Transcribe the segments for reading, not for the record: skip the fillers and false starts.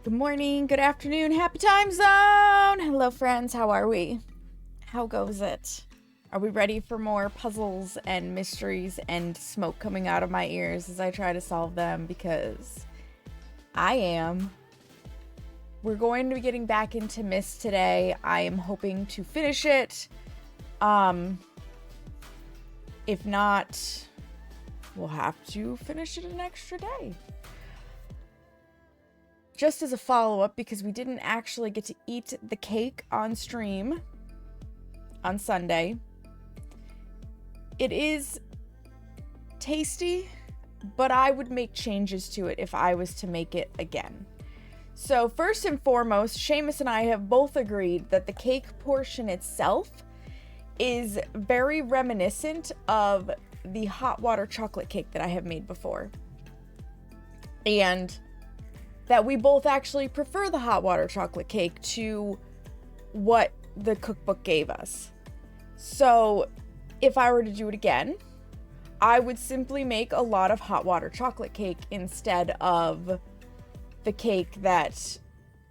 Good morning, good afternoon, happy time zone! Hello, friends, how are we? How goes it? Are we ready for more puzzles and mysteries and smoke coming out of my ears as I try to solve them? Because I am. We're going to be getting back into Myst today. I am hoping to finish it. If not, we'll have to finish it an extra day. Just as a follow-up, because we didn't actually get to eat the cake on stream on Sunday. It is tasty, but I would make changes to it if I was to make it again. So first and foremost, Seamus and I have both agreed that the cake portion itself is very reminiscent of the hot water chocolate cake that I have made before. And that we both actually prefer the hot water chocolate cake to what the cookbook gave us. So if I were to do it again, I would simply make a lot of hot water chocolate cake instead of the cake that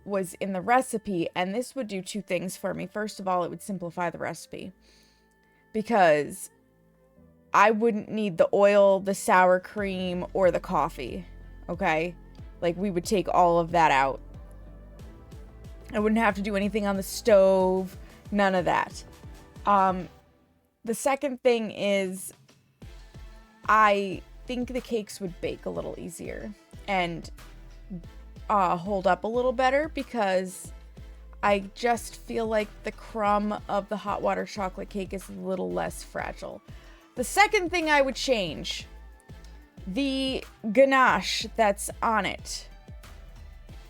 was in the recipe. And this would do two things for me. First of all, it would simplify the recipe because I wouldn't need the oil, the sour cream, or the coffee. Okay? Like, we would take all of that out. I wouldn't have to do anything on the stove. None of that. The second thing is I think the cakes would bake a little easier and hold up a little better because I just feel like the crumb of the hot water chocolate cake is a little less fragile. The second thing I would change, the ganache that's on it,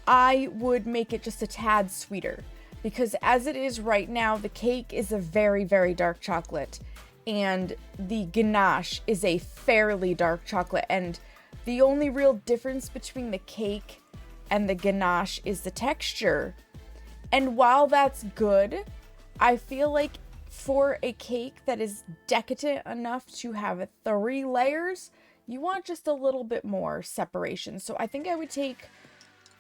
I would make it just a tad sweeter because as it is right now, the cake is a very, very dark chocolate and the ganache is a fairly dark chocolate, and the only real difference between the cake and the ganache is the texture. And while that's good, I feel like for a cake that is decadent enough to have 3 layers, you want just a little bit more separation. So I think I would take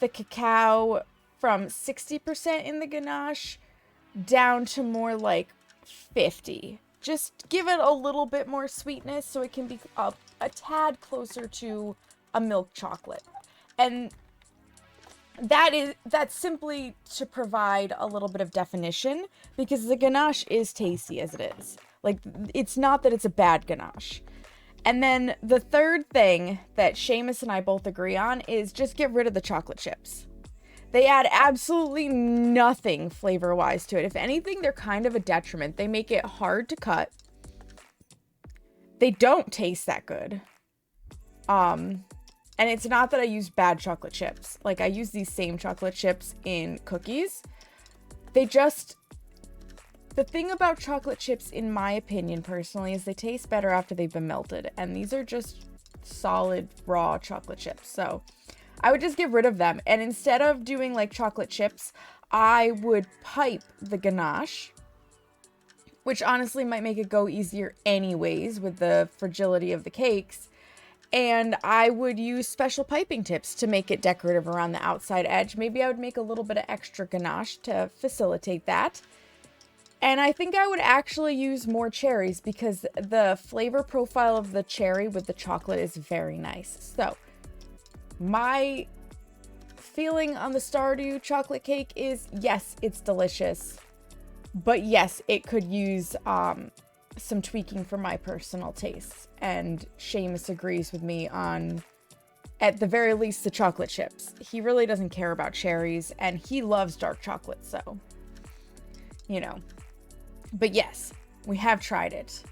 the cacao from 60% in the ganache down to more like 50. Just give it a little bit more sweetness so it can be a tad closer to a milk chocolate. And that's simply to provide a little bit of definition because the ganache is tasty as it is. Like, it's not that it's a bad ganache. And then the third thing that Seamus and I both agree on is just get rid of the chocolate chips. They add absolutely nothing flavor-wise to it. If anything, they're kind of a detriment. They make it hard to cut. They don't taste that good. And it's not that I use bad chocolate chips. Like, I use these same chocolate chips in cookies. The thing about chocolate chips, in my opinion, personally, is they taste better after they've been melted. And these are just solid, raw chocolate chips. So I would just get rid of them. And instead of doing, like, chocolate chips, I would pipe the ganache, which honestly might make it go easier anyways with the fragility of the cakes. And I would use special piping tips to make it decorative around the outside edge. Maybe I would make a little bit of extra ganache to facilitate that. And I think I would actually use more cherries because the flavor profile of the cherry with the chocolate is very nice. So my feeling on the Stardew chocolate cake is, yes, it's delicious. But yes, it could use some tweaking for my personal tastes. And Seamus agrees with me on, at the very least, the chocolate chips. He really doesn't care about cherries, and he loves dark chocolate, so, you know. But yes, we have tried it.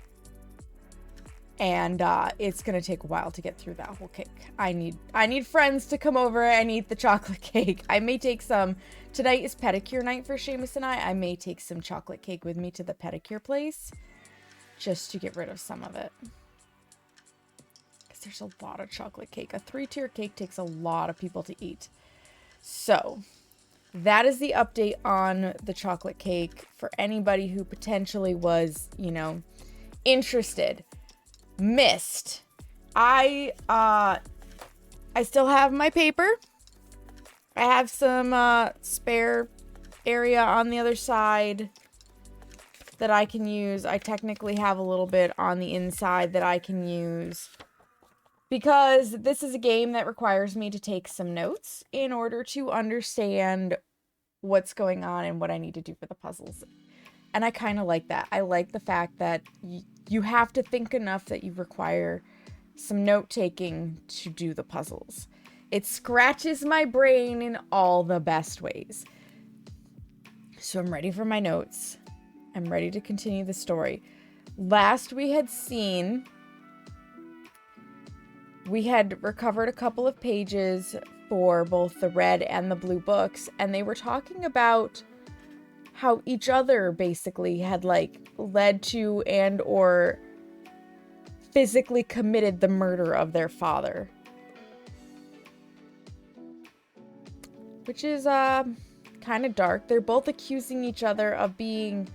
And it's going to take a while to get through that whole cake. I need friends to come over and eat the chocolate cake. I may take some. Tonight is pedicure night for Seamus and I. I may take some chocolate cake with me to the pedicure place just to get rid of some of it. Because there's a lot of chocolate cake. A 3-tier cake takes a lot of people to eat. So that is the update on the chocolate cake for anybody who potentially was, you know, interested. Myst. I still have my paper. I have some spare area on the other side that I can use. I technically have a little bit on the inside that I can use. Because this is a game that requires me to take some notes in order to understand what's going on and what I need to do for the puzzles. And I kind of like that. I like the fact that you have to think enough that you require some note-taking to do the puzzles. It scratches my brain in all the best ways. So I'm ready for my notes. I'm ready to continue the story. Last we had seen, we had recovered a couple of pages for both the red and the blue books, and they were talking about how each other basically had like led to and or physically committed the murder of their father. Which is kind of dark. They're both accusing each other of being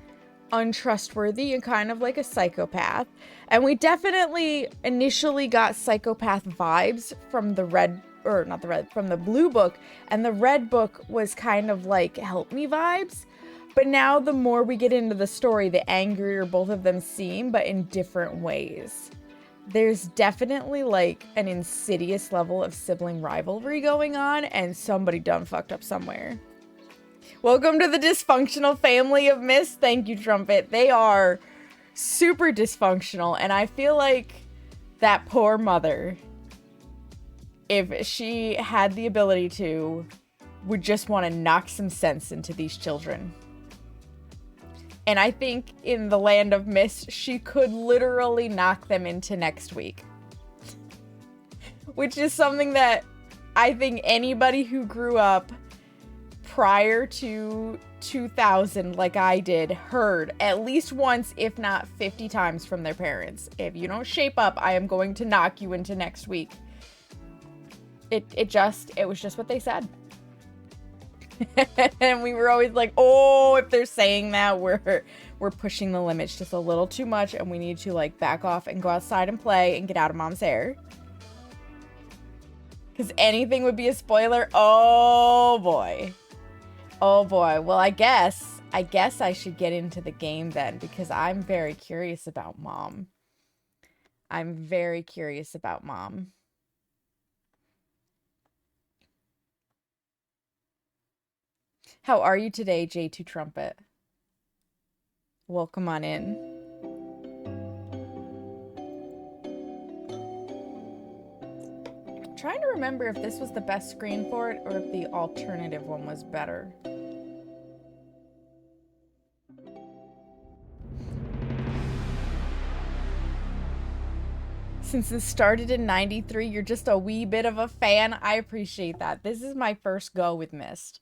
untrustworthy and kind of like a psychopath. And we definitely initially got psychopath vibes from the red, or not the red, from the blue book. And the red book was kind of like help me vibes. But now the more we get into the story, the angrier both of them seem, but in different ways. There's definitely like an insidious level of sibling rivalry going on, and somebody done fucked up somewhere. Welcome to the dysfunctional family of Myst. Thank you, Trumpet. They are super dysfunctional, and I feel like that poor mother, if she had the ability to, would just want to knock some sense into these children. And I think in the land of Myst, she could literally knock them into next week. Which is something that I think anybody who grew up prior to 2000, like I did, heard at least once, if not 50 times from their parents. If you don't shape up, I am going to knock you into next week. It was just what they said. And we were always like, oh, if they're saying that, we're pushing the limits just a little too much, and we need to like back off and go outside and play and get out of mom's hair. Because anything would be a spoiler. Oh boy. Oh boy. Well, I guess I should get into the game then, because I'm very curious about mom. I'm very curious about mom. How are you today, J2 Trumpet? Welcome on in. I'm trying to remember if this was the best screen for it or if the alternative one was better. Since this started in 93, you're just a wee bit of a fan. I appreciate that. This is my first go with Myst.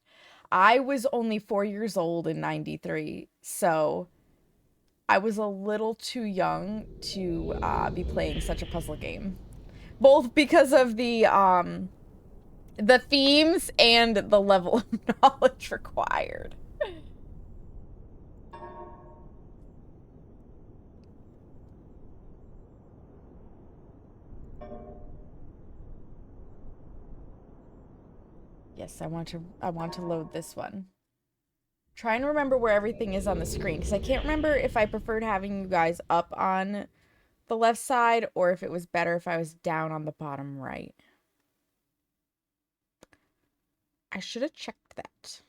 I was only 4 years old in 93, so I was a little too young to be playing such a puzzle game. Both because of the themes and the level of knowledge required. Yes, I want to load this one. Trying to remember where everything is on the screen, because I can't remember if I preferred having you guys up on the left side or if it was better if I was down on the bottom right. I should have checked that.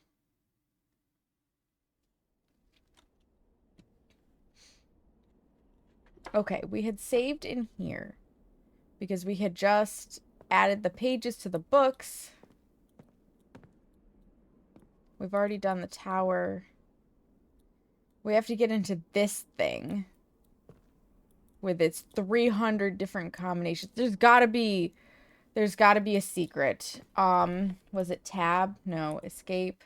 Okay, we had saved in here because we had just added the pages to the books. We've already done the tower. We have to get into this thing with its 300 different combinations. There's gotta be a secret. Was it tab? No, escape.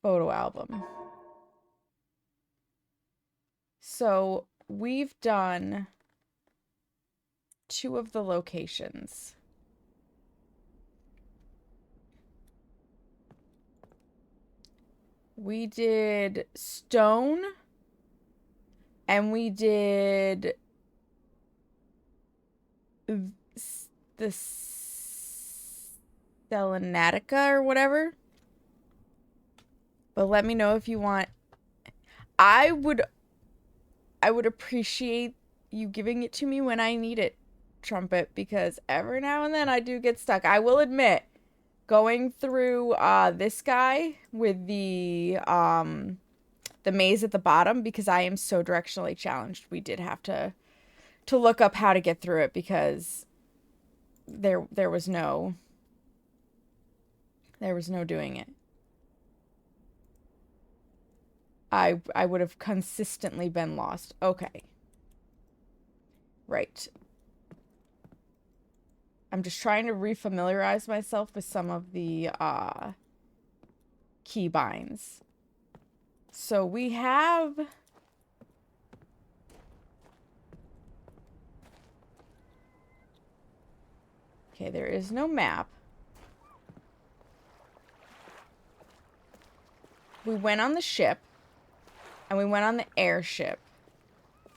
Photo album. So we've done 2 of the locations. We did stone, and we did the Selanatica or whatever. But let me know if you want. I would appreciate you giving it to me when I need it, Trumpet, because every now and then I do get stuck. I will admit, going through this guy with the maze at the bottom, because I am so directionally challenged, we did have to look up how to get through it, because there was no doing it. I would have consistently been lost. Okay. Right. I'm just trying to refamiliarize myself with some of the keybinds. So we have... Okay, there is no map. We went on the ship. And we went on the airship.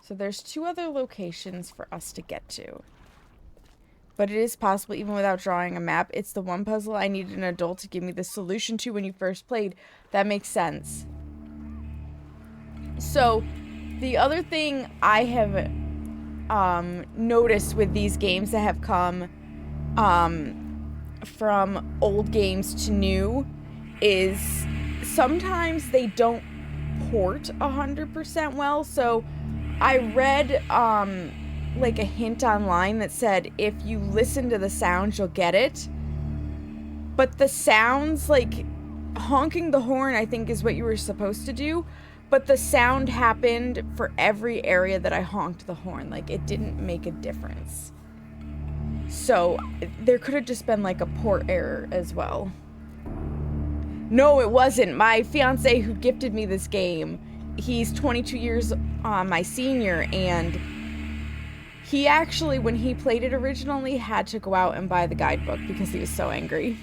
So there's 2 other locations for us to get to. But it is possible even without drawing a map. It's the one puzzle I needed an adult to give me the solution to when you first played. That makes sense. So the other thing I have noticed with these games that have come from old games to new is sometimes they don't port 100% well. So I read like a hint online that said if you listen to the sounds you'll get it, but the sounds, like honking the horn, I think is what you were supposed to do, but the sound happened for every area that I honked the horn. Like it didn't make a difference. So there could have just been like a port error as well. No, it wasn't. My fiance who gifted me this game, he's 22 years my senior, and he actually, when he played it originally, had to go out and buy the guidebook because he was so angry.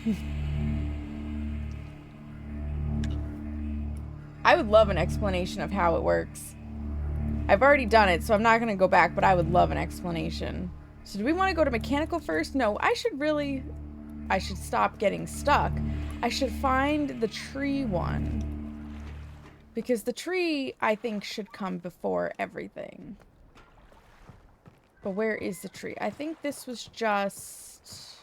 I would love an explanation of how it works. I've already done it, so I'm not going to go back, but I would love an explanation. So do we want to go to mechanical first? No, I should stop getting stuck. I should find the tree one. Because the tree, I think, should come before everything. But where is the tree? I think this was just...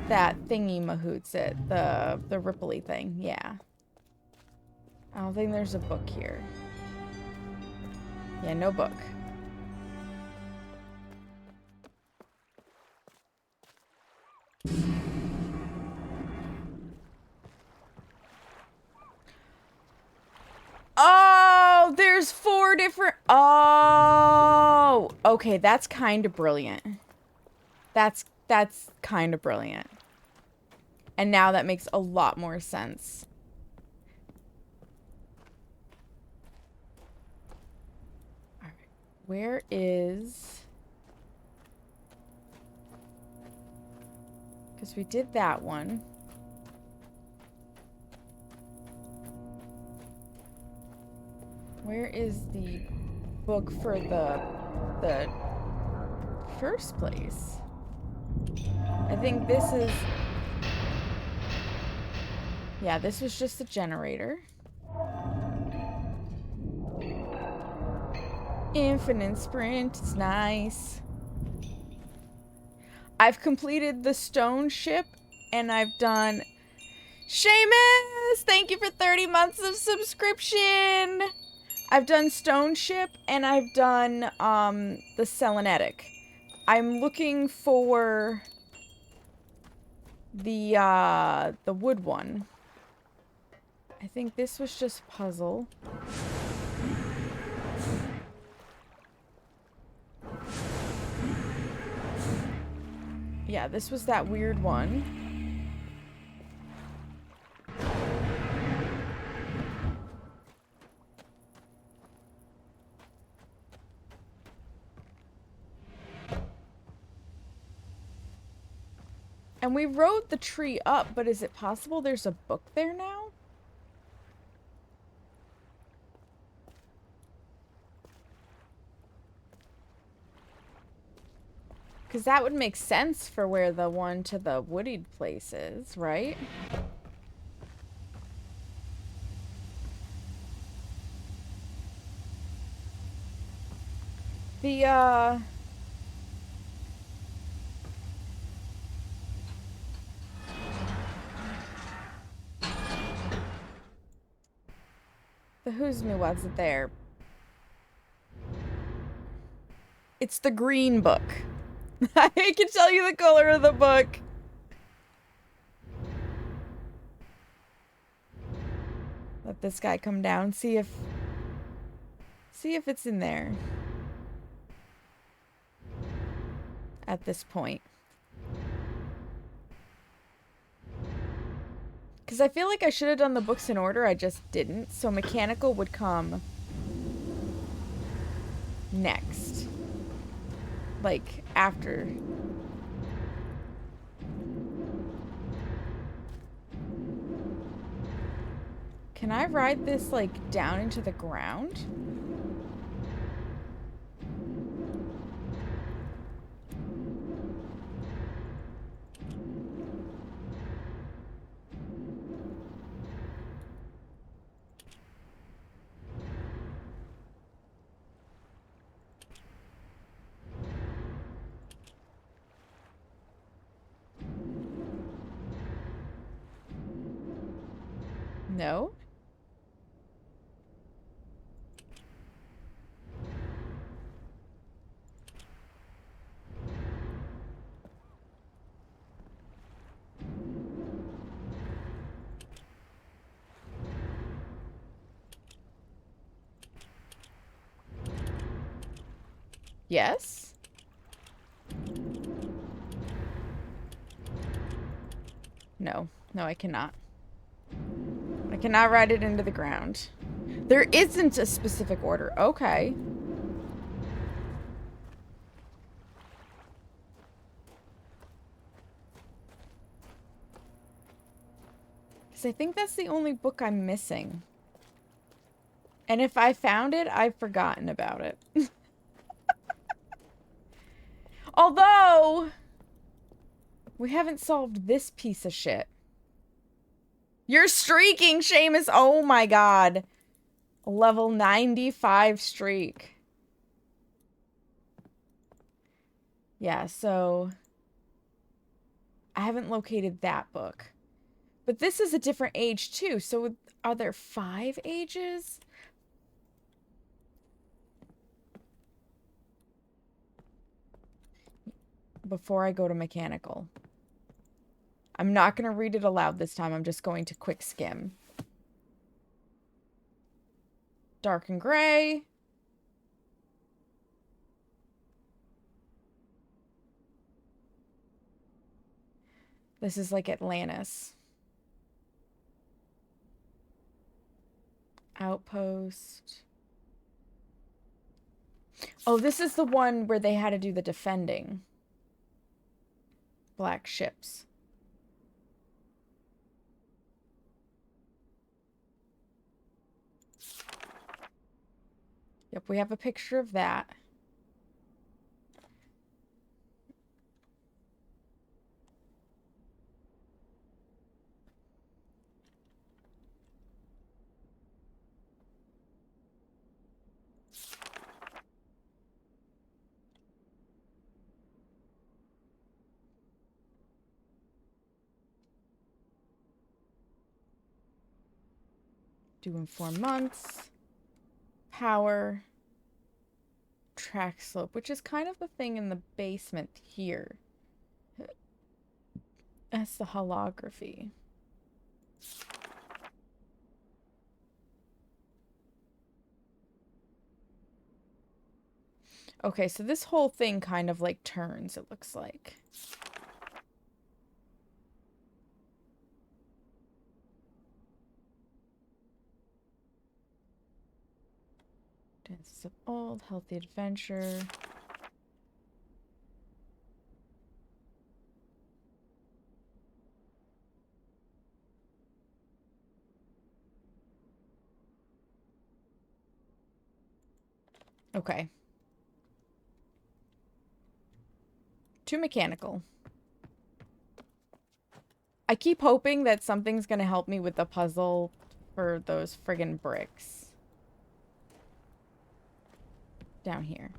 that thingy mahootsit. The ripply thing. Yeah. I don't think there's a book here. Yeah, no book. Oh, there's 4 different... Oh! Okay, that's kind of brilliant. That's kind of brilliant. And now that makes a lot more sense. Alright, where is... Because we did that one. Where is the book for the first place? I think this is... Yeah, this was just the generator. Infinite sprint, it's nice. I've completed the stone ship, and I've done... Seamus! Thank you for 30 months of subscription! I've done stone ship, and I've done, the selenetic. I'm looking for the wood one. I think this was just puzzle. Yeah, this was that weird one. And we rode the tree up, but is it possible there's a book there now? Because that would make sense for where the one to the woodied place is, right? The, who's me wasn't there. It's the green book. I can tell you the color of the book. Let this guy come down. See if it's in there. At this point. Because I feel like I should have done the books in order. I just didn't. So mechanical would come next. Like, after. Can I ride this, like, down into the ground? No? Yes? No. No, I cannot. I cannot ride it into the ground. There isn't a specific order. Okay. Because I think that's the only book I'm missing. And if I found it, I've forgotten about it. Although, we haven't solved this piece of shit. You're streaking, Seamus. Oh my god. Level 95 streak. Yeah, so I haven't located that book. But this is a different age too. So are there 5 ages? Before I go to mechanical. I'm not going to read it aloud this time. I'm just going to quick skim. Dark and gray. This is like Atlantis. Outpost. Oh, this is the one where they had to do the defending. Black ships. Yep, we have a picture of that. Due in 4 months. Power. Track slope, which is kind of the thing in the basement here. That's the holography. Okay, so this whole thing kind of like turns, it looks like. Dances of Old, Healthy Adventure. Okay. Too mechanical. I keep hoping that something's gonna help me with the puzzle for those friggin' bricks. Down here.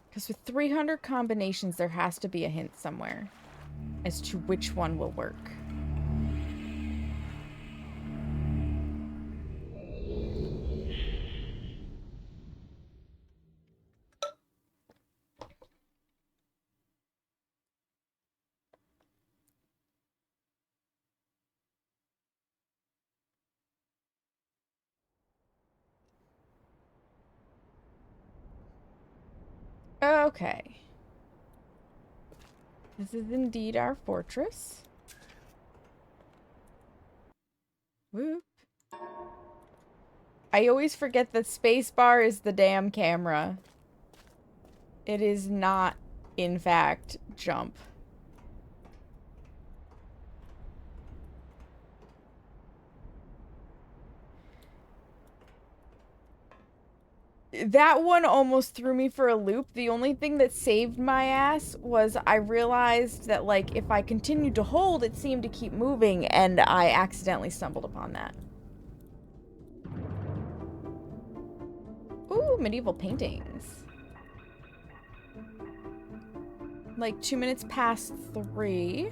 Because with 300 combinations, there has to be a hint somewhere as to which one will work. Okay. This is indeed our fortress. Whoop. I always forget that spacebar is the damn camera. It is not, in fact, jump. That one almost threw me for a loop. The only thing that saved my ass was I realized that, like, if I continued to hold, it seemed to keep moving, and I accidentally stumbled upon that. Ooh, medieval paintings. Like 2 minutes past 3.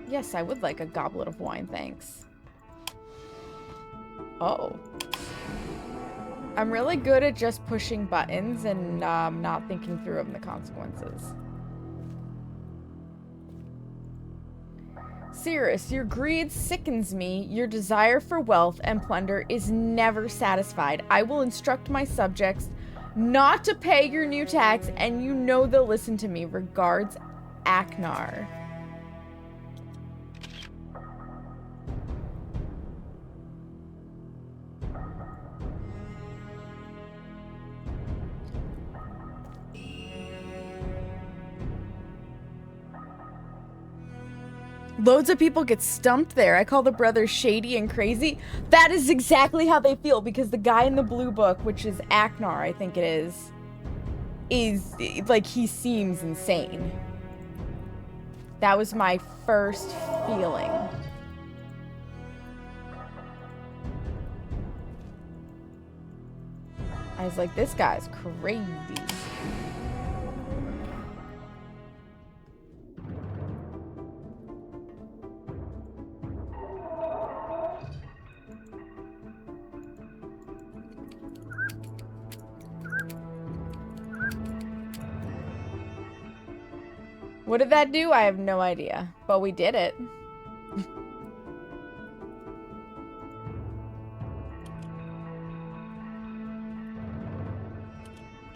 Yes, I would like a goblet of wine, thanks. Oh. I'm really good at just pushing buttons and not thinking through of the consequences. Sirrus, your greed sickens me. Your desire for wealth and plunder is never satisfied. I will instruct my subjects not to pay your new tax, and you know they'll listen to me. Regards, Achenar. Loads of people get stumped there. I call the brothers shady and crazy. That is exactly how they feel, because the guy in the blue book, which is Achenar, I think it is like, he seems insane. That was my first feeling. I was like, this guy's crazy. What did that do? I have no idea. But we did it.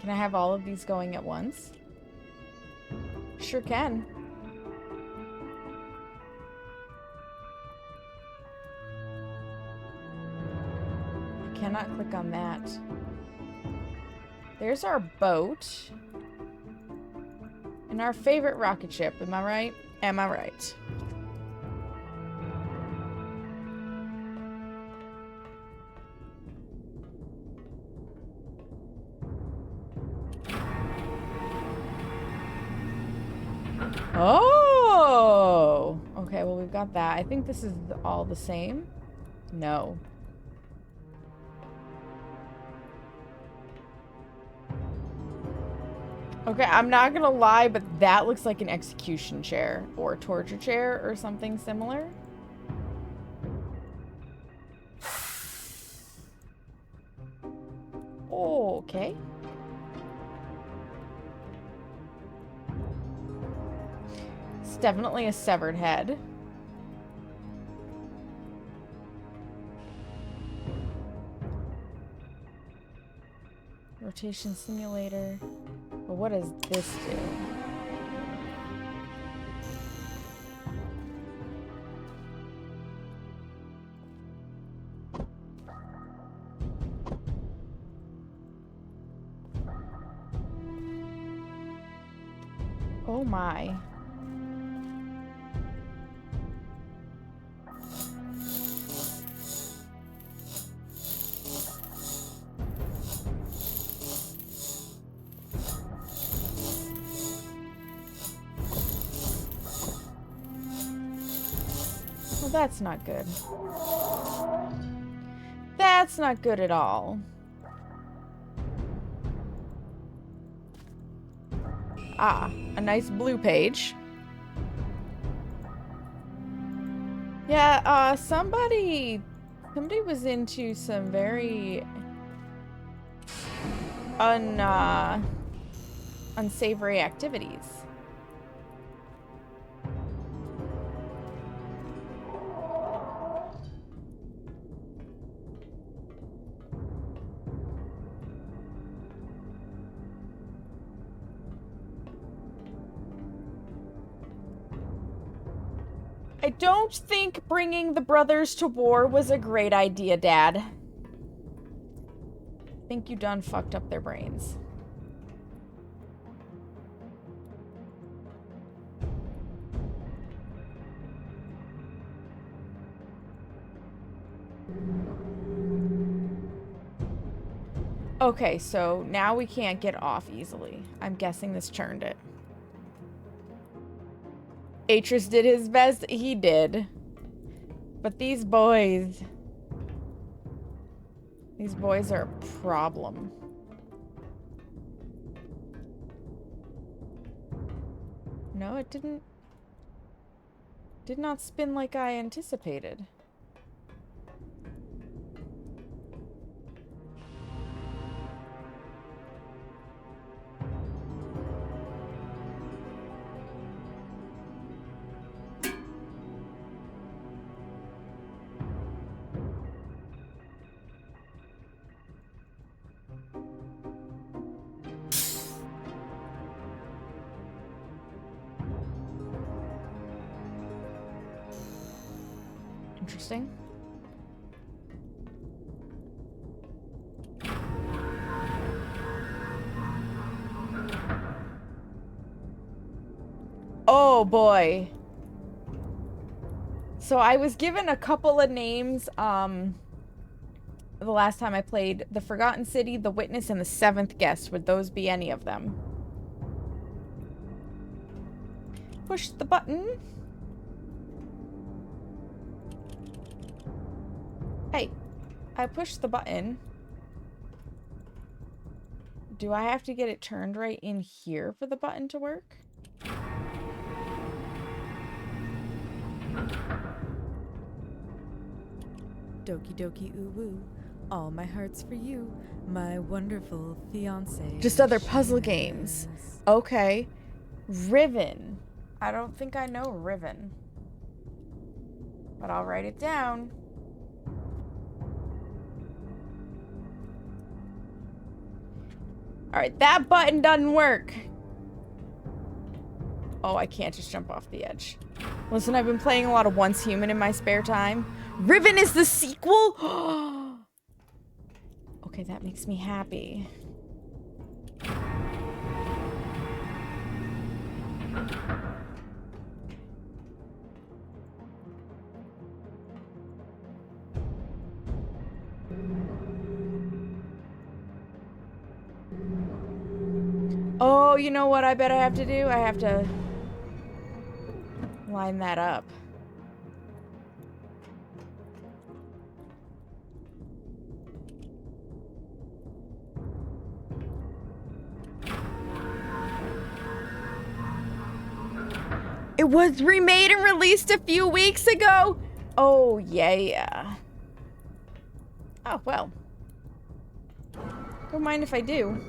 Can I have all of these going at once? Sure can. I cannot click on that. There's our boat. And our favorite rocket ship, am I right? Am I right? Oh! Okay, well, we've got that. I think this is all the same. No. Okay, I'm not gonna lie, but that looks like an execution chair or a torture chair or something similar. Okay. It's definitely a severed head. Rotation simulator. But what does this do? Oh my. Well, that's not good. That's not good at all. Ah, a nice blue page. Yeah, somebody was into some very unsavory activities. I don't think bringing the brothers to war was a great idea, Dad. I think you done fucked up their brains. Okay, so now we can't get off easily. I'm guessing this turned it. Atrus did his best. He did. But these boys are a problem. No, it didn't. Did not spin like I anticipated. Interesting. Oh boy. So I was given a couple of names the last time I played the Forgotten City, the Witness, and the Seventh Guest. Would those be any of them? Push the button. Hey, I pushed the button. Do I have to get it turned right in here for the button to work? Doki doki ooh woo, all my heart's for you, my wonderful fiance. Just other puzzle games. Okay. Riven. I don't think I know Riven. But I'll write it down. Alright, that button doesn't work. Oh, I can't just jump off the edge. Listen, I've been playing a lot of Once Human in my spare time. Riven is the sequel? Okay, that makes me happy. Oh, you know what I bet I have to do? I have to line that up. It was remade and released a few weeks ago? Oh, yeah. Oh, well. Don't mind if I do.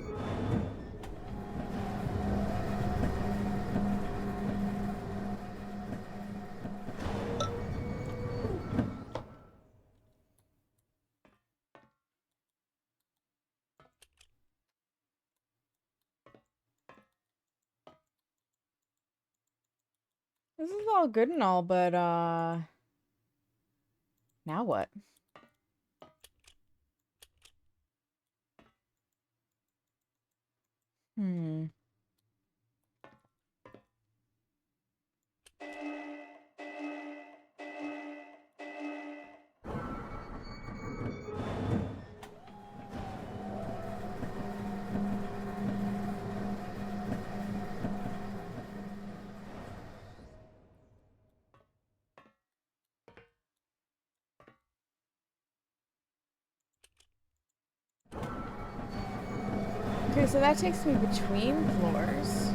This is all good and all, but, now what? Okay, so that takes me between floors.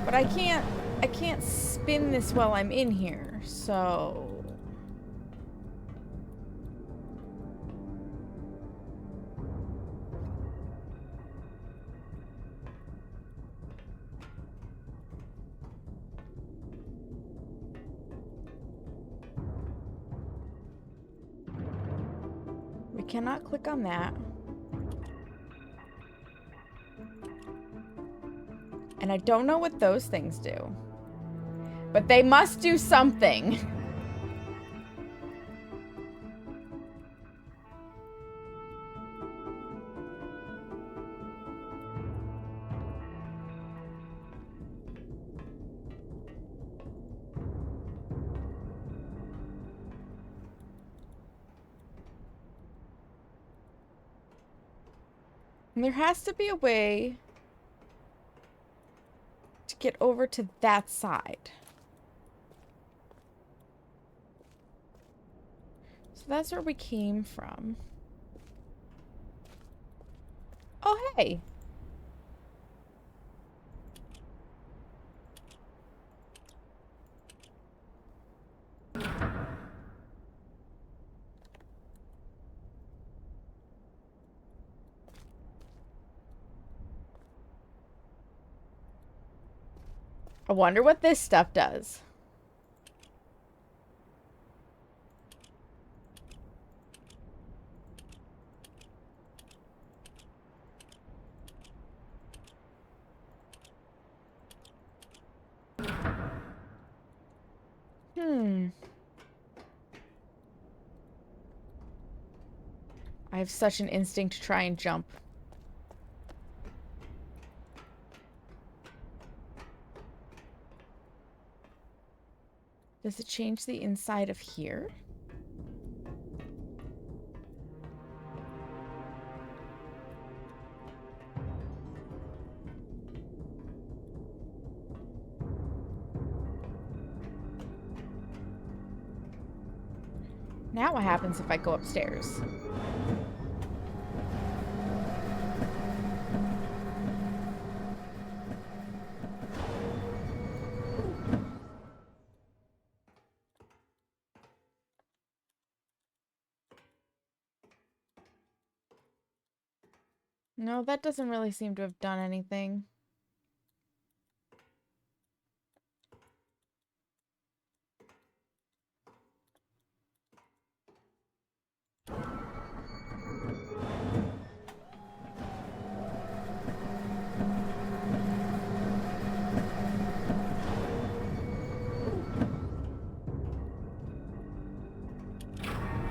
But I can't spin this while I'm in here, so... We cannot click on that. And I don't know what those things do. But they must do something. And there has to be a way to get over to that side. So that's where we came from. Oh, hey. I wonder what this stuff does. I have such an instinct to try and jump. Does it change the inside of here? Now what happens if I go upstairs? No, that doesn't really seem to have done anything.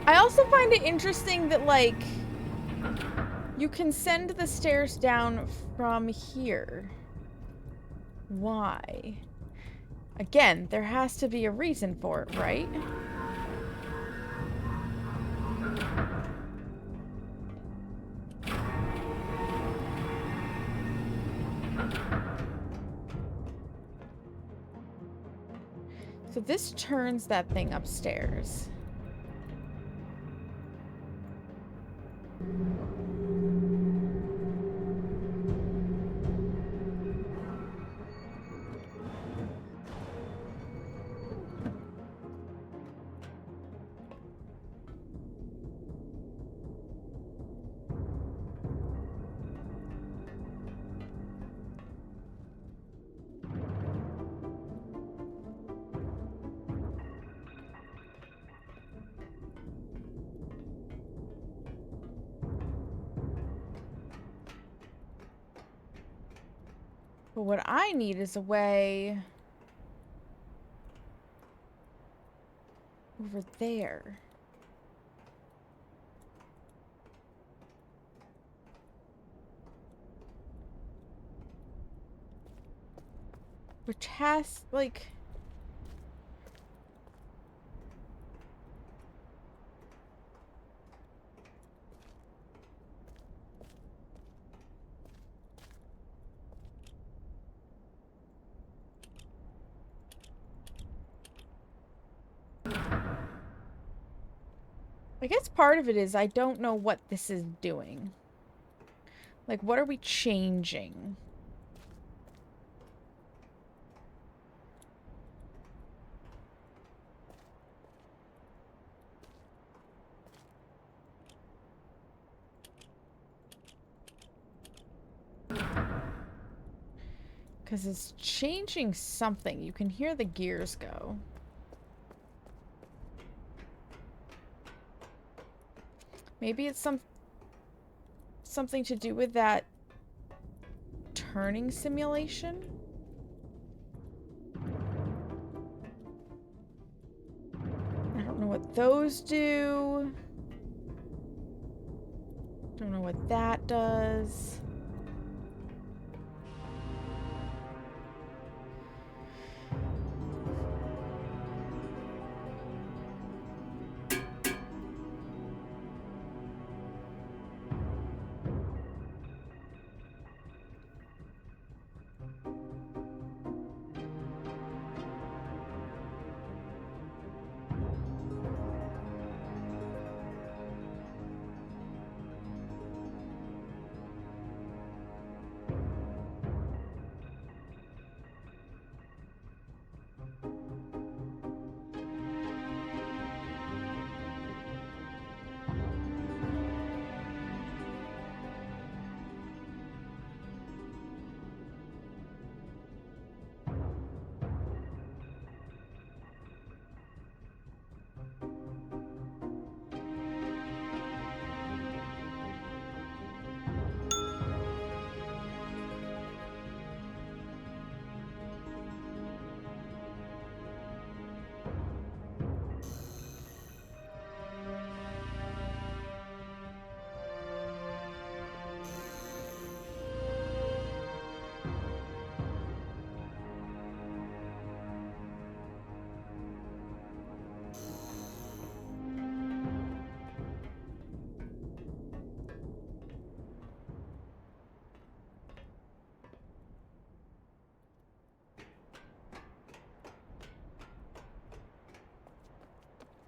I also find it interesting that, like, you can send the stairs down from here. Why? Again, there has to be a reason for it, right? So this turns that thing upstairs. But what I need is a way over there. Which has, like... I guess part of it is I don't know what this is doing. Like, what are we changing? Because it's changing something. You can hear the gears go. Maybe it's something to do with that turning simulation? I don't know what those do. Don't know what that does.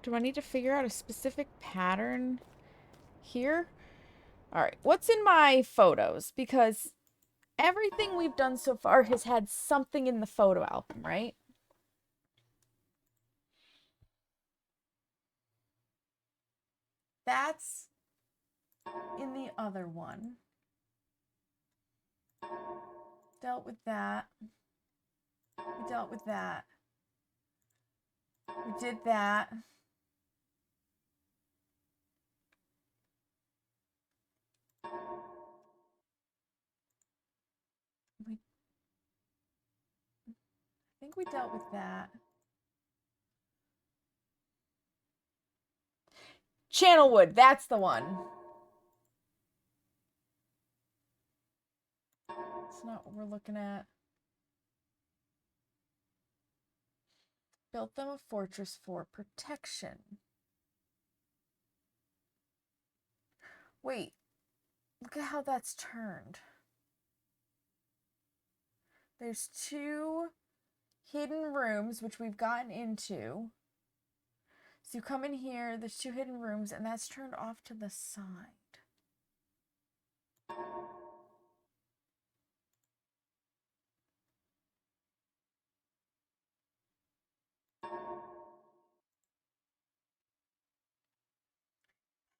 Do I need to figure out a specific pattern here? All right, what's in my photos? Because everything we've done so far has had something in the photo album, right? That's in the other one. Dealt with that. We dealt with that. We did that. I think we dealt with that. Channelwood, that's the one. It's not what we're looking at. Built them a fortress for protection. Wait, look at how that's turned. There's 2 hidden rooms, which we've gotten into. So you come in here, there's 2 hidden rooms, and that's turned off to the side.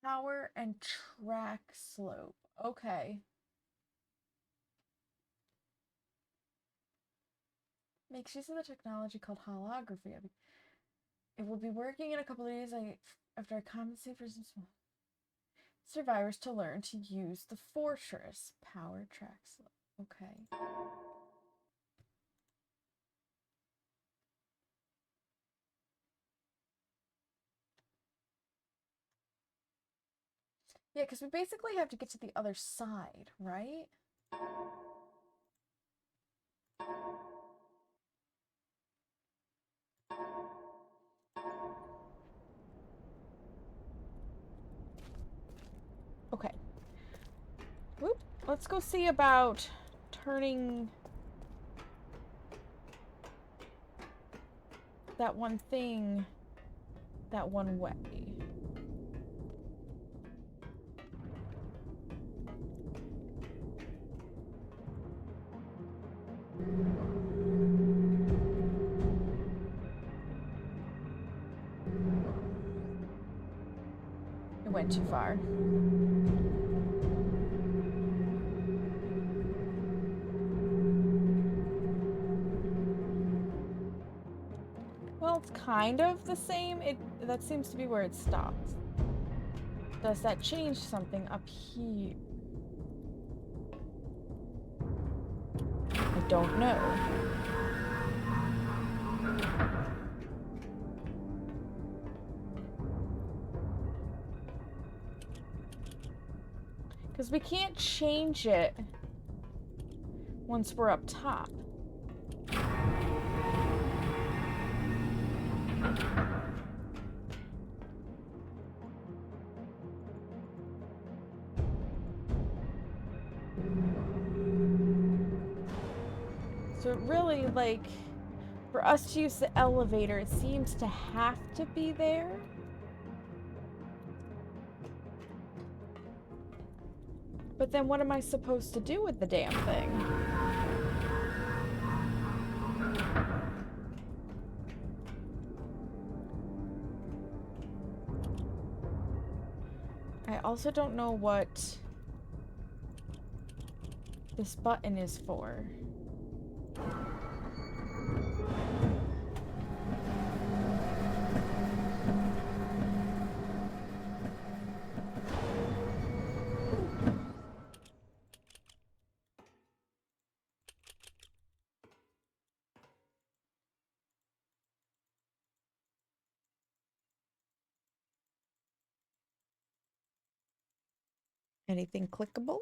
Power and track slope. Okay. Makes use of the technology called holography. It will be working in a couple of days after I compensate for some survivors to learn to use the fortress. Power track slope. Okay. Yeah, because we basically have to get to the other side, right? Okay. Whoop. Let's go see about turning that one thing that one way. went too far. Well, it's kind of the same. That seems to be where it stops. Does that change something up here? I don't know. Because we can't change it once we're up top. So it really, like, for us to use the elevator, it seems to have to be there. But then what am I supposed to do with the damn thing? I also don't know what this button is for. Anything clickable?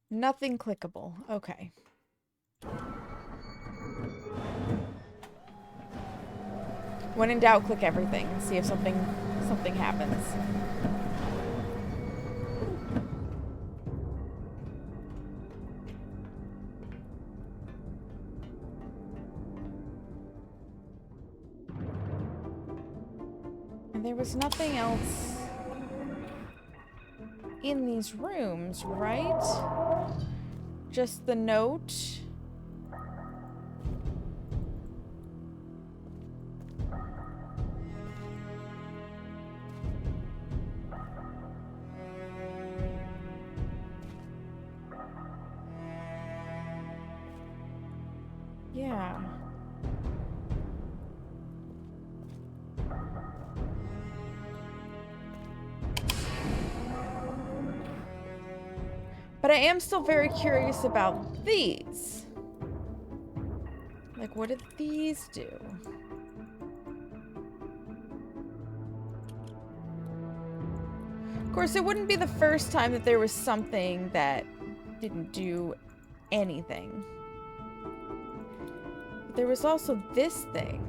Nothing clickable. Okay. When in doubt, click everything. See if something happens. And there was nothing else in these rooms, right? Just the note. Yeah. But I am still very curious about these. Like, what did these do? Of course, it wouldn't be the first time that there was something that didn't do anything. But there was also this thing.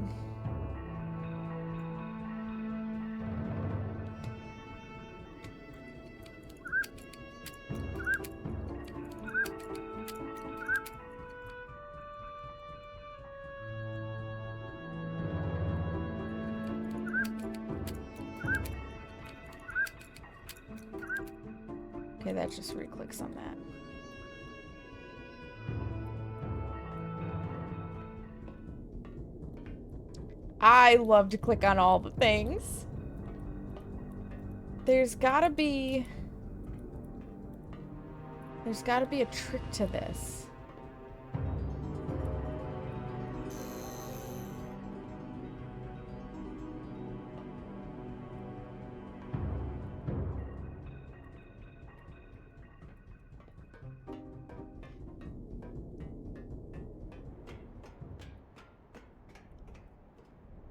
Okay, that just re-clicks on that. I love to click on all the things. There's gotta be a trick to this.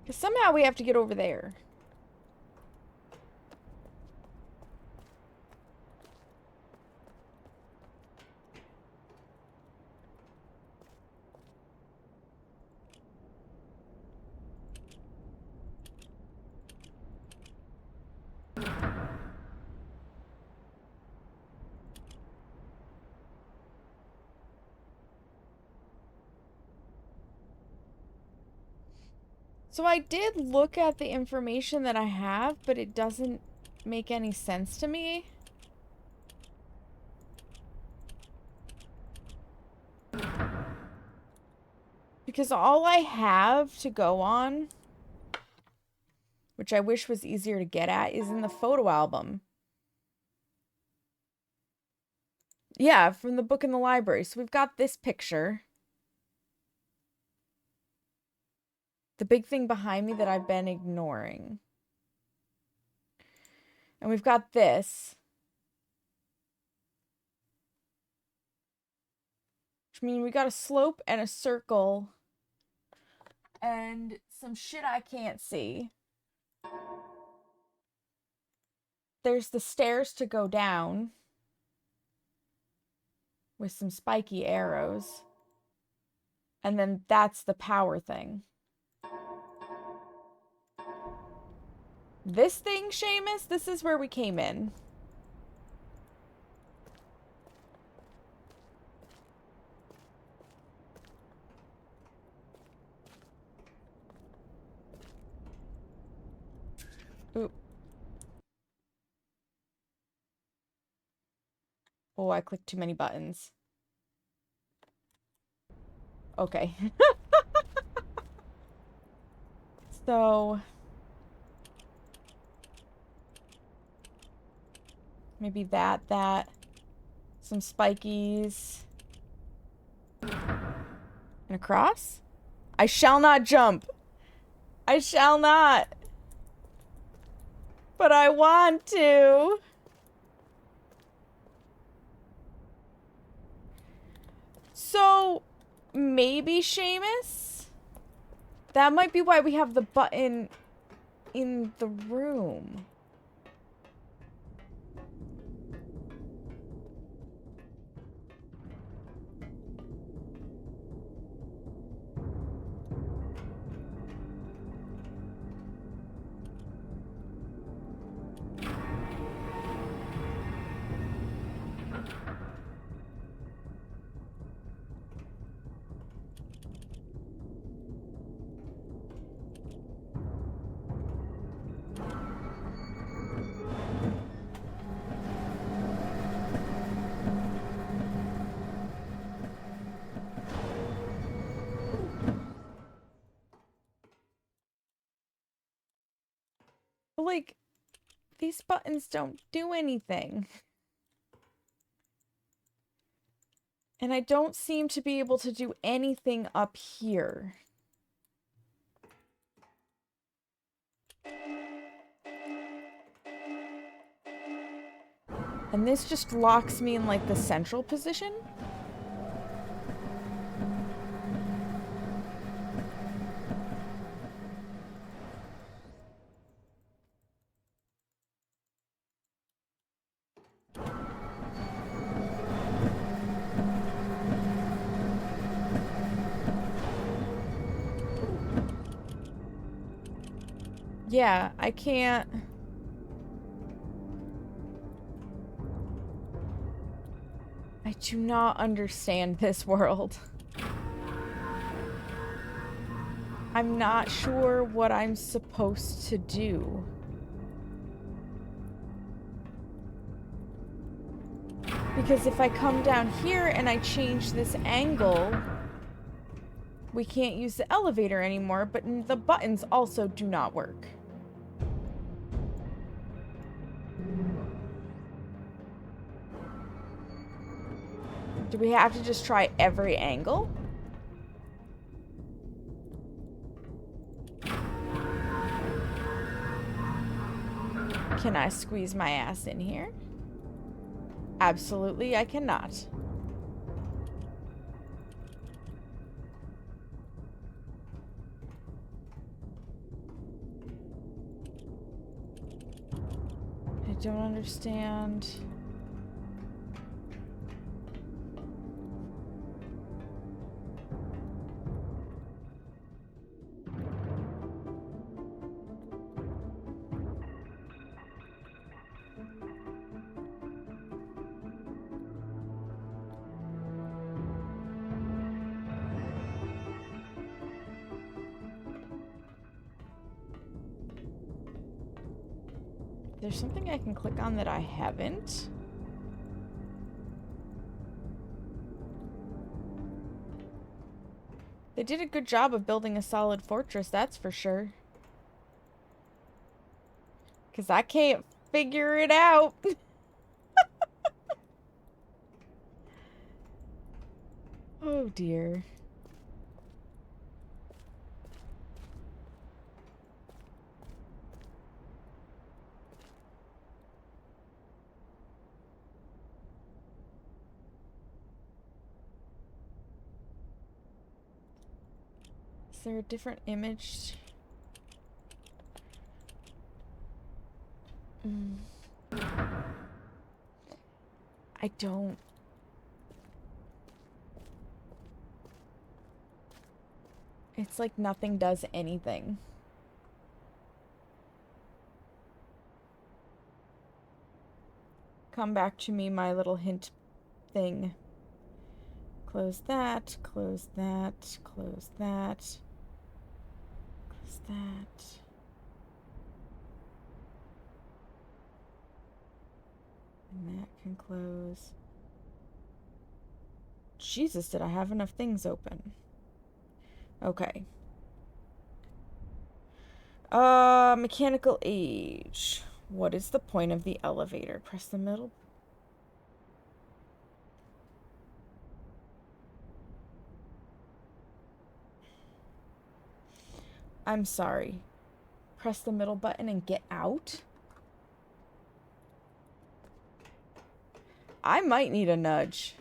Because somehow we have to get over there. So I did look at the information that I have, but it doesn't make any sense to me. Because all I have to go on which I wish was easier to get at, is in the photo album. Yeah, from the book in the library. So we've got this picture. The big thing behind me that I've been ignoring. And we've got this. Which means we got a slope and a circle. And some shit I can't see. There's the stairs to go down. With some spiky arrows. And then that's the power thing. This thing, Seamus, this is where we came in. Oop. Oh, I clicked too many buttons. Okay. So... maybe that. Some spikies. And across? I shall not jump. I shall not. But I want to. So, maybe Seamus? That might be why we have the button in the room. But, like, these buttons don't do anything. And I don't seem to be able to do anything up here. And this just locks me in, like, the central position? Yeah, I can't... I do not understand this world. I'm not sure what I'm supposed to do. Because if I come down here and I change this angle, we can't use the elevator anymore, but the buttons also do not work. Do we have to just try every angle? Can I squeeze my ass in here? Absolutely, I cannot. I don't understand. There's something I can click on that I haven't. They did a good job of building a solid fortress, that's for sure. Because I can't figure it out. Oh, dear. Is there a different image? I don't. It's like nothing does anything. Come back to me, my little hint thing. Close that, close that, close that, close that. And that can close. Jesus, did I have enough things open? Okay. Mechanical age. What is the point of the elevator? Press the middle. I'm sorry. Press the middle button and get out? I might need a nudge.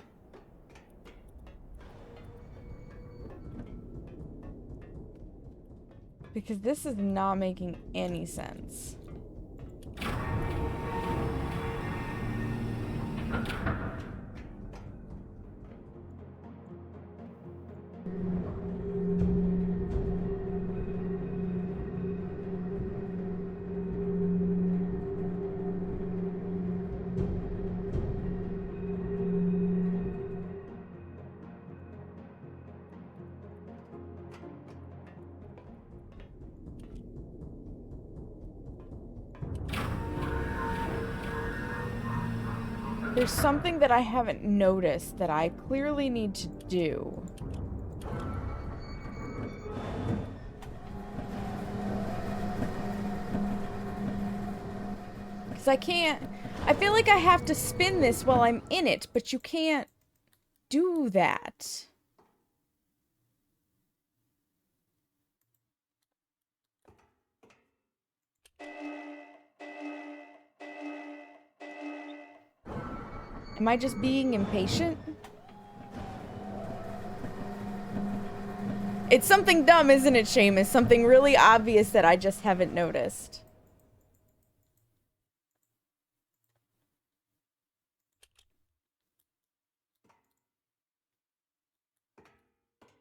Because this is not making any sense. There's something that I haven't noticed that I clearly need to do. Because I can't... I feel like I have to spin this while I'm in it, but you can't do that. Am I just being impatient? It's something dumb, isn't it, Seamus? Something really obvious that I just haven't noticed.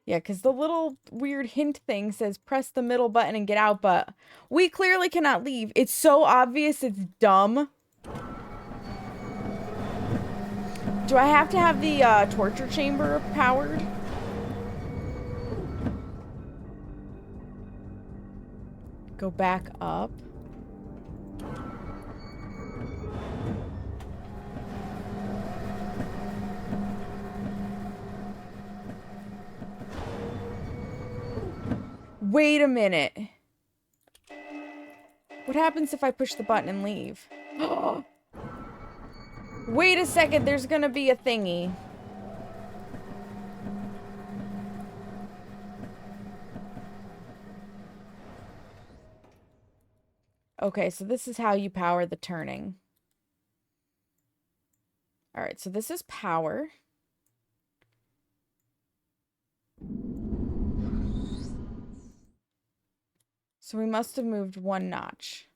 Yeah, because the little weird hint thing says press the middle button and get out, but we clearly cannot leave. It's so obvious, it's dumb. Do I have to have the torture chamber powered? Go back up. Wait a minute. What happens if I push the button and leave? Wait a second, there's gonna be a thingy. Okay, so this is how you power the turning. Alright, so this is power. So we must have moved one notch.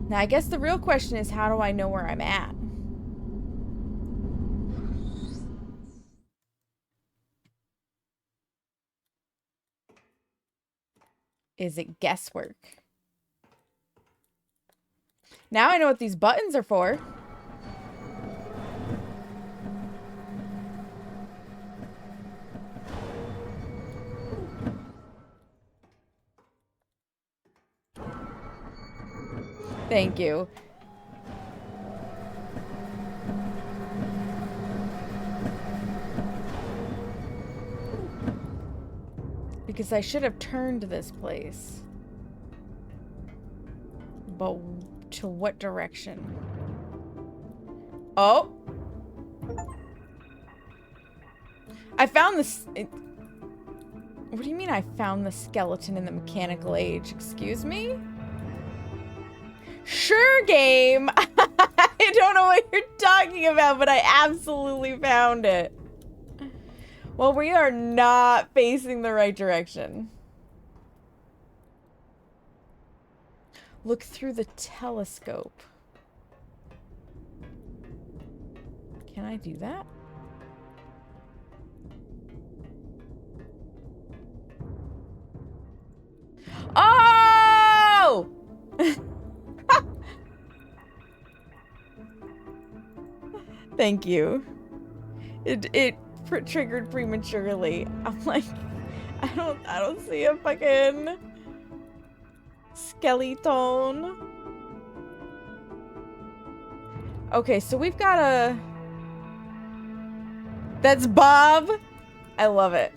Now, I guess the real question is, how do I know where I'm at? Is it guesswork? Now I know what these buttons are for. Thank you. because I should have turned this place. But to what direction? Oh! I found this... What do you mean I found the skeleton in the mechanical age? Excuse me? Sure, game! I don't know what you're talking about, but I absolutely found it. Well, we are not facing the right direction. Look through the telescope. Can I do that? Oh! Thank you. It triggered prematurely. I'm like, I don't see a fucking skeleton. Okay, so we've got a... That's Bob! I love it.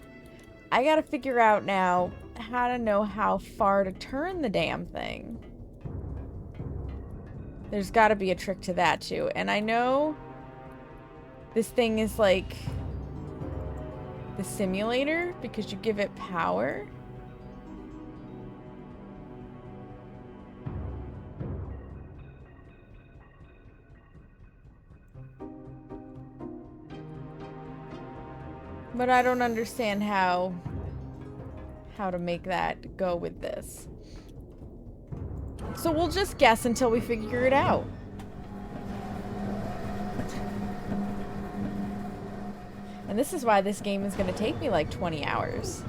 I gotta figure out now how to know how far to turn the damn thing. There's gotta be a trick to that too. And I know this thing is like the simulator because you give it power. But I don't understand how to make that go with this. So we'll just guess until we figure it out. And this is why this game is going to take me like 20 hours.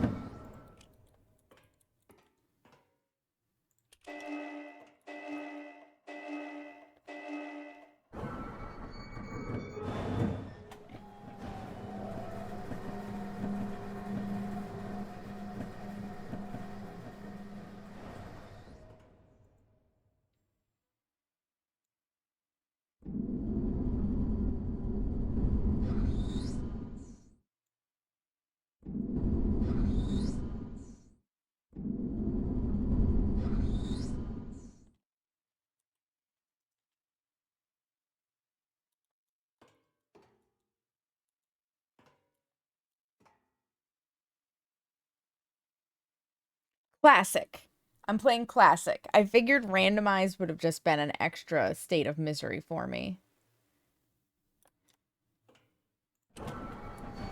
Classic. I'm playing classic. I figured randomized would have just been an extra state of misery for me.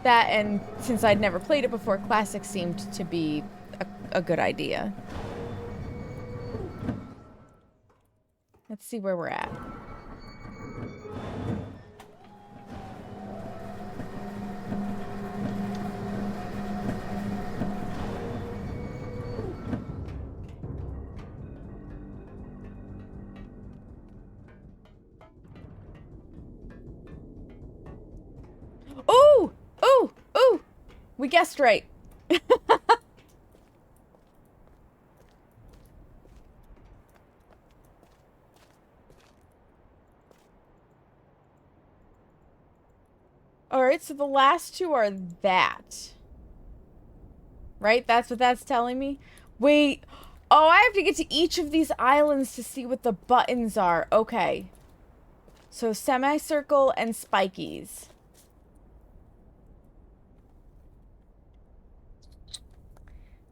That, and since I'd never played it before, classic seemed to be a good idea. Let's see where we're at. Ooh! Ooh! Ooh! We guessed right. Alright, so the last two are that. Right? That's what that's telling me? Wait. Oh, I have to get to each of these islands to see what the buttons are. Okay. So semicircle and spikies.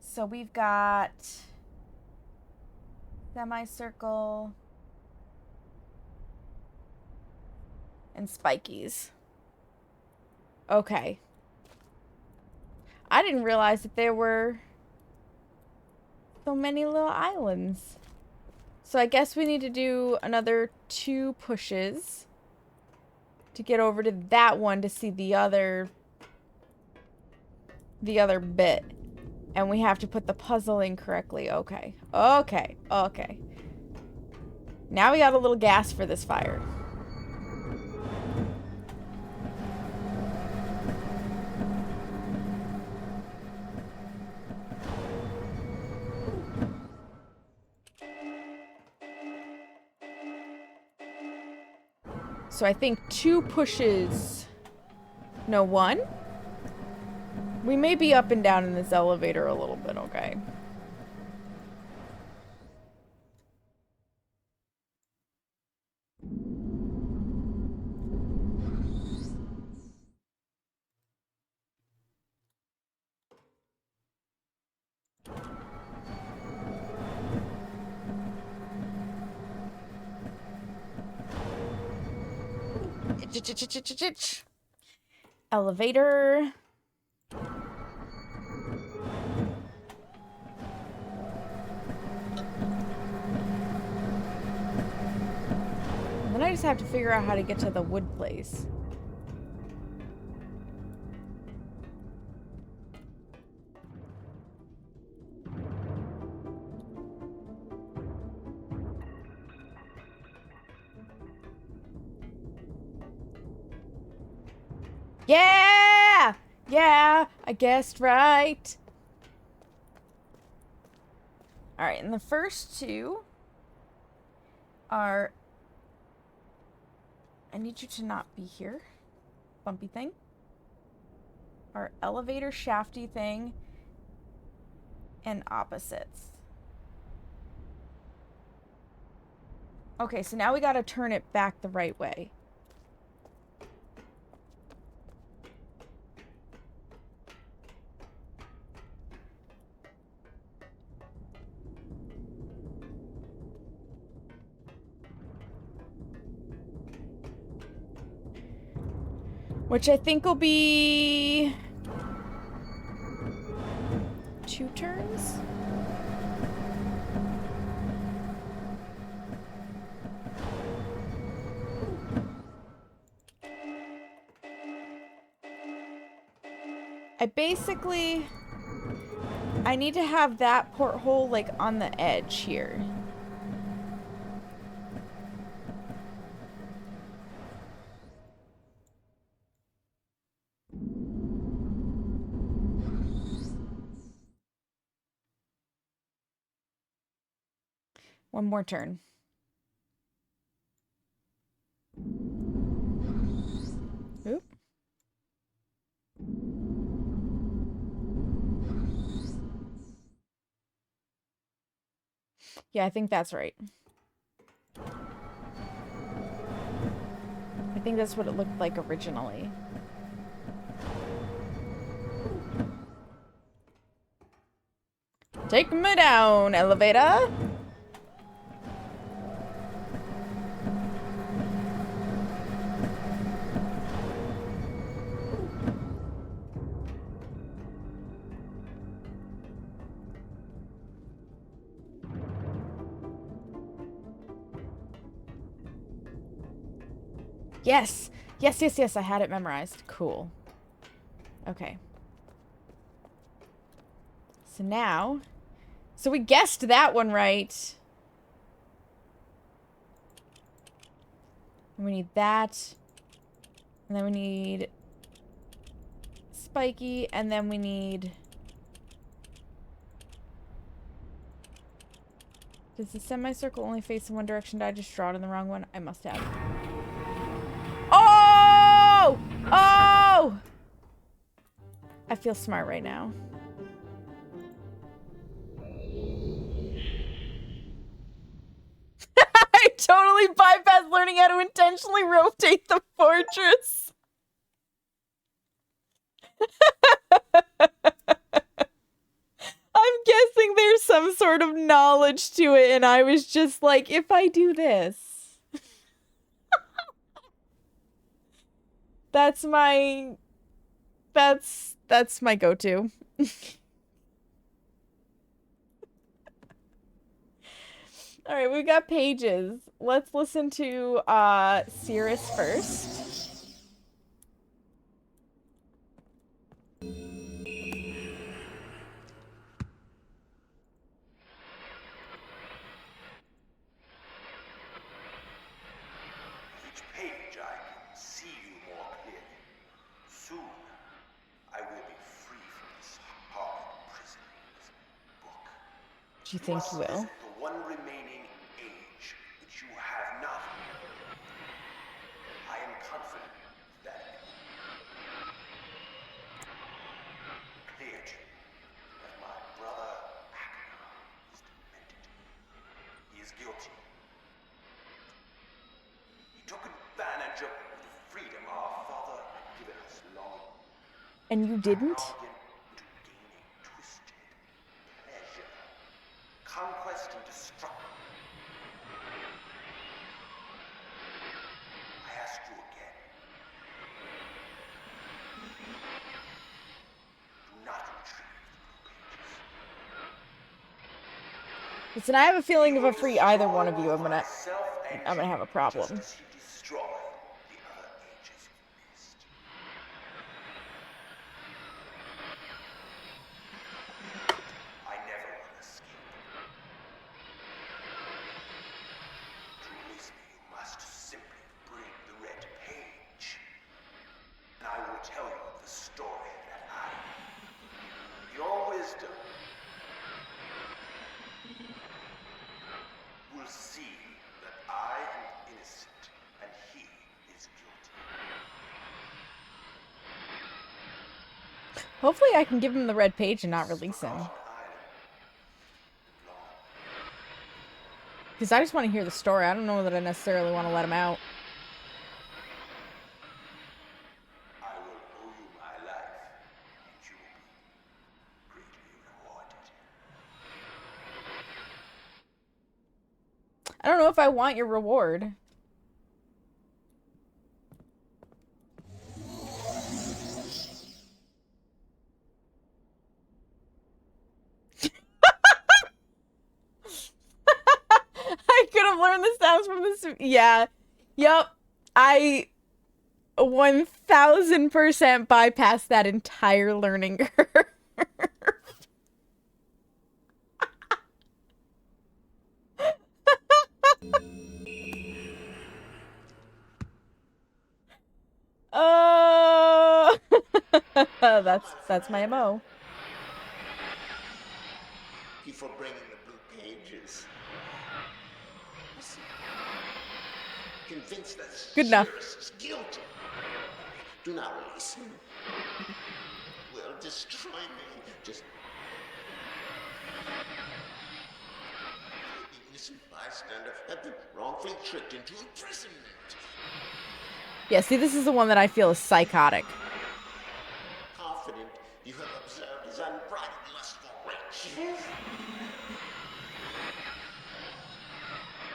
So we've got semicircle and spikies. Okay. I didn't realize that there were so many little islands. So I guess we need to do another 2 pushes to get over to that one to see the other bit. And we have to put the puzzle in correctly. Okay. Okay. Okay. Now we got a little gas for this fire. So I think 2 pushes. No, 1? We may be up and down in this elevator a little bit, okay? Elevator. And then I just have to figure out how to get to the wood place. Yeah! Yeah, I guessed right. Alright, and the first two are... I need you to not be here. Bumpy thing. Our elevator shafty thing. And opposites. Okay, so now we gotta turn it back the right way. Which I think will be... 2 turns? I need to have that porthole, like, on the edge here. One more turn. Oop. Yeah, I think that's right. I think that's what it looked like originally. Take me down, elevator! Yes! Yes, yes, yes, I had it memorized. Cool. Okay. So now... So we guessed that one right. And we need that. And then we need... Spiky, and then we need... Does the semicircle only face in one direction? Did I just draw it in the wrong one? I must have. Oh! Oh! I feel smart right now. I totally bypassed learning how to intentionally rotate the fortress. I'm guessing there's some sort of knowledge to it, and I was just like, if I do this. That's my go-to. All right, we've got pages. Let's listen to Sirrus first. Each page I can see you more clearly. Soon I will be free from this hard prison, this book. Do you think you will? Visit the one remaining age which you have not. I am confident that guilty. He took advantage of the freedom our father had given us long. And you didn't? Bargain into gaining twisted pleasure, conquest and destruction. I ask you again. Do not retrieve the blue pages. Listen, I have a feeling if I free either one of you, I'm gonna have a problem. Just as he destroyed the other ages of Myst. I never will escape. To release me, you must simply bring the red page. And I will tell you the story that I, your wisdom, will see that I am innocent and he is guilty. Hopefully I can give him the red page and not release him. Because I just want to hear the story. I don't know that I necessarily want to let him out. I will owe you my life, and you will be greatly rewarded. I don't know if I want your reward. I could have learned the sounds from this. Yeah. Yep. I 1000% bypassed that entire learning curve. Oh, that's my MO. Before bringing the blue pages. Convinced that Good enough. Sirrus is guilty. Do not release him. Will destroy me. Just the innocent bystander had been wrongfully tricked into imprisonment. Yeah, see, this is the one that I feel is psychotic. Confident you have observed his unbridled lust for rich.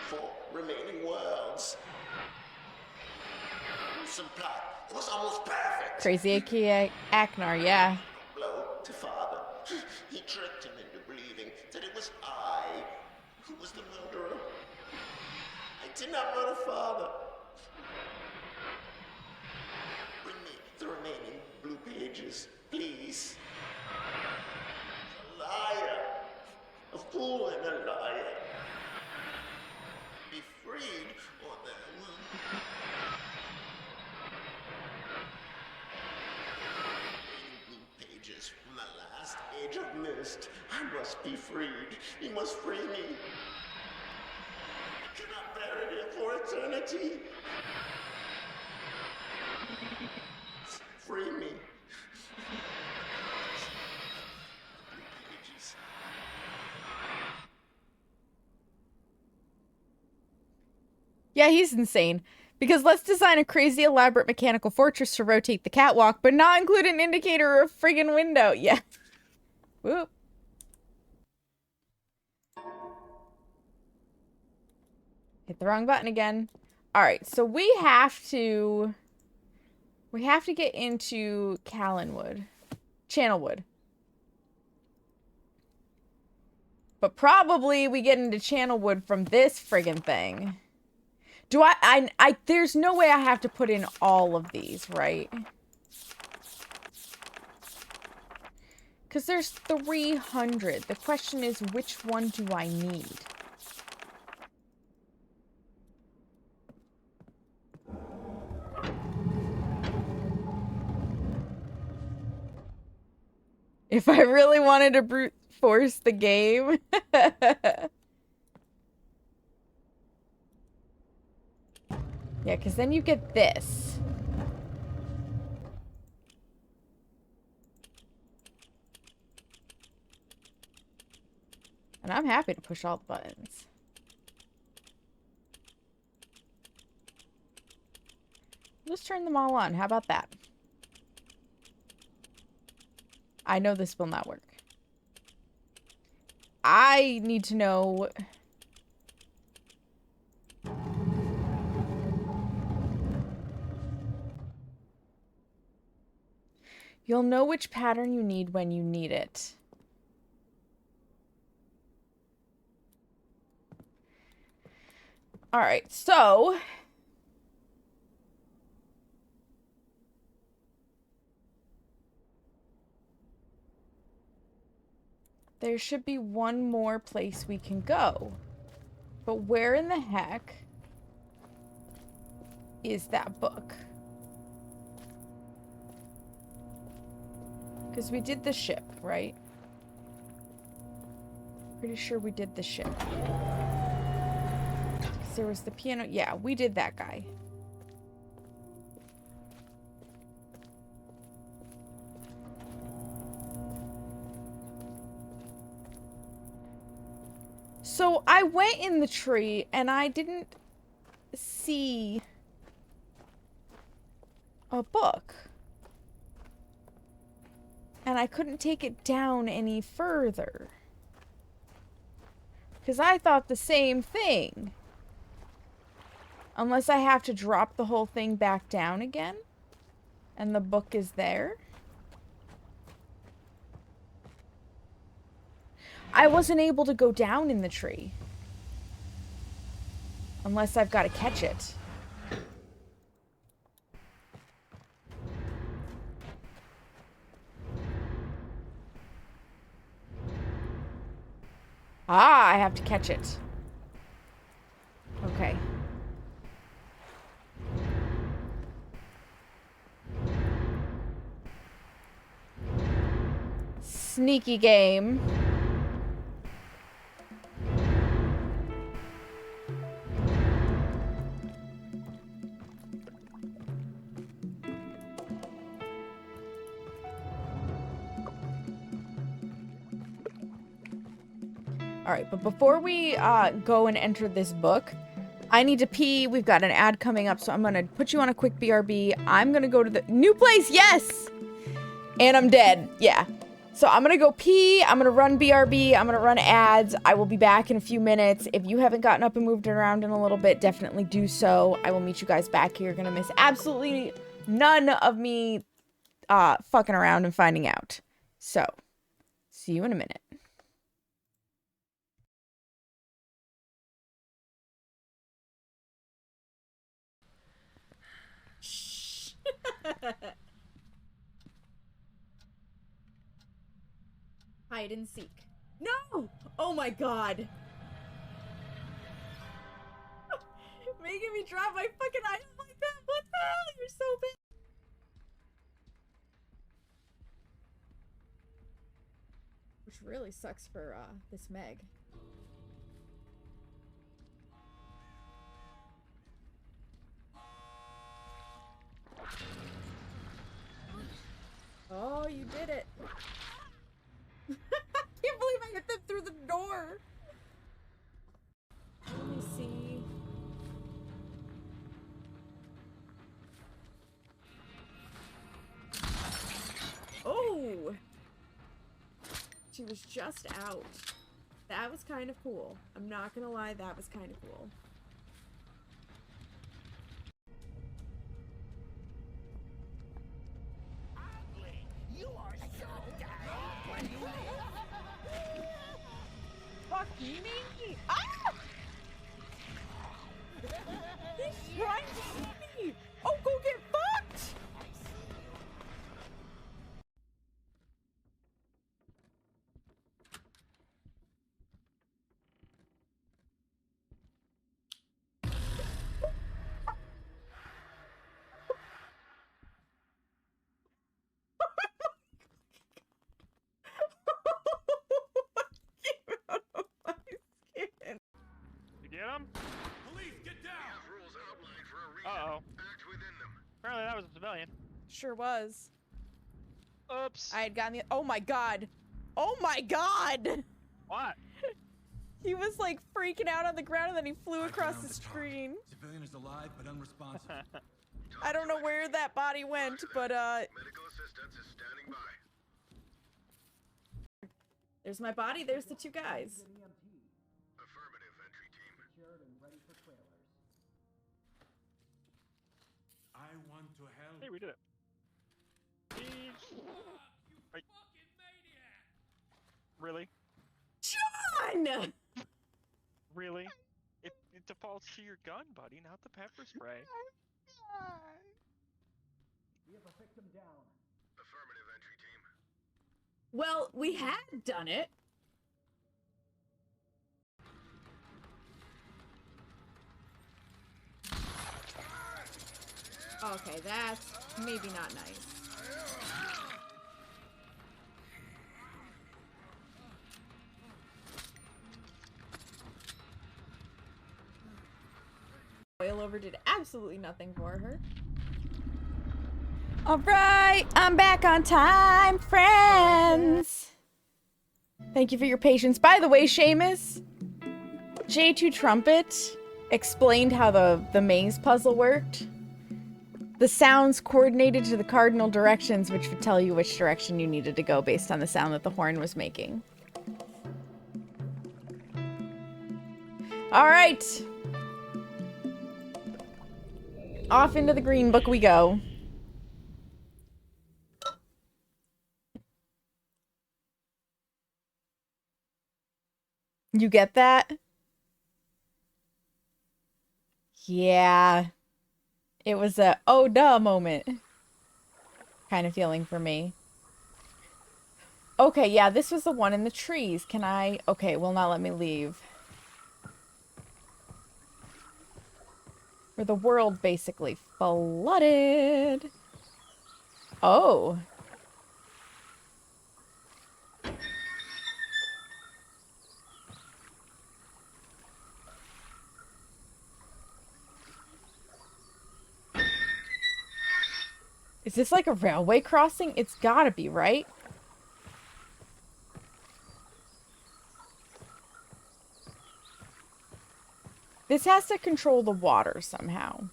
For remaining worlds. Some plot. It was almost perfect. Crazy Achenar, yeah. Blow to father. He tricked him into believing that it was I who was the murderer. I did not murder father. Bring me the remaining blue pages, please. A liar. A fool and a liar. Be freed, or there will... Blue pages from the last age of Myst. I must be freed. You must free me. I cannot bear it here for eternity. Free me. Blue pages. Yeah, he's insane. Because let's design a crazy elaborate mechanical fortress to rotate the catwalk, but not include an indicator or a friggin' window. Yeah. Whoop. Hit the wrong button again. Alright, so we have to get into Callanwood. Channelwood. But probably we get into Channelwood from this friggin' thing. Do I there's no way I have to put in all of these, right? Because there's 300. The question is, which one do I need? If I really wanted to brute force the game. Yeah, because then you get this. And I'm happy to push all the buttons. Just turn them all on. How about that? I know this will not work. I need to know... You'll know which pattern you need when you need it. Alright, so... there should be one more place we can go. But where in the heck is that book? Because we did the ship, right? Pretty sure we did the ship. There was the piano. Yeah, we did that guy. So I went in the tree and I didn't see a book. And I couldn't take it down any further. Because I thought the same thing. Unless I have to drop the whole thing back down again. And the book is there. I wasn't able to go down in the tree. Unless I've got to catch it. Ah, I have to catch it. Okay. Sneaky game. Alright, but before we go and enter this book, I need to pee. We've got an ad coming up, so I'm gonna put you on a quick BRB. I'm gonna go to the new place, yes! And I'm dead, yeah. So I'm gonna go pee, I'm gonna run BRB, I'm gonna run ads. I will be back in a few minutes. If you haven't gotten up and moved around in a little bit, definitely do so. I will meet you guys back here. You're gonna miss absolutely none of me fucking around and finding out. So, see you in a minute. Hide and seek. No! Oh my god! Making me drop my fucking item like that? What the hell? You're so bad. Which really sucks for this Meg. Oh, you did it. I can't believe I hit them through the door. Let me see. Oh! She was just out. That was kind of cool. I'm not gonna lie, that was kind of cool. Fuck me! Ah! He's trying to eat me! Oh, go get fucked! Get him? Police, get down! Rules outlined for a region. Uh-oh. Act within them. Apparently that was a civilian. Sure was. Oops. I had gotten the- oh my god! Oh my god! What? He was like freaking out on the ground and then he flew across down the at the top. screen. Civilian is alive but unresponsive. I don't know where that body went, but Medical assistance is standing by. there's my body, there's the two guys. Affirmative, entry team. I want to help. Hey, we did it. Wait. Really? John! Really? It defaults to your gun, buddy, not the pepper spray. Affirmative, entry team. Well, we had done it. Okay, that's maybe not nice. Coilover did absolutely nothing for her. All right, I'm back on time, friends. Thank you for your patience. By the way, Seamus, J2 Trumpet explained how the maze puzzle worked. The sounds coordinated to the cardinal directions, which would tell you which direction you needed to go based on the sound that the horn was making. All right. Off into the green book we go. You get that? Yeah. It was a oh duh moment kind of feeling for me. Okay, yeah, this was the one in the trees. Can I? Okay, will not let me leave. Where the world basically flooded. Oh. Is this like a railway crossing? It's gotta be, right? This has to control the water somehow.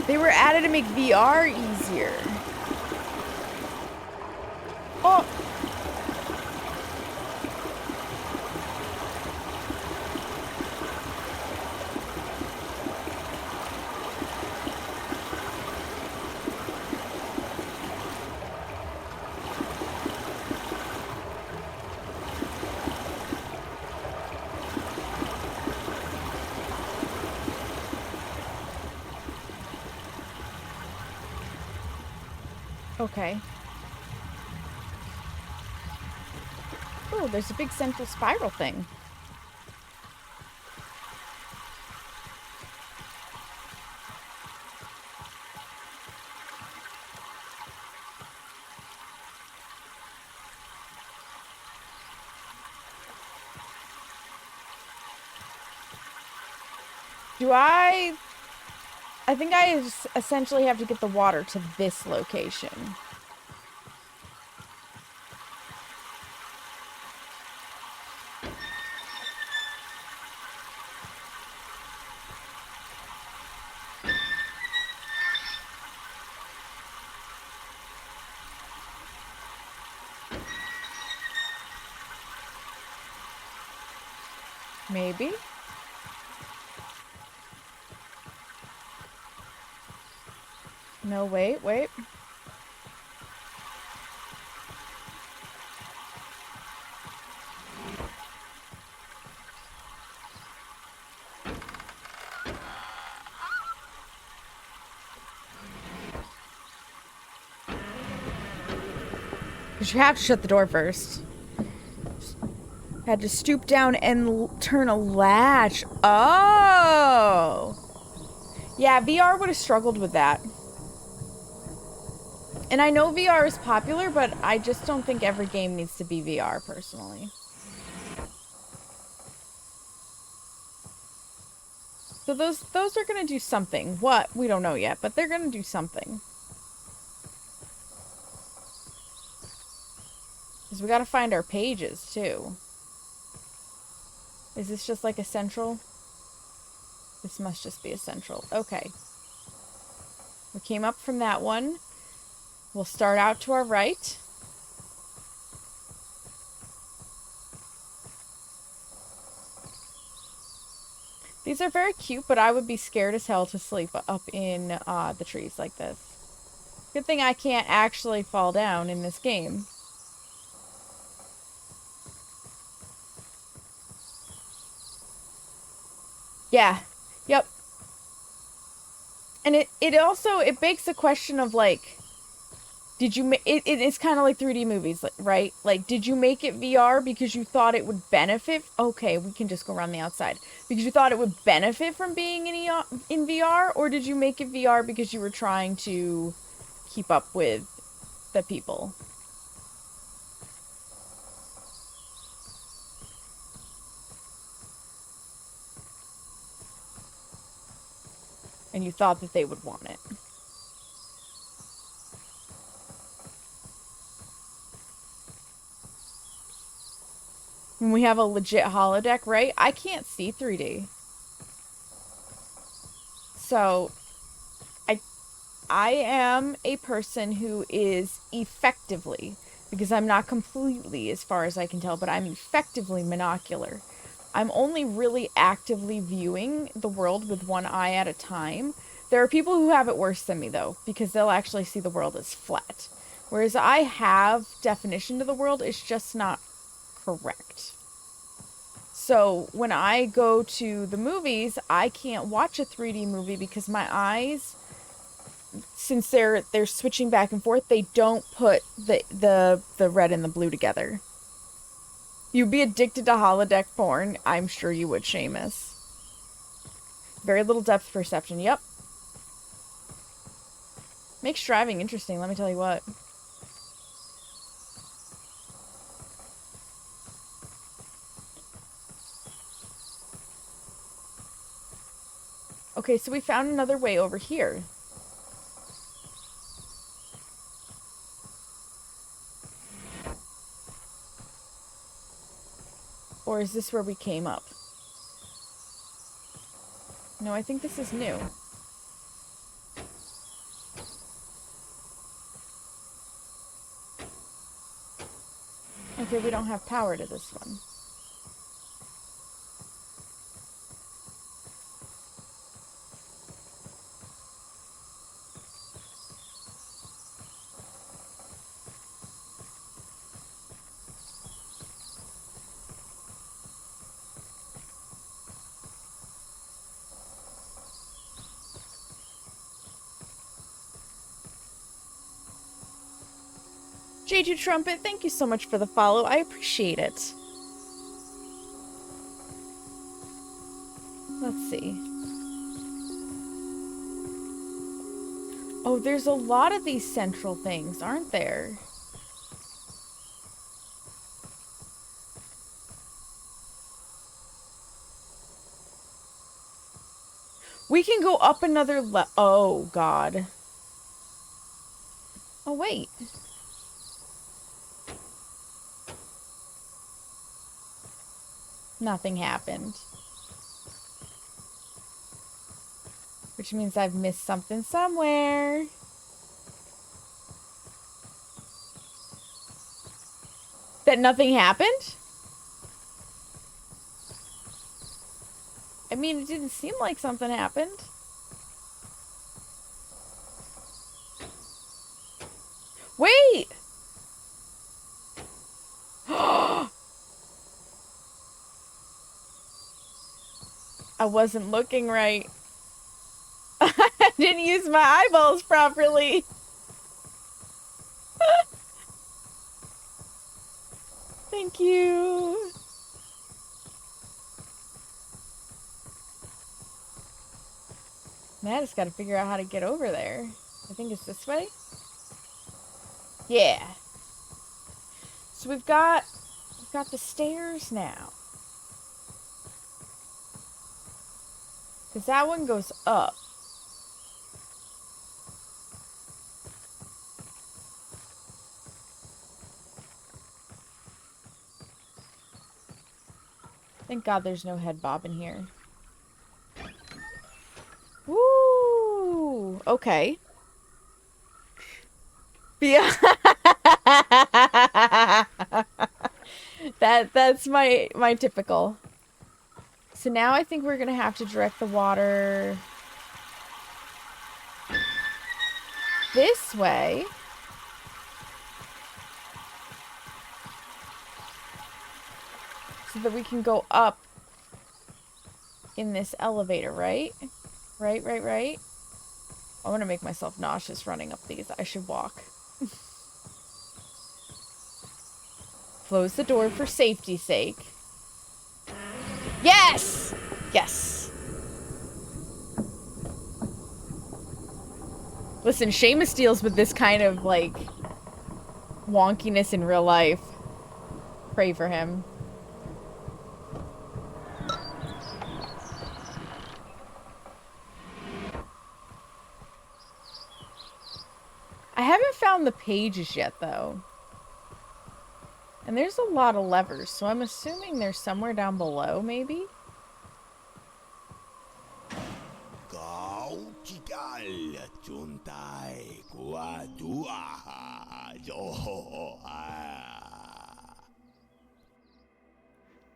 They were added to make VR easier. Oh! Okay. Oh, there's a big central spiral thing. I think I essentially have to get the water to this location. Maybe. No, wait. 'Cause you have to shut the door first. Had to stoop down and turn a latch. Oh! Yeah, VR would have struggled with that. And I know VR is popular, but I just don't think every game needs to be VR, personally. So those are gonna do something. What? We don't know yet, but they're gonna do something. Because we gotta find our pages, too. Is this just like a central? This must just be a central. Okay. We came up from that one. We'll start out to our right. These are very cute, but I would be scared as hell to sleep up in the trees like this. Good thing I can't actually fall down in this game. Yeah. Yep. And it also, it begs the question of, like, did you it's kind of like 3D movies, right? Like, did you make it VR because you thought it would benefit? Okay, we can just go around the outside. Because you thought it would benefit from being in VR? Or did you make it VR because you were trying to keep up with the people? And you thought that they would want it. When we have a legit holodeck, right? I can't see 3D. So, I am a person who is effectively, because I'm not completely as far as I can tell, but I'm effectively monocular. I'm only really actively viewing the world with one eye at a time. There are people who have it worse than me, though, because they'll actually see the world as flat. Whereas I have definition to the world, it's just not correct. So when I go to the movies, I can't watch a 3D movie because my eyes, since they're switching back and forth, they don't put the red and the blue together. You'd be addicted to holodeck porn. I'm sure you would, Seamus. Very little depth perception. Yep. Makes driving interesting, let me tell you what. Okay, so we found another way over here. Or is this where we came up? No, I think this is new. Okay, we don't have power to this one. J2 Trumpet, thank you so much for the follow. I appreciate it. Let's see. Oh, there's a lot of these central things, aren't there? We can go up another oh, God. Oh, wait. Nothing happened. Which means I've missed something somewhere. That nothing happened? I mean, it didn't seem like something happened. Wait! I wasn't looking right. I didn't use my eyeballs properly. Thank you. Now I just gotta figure out how to get over there. I think it's this way. Yeah. So we've got the stairs now. Because that one goes up. Thank God there's no head bob in here. Woo! Okay. Yeah. That's my typical. So now I think we're gonna have to direct the water this way. So that we can go up in this elevator, right? Right. I'm gonna make myself nauseous running up these. I should walk. Close the door for safety's sake. Yes! Yes. Listen, Seamus deals with this kind of, like, wonkiness in real life. Pray for him. I haven't found the pages yet, though. And there's a lot of levers, so I'm assuming they're somewhere down below, maybe?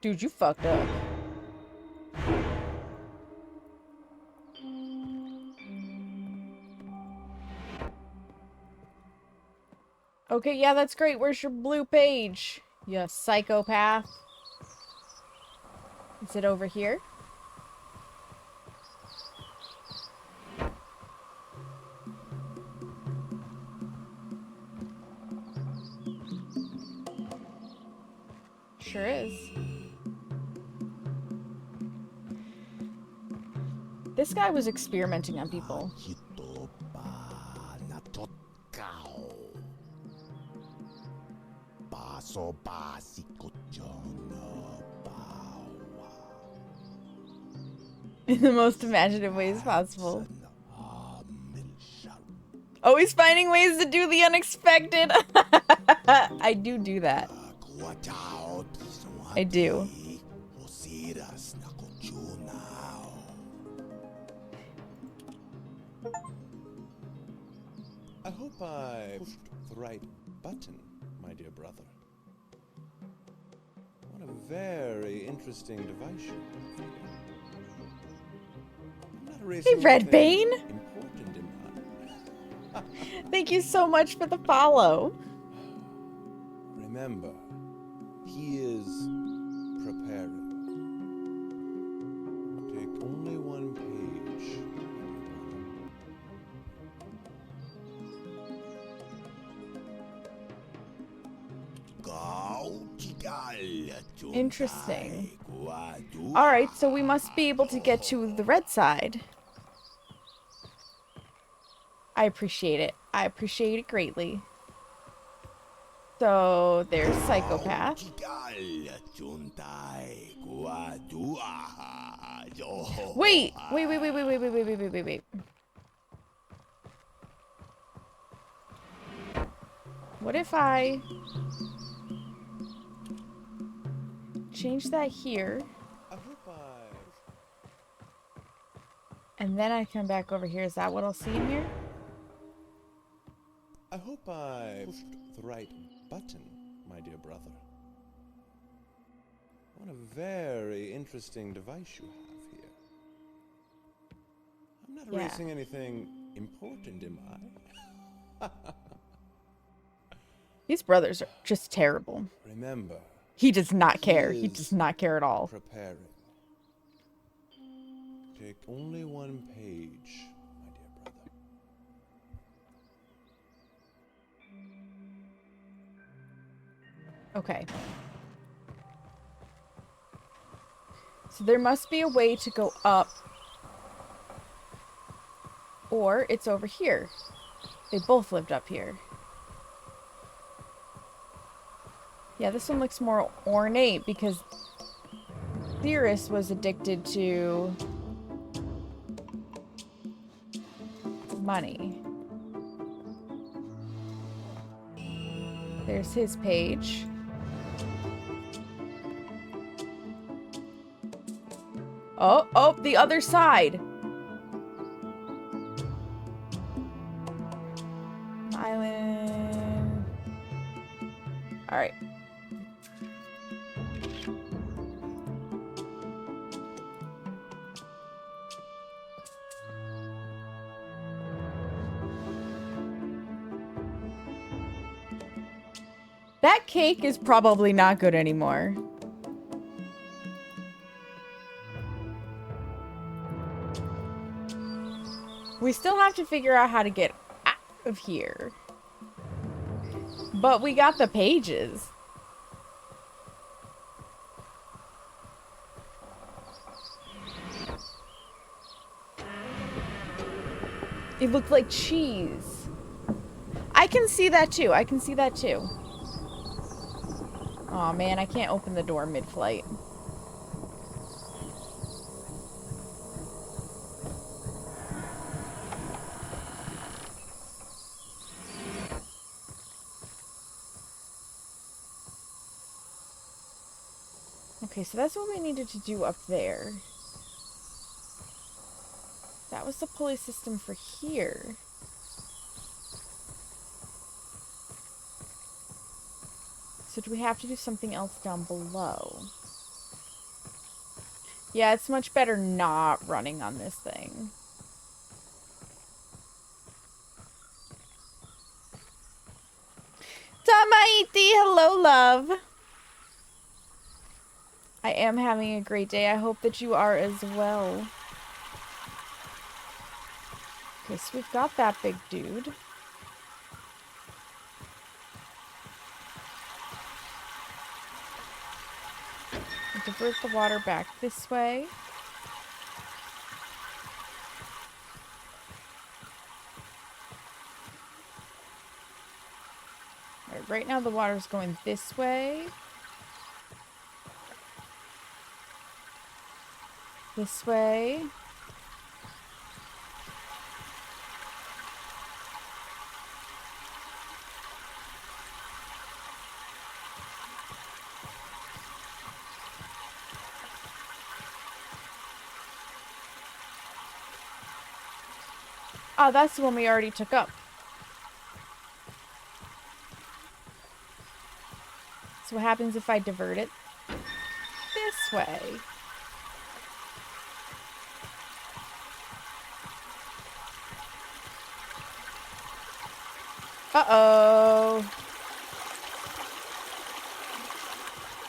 Dude, you fucked up. Okay, yeah, that's great. Where's your blue page? You psychopath. Is it over here? Sure is. This guy was experimenting on people. In the most imaginative ways possible. Always finding ways to do the unexpected. I do that. I do. I hope I pushed the right button, my dear brother. What a very interesting device you have here. I'm not erasing Hey, Red anything Bane! important in mind. Thank you so much for the follow. Remember, he is preparing. Take only one page, Interesting. Alright, so we must be able to get to the red side. I appreciate it. I appreciate it greatly. So, there's Psychopath. Wait! Wait. What if I change that here, and then I come back over here? Is that what I'll see in here? I hope I pushed the right button, my dear brother. What a very interesting device you have here. I'm not erasing anything important, am I? These brothers are just terrible. Remember, He does not care. He does not care at all. preparing. Take only one page, my dear brother. Okay. So there must be a way to go up Or it's over here. They both lived up here. Yeah, this one looks more ornate because Sirrus was addicted to money. There's his page. Oh, the other side. Island. All right. That cake is probably not good anymore. We still have to figure out how to get out of here. But we got the pages. It looked like cheese. I can see that too. I can see that too. Aw, man, I can't open the door mid-flight. Okay, so that's what we needed to do up there. That was the pulley system for here. So do we have to do something else down below? Yeah, it's much better not running on this thing. Tamaiti, hello, love. I am having a great day. I hope that you are as well. Okay, so we've got that big dude. We'll divert the water back this way. Alright, right now the water's going this way. This way. Oh, that's the one we already took up. So what happens if I divert it this way? Uh-oh.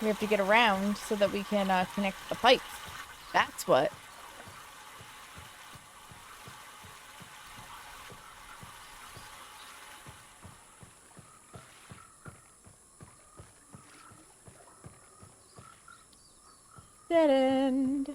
We have to get around so that we can connect the pipes. That's what. Dead end.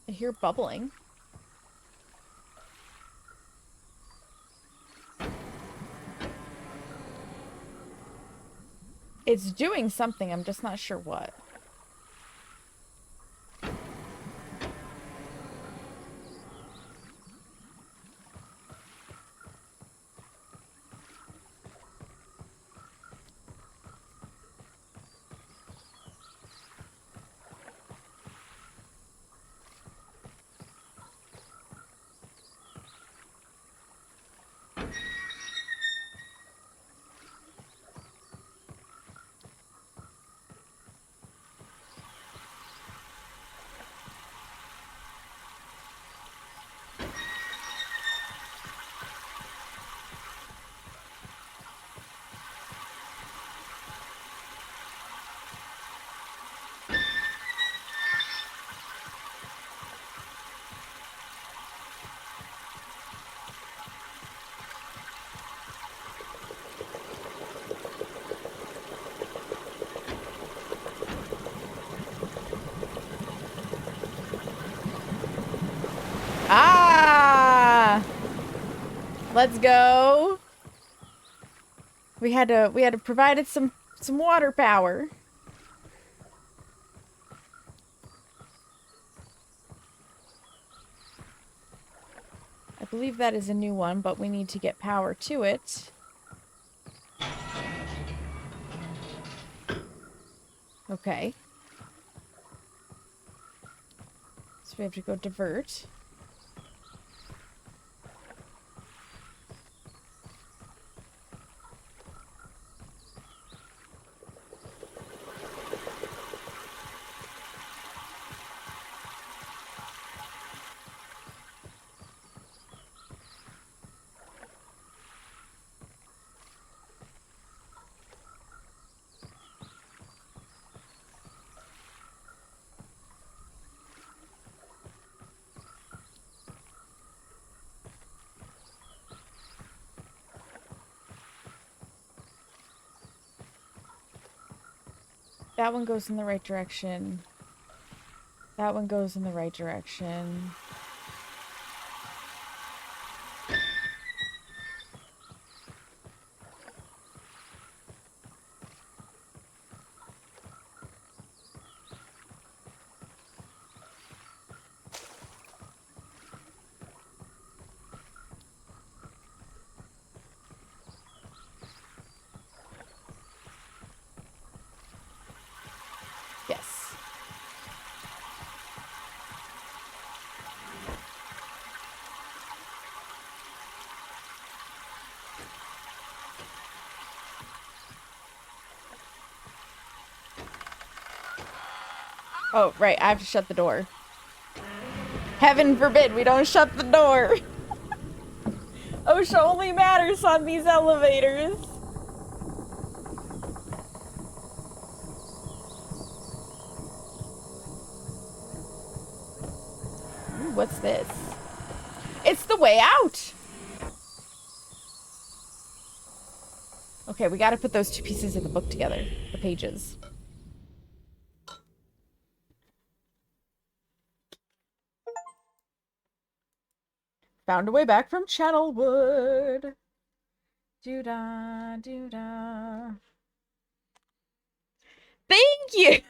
I hear bubbling. It's doing something, I'm just not sure what. Let's go. We had to provide it some water power. I believe that is a new one, but we need to get power to it. Okay. So we have to go divert. That one goes in the right direction. That one goes in the right direction. Yes. Oh, right. I have to shut the door. Heaven forbid we don't shut the door. OSHA only matters on these elevators. Ooh, what's this? It's the way out! Okay, we gotta put those two pieces of the book together. The pages. Found a way back from Channelwood. Doo-da, doo-da. Thank you!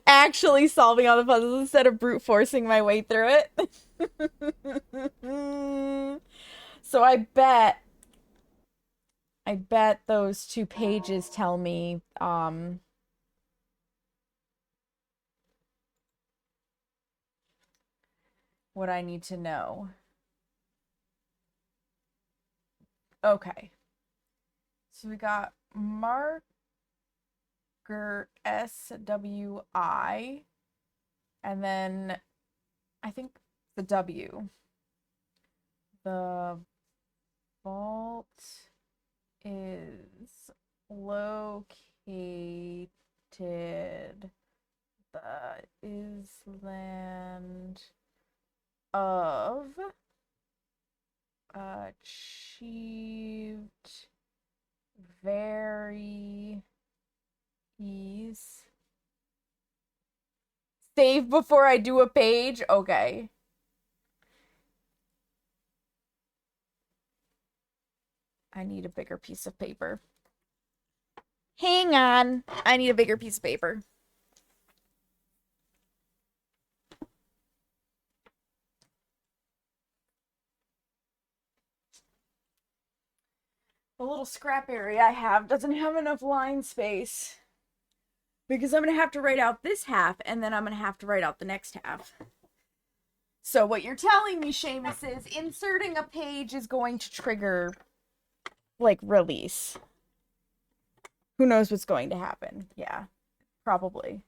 Actually solving all the puzzles instead of brute forcing my way through it. So I bet those two pages tell me, what I need to know. Okay. So we got marker SWI, and then I think the W. The vault is located the island of achieved very ease. Save before I do a page? Okay. I need a bigger piece of paper. Hang on. I need a bigger piece of paper. The little scrap area I have doesn't have enough line space. Because I'm going to have to write out this half, and then I'm going to have to write out the next half. So what you're telling me, Seamus, is inserting a page is going to trigger, like, release. Who knows what's going to happen? Yeah, probably.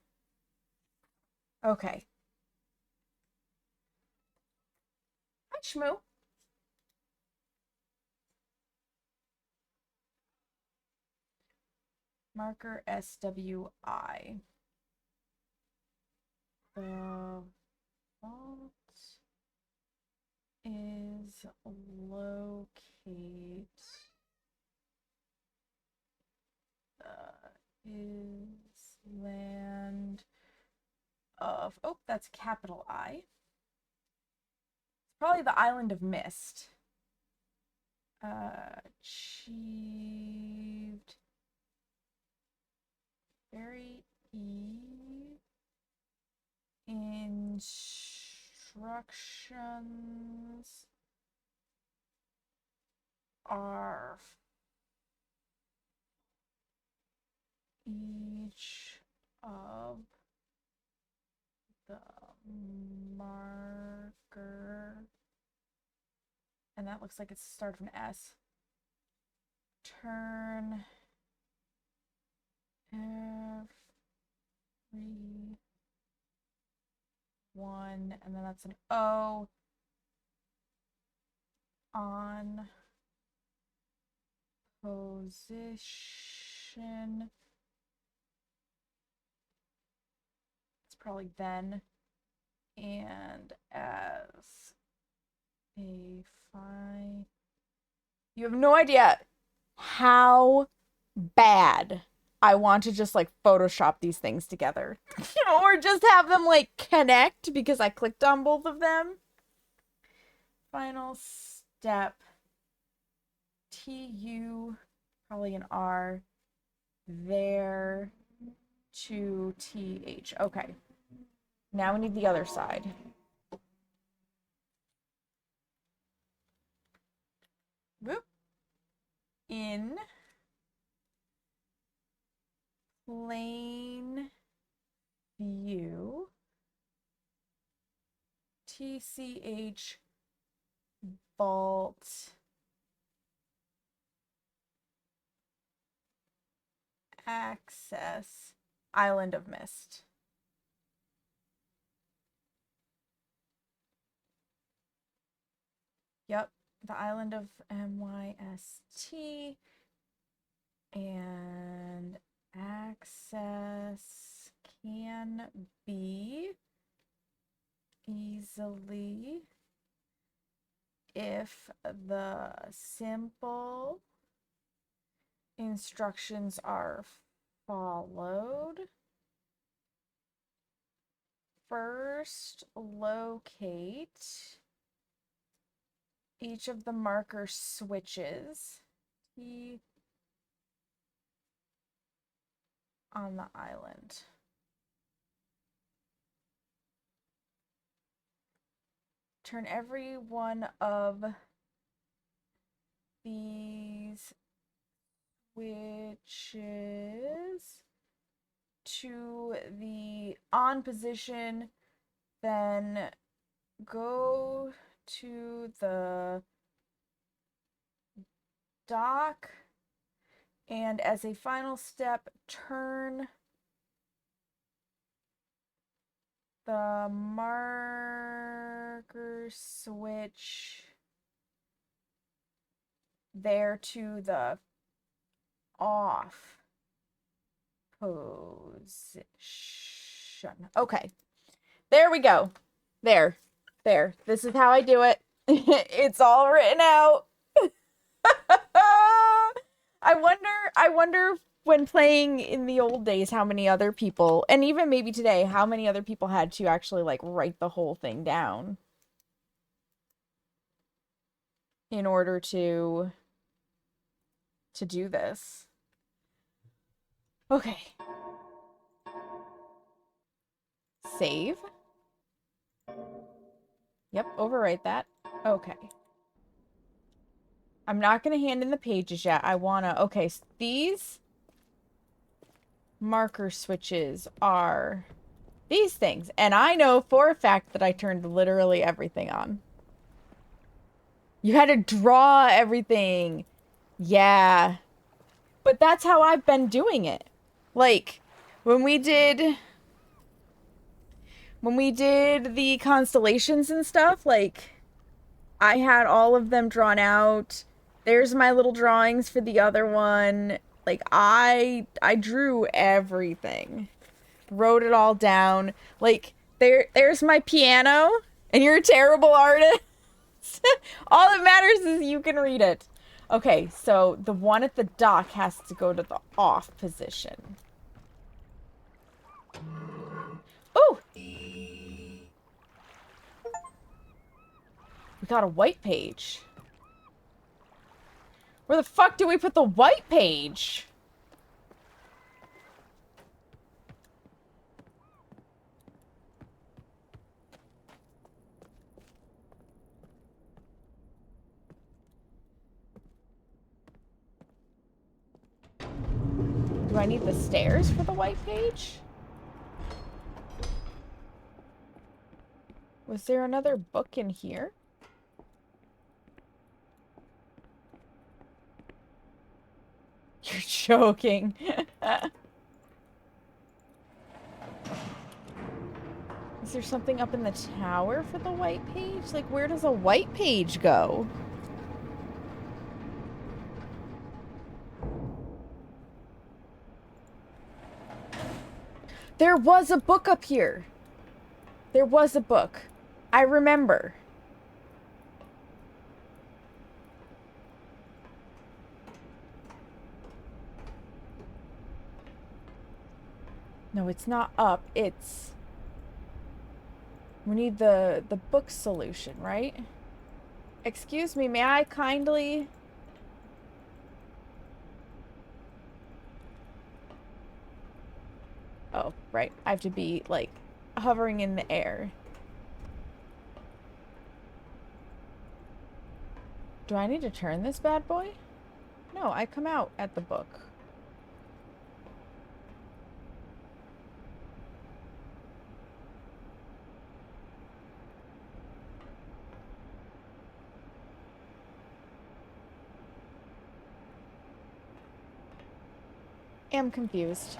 Okay. Hi, Shmoo. Marker SWI. The vault is locate is land of, oh, that's capital I. It's probably the island of Myst. Achieved. Very instructions are each of the marker, and that looks like it's the start of an S. Turn every one, and then that's an O on position. It's probably then, and as a fine. You have no idea how bad I want to just like Photoshop these things together. Or just have them like connect because I clicked on both of them. Final step. TU, probably an R. There to TH. Okay. Now we need the other side. Whoop. In plain view, TCH vault access Island of Myst. Yep, the Island of MYST, and access can be easily if the simple instructions are followed. First, locate each of the marker switches on the island. Turn every one of these switches to the on position, then go to the dock, and as a final step, turn the marker switch there to the off position. Okay. There we go. There. This is how I do it. It's all written out. I wonder when playing in the old days how many other people, and even maybe today, how many other people had to actually like write the whole thing down in order to do this. Okay. Save. Yep, overwrite that. Okay. I'm not going to hand in the pages yet. I want to... Okay, so these marker switches are these things. And I know for a fact that I turned literally everything on. You had to draw everything. Yeah. But that's how I've been doing it. Like, when we did the constellations and stuff, like, I had all of them drawn out. There's my little drawings for the other one. Like, I drew everything. Wrote it all down. Like, there's my piano, and you're a terrible artist. All that matters is you can read it. Okay, so the one at the dock has to go to the off position. Ooh! We got a white page. Where the fuck do we put the white page? Do I need the stairs for the white page? Was there another book in here? You're joking. Is there something up in the tower for the white page? Like, where does a white page go? There was a book up here. There was a book. I remember. No, it's not up. It's... We need the book solution, right? Excuse me, may I kindly... Oh, right. I have to be, like, hovering in the air. Do I need to turn this bad boy? No, I come out at the book. Am confused.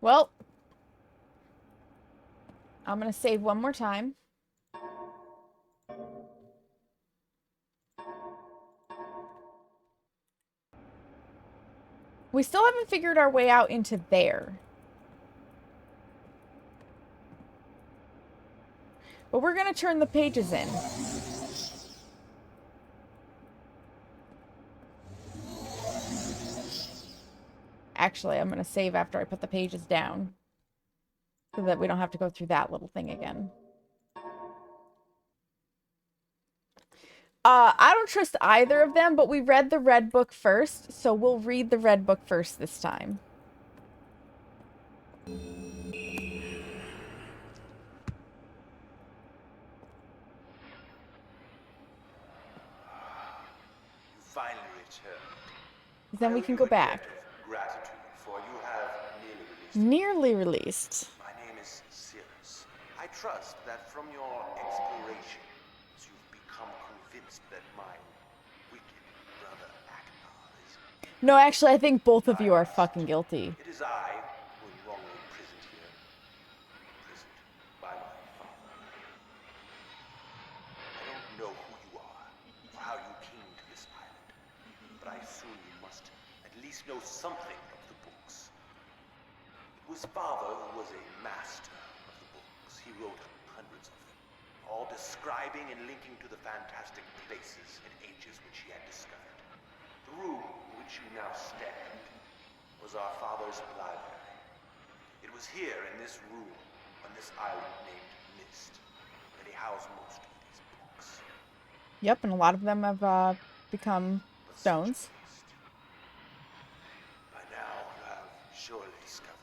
Well, I'm gonna save one more time. We still haven't figured our way out into there. But we're gonna turn the pages in. Actually, I'm gonna save after I put the pages down. So that we don't have to go through that little thing again. I don't trust either of them, but we read the red book first, so we'll read the red book first this time. You finally returned. Then we can go back. Gratitude, for you have Nearly released. My name is Sirrus. I trust that from your explorations, you've become convinced that my wicked brother Achenar is... No, actually, I think both of you are fucking guilty. It is I who am wrongly imprisoned here. Imprisoned by my father. I don't know who you are, or how you came to this island, but I assume you must at least know something of the books. It was father who was a master of the books. He wrote hundreds of them, all describing and linking to the fantastic places and ages which he had discovered. The room in which you now stand was our father's library. It was here in this room, on this island named Myst, that he housed most of these books. Yep, and a lot of them have become stones. By now, you have surely discovered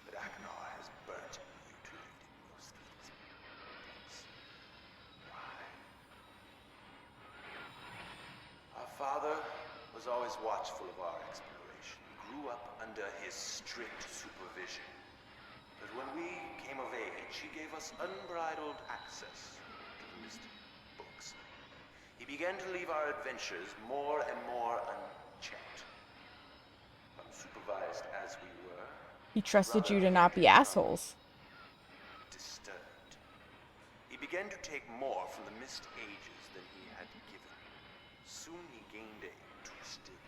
that Achenar has burnt you to read most of these books. Why? Our father was always watchful of our exploration. We grew up under his strict supervision. But when we came of age, he gave us unbridled access to the Myst books. He began to leave our adventures more and more unchecked. Unsupervised as we were, He trusted you to not be assholes. disturbed. He began to take more from the Myst ages than he had given. Soon he gained a twisted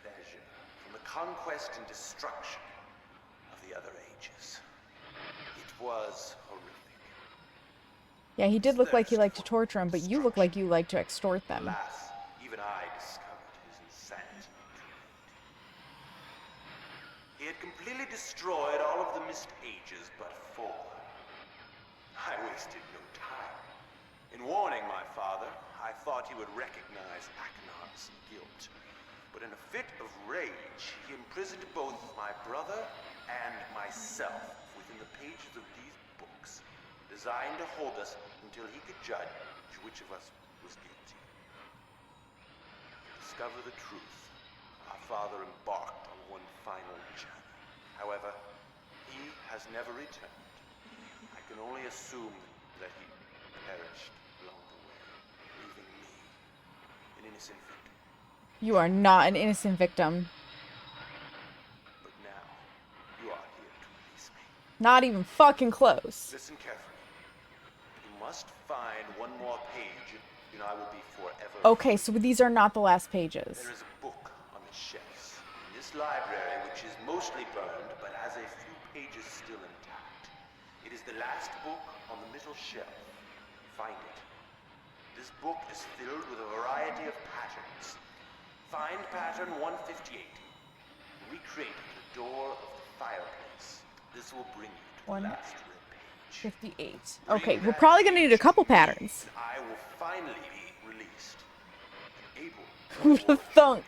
pleasure from the conquest and destruction of the other ages. It was horrific. Yeah, he did look like he Thirst liked to for torture him, but you look like you like to extort them. Alas, even I discovered his insanity too late. He had completely destroyed all of the Myst ages but 4. I wasted no time. In warning my father, I thought he would recognize Achenar's guilt. But in a fit of rage, he imprisoned both my brother and myself within the pages of these books, designed to hold us until he could judge which of us was guilty. To discover the truth, our father embarked on one final journey. However, he has never returned. I can only assume that he perished along the way, leaving me, an innocent victim. You are not an innocent victim. But now, you are here to release me. Not even fucking close. Listen carefully. You must find one more page, and I will be forever. Okay, so these are not the last pages. There is a book on the shelves in this library, which is mostly burned, but has a few pages still intact. It is the last book on the middle shelf. Find it. This book is filled with a variety of patterns. Find pattern 158. Recreate the door of the fireplace. This will bring you to the last red page. 58. Okay, we're probably gonna need a couple patterns. I will finally be released. And able Who'd have thunk?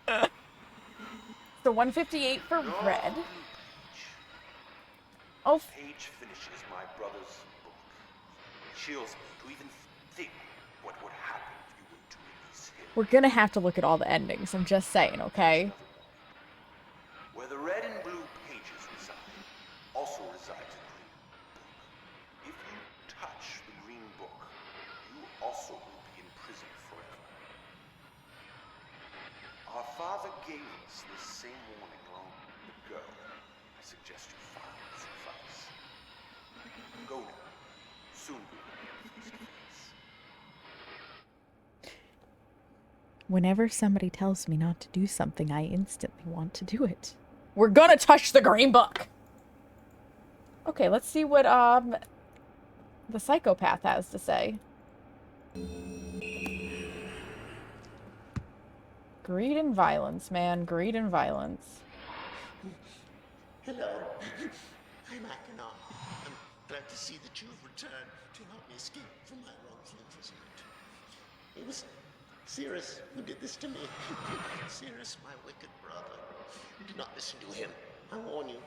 of course. So 158 for Your red. blue page. Oh, Page finishes my brother's book. It chills me to even think what would happen if you were to release him. we're gonna have to look at all the endings. I'm just saying, okay? Where the red and blue pages reside, also resides a green book. If you touch the green book, you also will be imprisoned forever. Our father gave us the same warning long ago. I suggest you follow his advice. Go now. Soon we will be face to face. Whenever somebody tells me not to do something, I instantly want to do it. We're gonna touch the green book! Okay, let's see what, the psychopath has to say. Greed and violence, man. Greed and violence. Hello, I'm Achenar. I'm glad to see that you have returned to help me escape from my wrongful imprisonment. It was Sirrus who did this to me. Sirrus, my wicked brother. Do not listen to him. I warn you.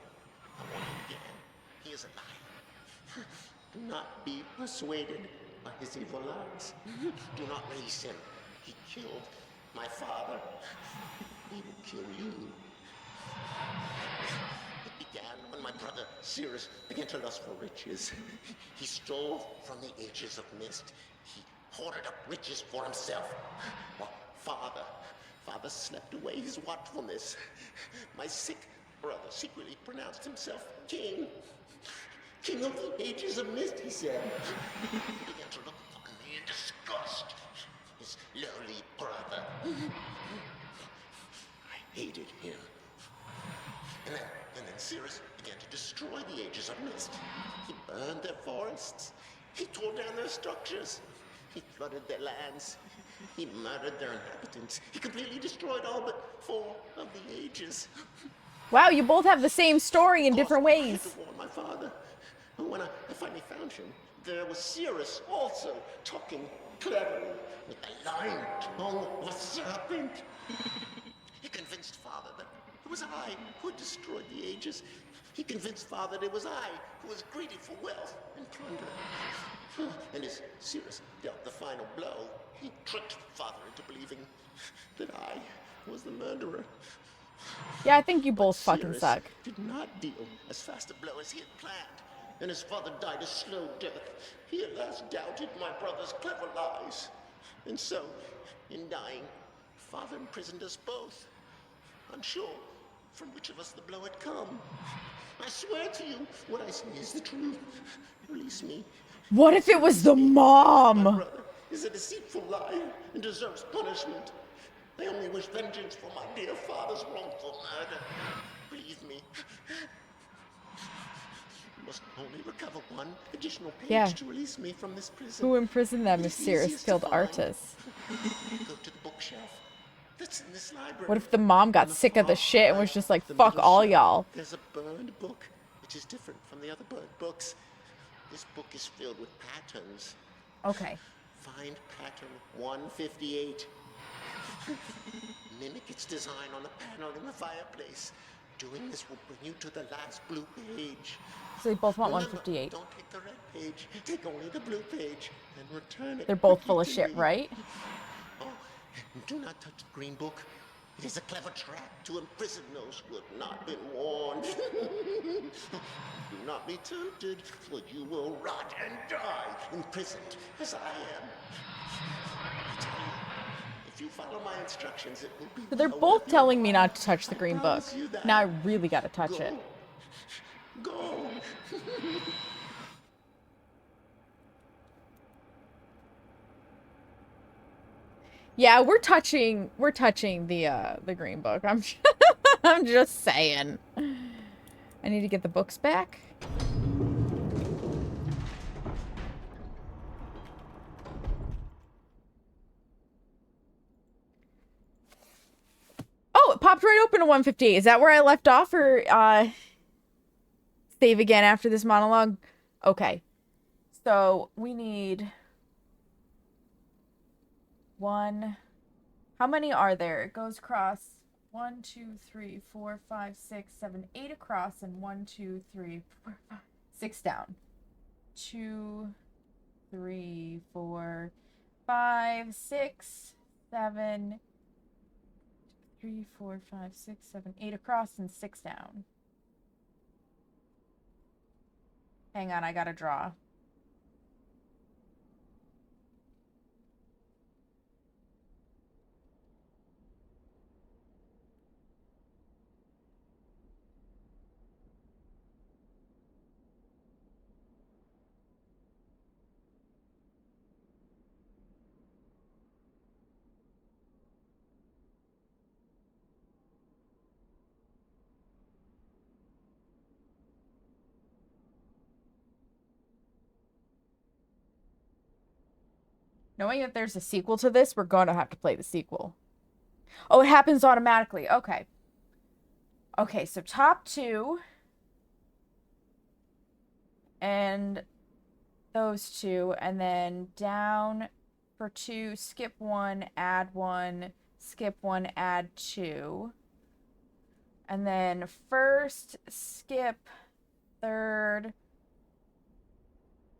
I warn you again. He is a liar. Do not be persuaded by his evil lies. Do not release him. He killed my father. He will kill you. It began when my brother Sirrus began to lust for riches. He stole from the ages of Myst. He hoarded up riches for himself. While Father slept away his watchfulness. My sick brother secretly pronounced himself king. King of the ages of Myst, he said. He began to look upon me in disgust. His lowly brother. I hated him. And then Sirrus began to destroy the ages of Myst. He burned their forests. He tore down their structures. He flooded their lands. He murdered their inhabitants. He completely destroyed all but 4 of the ages. Wow, you both have the same story in different I had ways. to warn my father. And when I finally found him, there was Sirrus also talking cleverly with the lying tongue of a serpent. He convinced Father that it was I who had destroyed the ages. He convinced Father that it was I who was greedy for wealth and plunder. And as Sirrus dealt the final blow, he tricked Father into believing that I was the murderer. Yeah, I think you both fucking Sirrus suck. did not deal as fast a blow as he had planned, and his father died a slow death. He at last doubted my brother's clever lies. And so, in dying, Father imprisoned us both, unsure from which of us the blow had come. I swear to you, what I say is the truth. Release me. What if it was the My mom? brother is a deceitful liar and deserves punishment. I only wish vengeance for my dear father's wrongful murder. Believe me. must only recover one additional page Yeah. to release me from this prison. Who imprisoned them It if is Sirrus easiest to killed find. Artus? Go to the bookshelf that's in this library. What if the mom got On sick of the far shit and was right just like, of the fuck middle all shelf, y'all? There's a burned book, which is different from the other burned books. This book is filled with patterns. Okay. Find pattern 158. Mimic its design on the panel in the fireplace. Doing this will bring you to the last blue page. So they both want Remember, 158. don't take the red page. Take only the blue page and return it. They're both quickly full of to shit, me. right? Oh, and do not touch the green book. It is a clever trap to imprison those who have not been warned. Do not be tempted, for you will rot and die, imprisoned as I am. I tell you, if you follow my instructions, it will be So they're well both worth your telling me while. not to touch the I green book. promise you that. Now I really gotta touch Go. it. Go. Yeah, we're touching the green book. I'm just saying. I need to get the books back. Oh, it popped right open to 158. Is that where I left off, or save again after this monologue? Okay. So we need one. How many are there? It goes across 1, 2, 3, 4, 5, 6, 7, 8 across, and 1, 2, 3, 4, 5, 6 down. 2, 3, 4, 5, 6, 7, 3, 4, 5, 6, 7, 8 across, and 6 down. Hang on, I gotta draw. Knowing that there's a sequel to this, we're gonna have to play the sequel. Oh, it happens automatically. Okay. Okay, so top 2. And those 2. And then down for 2, skip 1, add 1, skip 1, add 2. And then first, skip, third,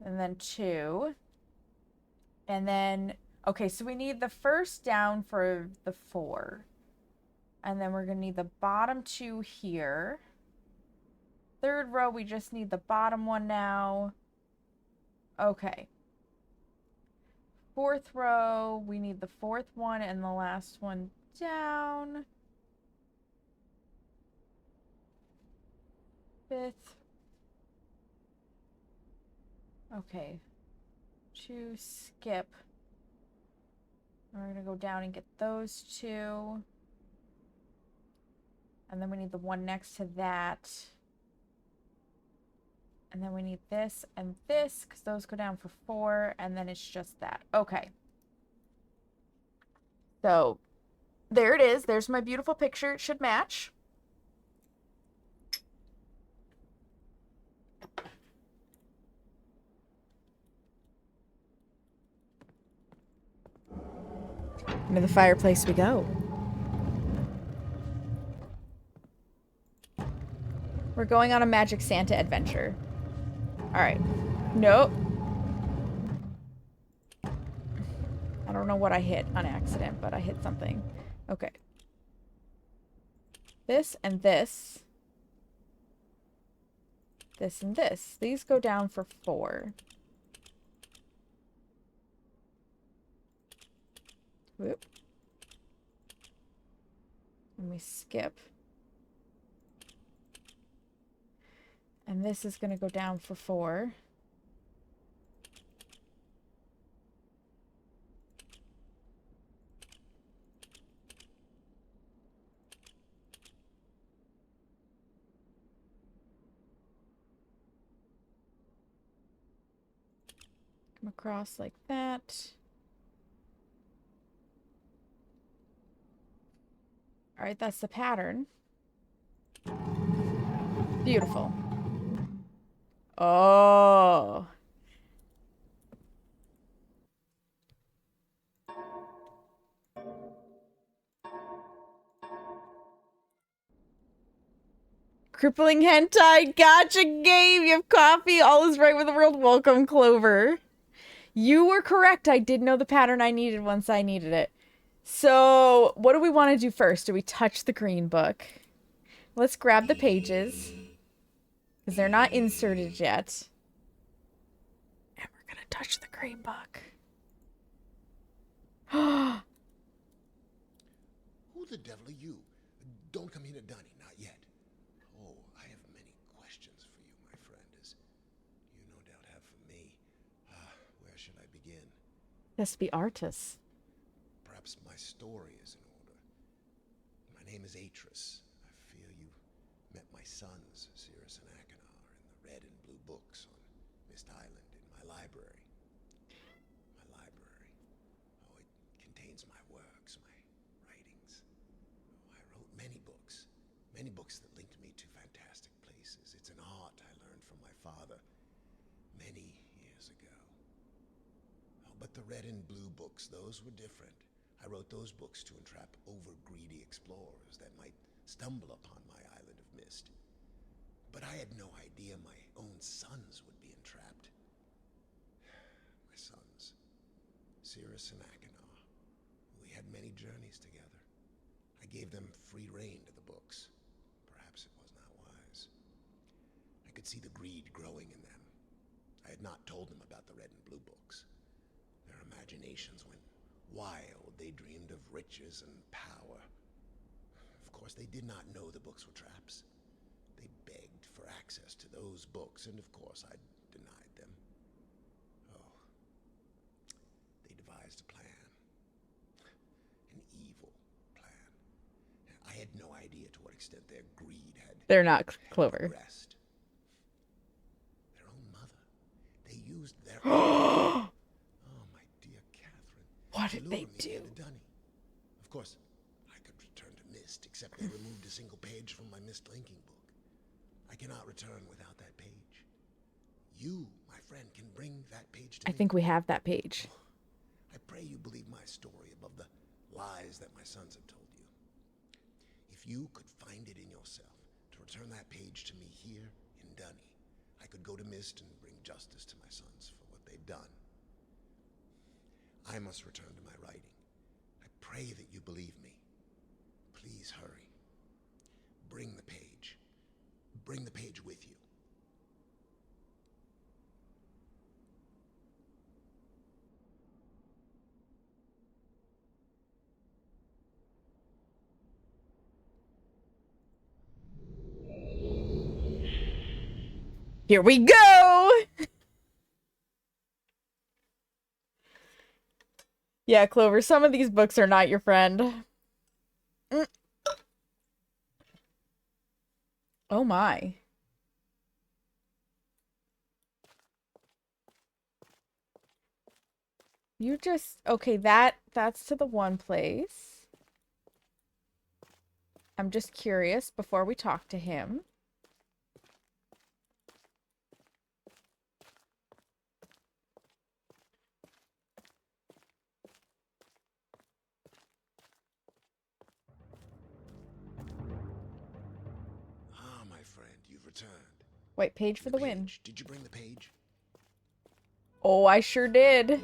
and then 2. And then, okay, so we need the first down for the 4. And then we're going to need the bottom 2 here. Third row, we just need the bottom one now. Okay. Fourth row, we need the fourth one and the last one down. Fifth. Okay. 2, skip. We're going to go down and get those 2. And then we need the one next to that. And then we need this and this, because those go down for 4, and then it's just that. Okay. So, there it is. There's my beautiful picture. It should match. Into the fireplace we go. We're going on a Magic Santa adventure. Alright. Nope. I don't know what I hit on accident, but I hit something. Okay. This and this. This and this. These go down for 4. Whoop. And we skip. And this is going to go down for 4. Come across like that. All right, that's the pattern. Beautiful. Oh. Crippling hentai, gotcha game. You have coffee. All is right with the world. Welcome, Clover. You were correct. I did know the pattern I needed once I needed it. So, what do we want to do first? Do we touch the green book? Let's grab the pages. Because they're not inserted yet. And we're going to touch the green book. Who the devil are you? Don't come here to Dunny, not yet. Oh, I have many questions for you, my friend, as you no doubt have for me. Where should I begin? This be Atrus. Perhaps my story is in order. My name is Atrus. I fear you met my sons, Sirrus and Achenar, in the red and blue books on Myst Island in my library. My library. Oh, it contains my works, my writings. Oh, I wrote many books that linked me to fantastic places. It's an art I learned from my father many years ago. Oh, but the red and blue books, those were different. I wrote those books to entrap over-greedy explorers that might stumble upon my island of Myst. But I had no idea my own sons would be entrapped. My sons, Sirrus and Achenar. We had many journeys together. I gave them free rein to the books. Perhaps it was not wise. I could see the greed growing in them. I had not told them about the red and blue books. Their imaginations went wild. They dreamed of riches and power. Of course, they did not know the books were traps. They begged for access to those books, and of course, I denied them. Oh, they devised a plan. An evil plan. I had no idea to what extent their greed had They're not Clover. progressed. Their own mother. They used their own... What did they do? Of course, I could return to Myst, except they removed a single page from my Myst linking book. I cannot return without that page. You, my friend, can bring that page to me. I think we have that page. I pray you believe my story above the lies that my sons have told you. If you could find it in yourself to return that page to me here in Dunny, I could go to Myst and bring justice to my sons for what they've done. I must return to my writing. I pray that you believe me. Please hurry. Bring the page. Bring the page with you. Here we go! Yeah, Clover, some of these books are not your friend. Oh my. You just... Okay, that's to the one place. I'm just curious before we talk to him. Ah, my friend, you've returned. White page for the win. Page. Did you bring the page? Oh, I sure did.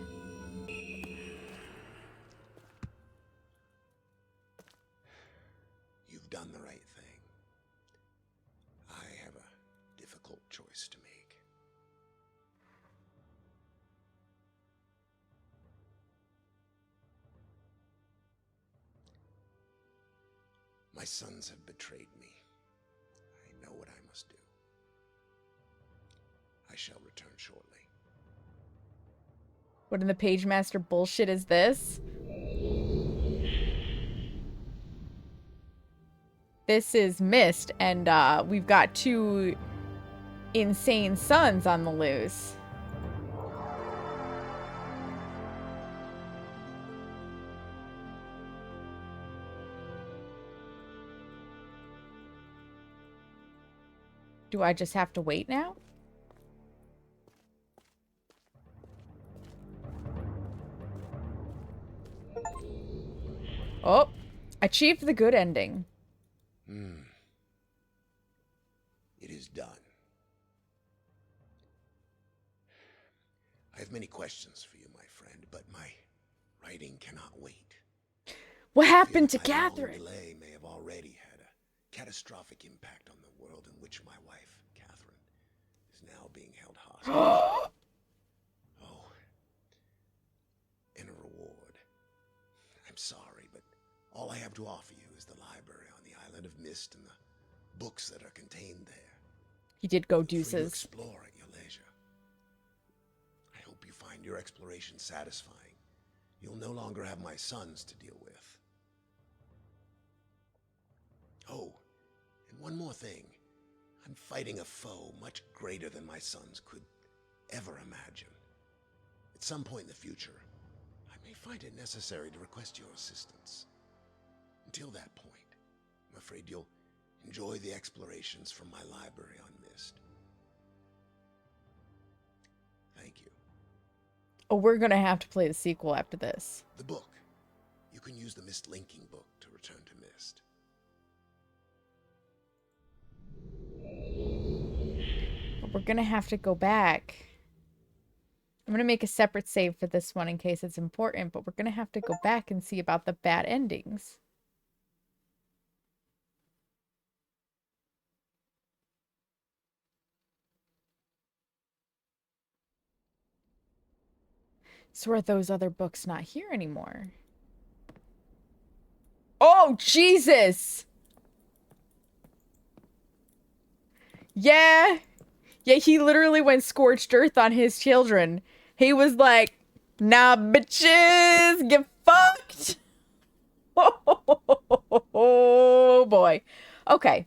You've done the right thing. I have a difficult choice to make. My sons have betrayed me. I know what I must do. I shall return shortly. What in the page master bullshit is this? This is Myst, and we've got two insane sons on the loose. Do I just have to wait now? Oh, achieved the good ending. It is done. I have many questions for you, my friend, but my writing cannot wait. What happened to I fear my long Catherine? delay may have already had a catastrophic impact on the world in which my wife, Catherine, is now being held hostage. Oh, and a reward. I'm sorry, but all I have to offer you is the library on the island of Myst and the books that are contained there. He did go Feel free to deuces. explore at your leisure. I hope you find your exploration satisfying. You'll no longer have my sons to deal with. Oh, and one more thing. I'm fighting a foe much greater than my sons could ever imagine. At some point in the future, I may find it necessary to request your assistance. Until that point, I'm afraid you'll enjoy the explorations from my library on Myst. Thank you. Oh, we're gonna have to play the sequel after this. The book. You can use the Myst linking book to return to Myst. But we're gonna have to go back. I'm gonna make a separate save for this one in case it's important, but we're gonna have to go back and see about the bad endings. So are those other books not here anymore? Oh, Jesus! Yeah. Yeah, he literally went scorched earth on his children. He was like, nah, bitches, get fucked. Oh, boy. Okay.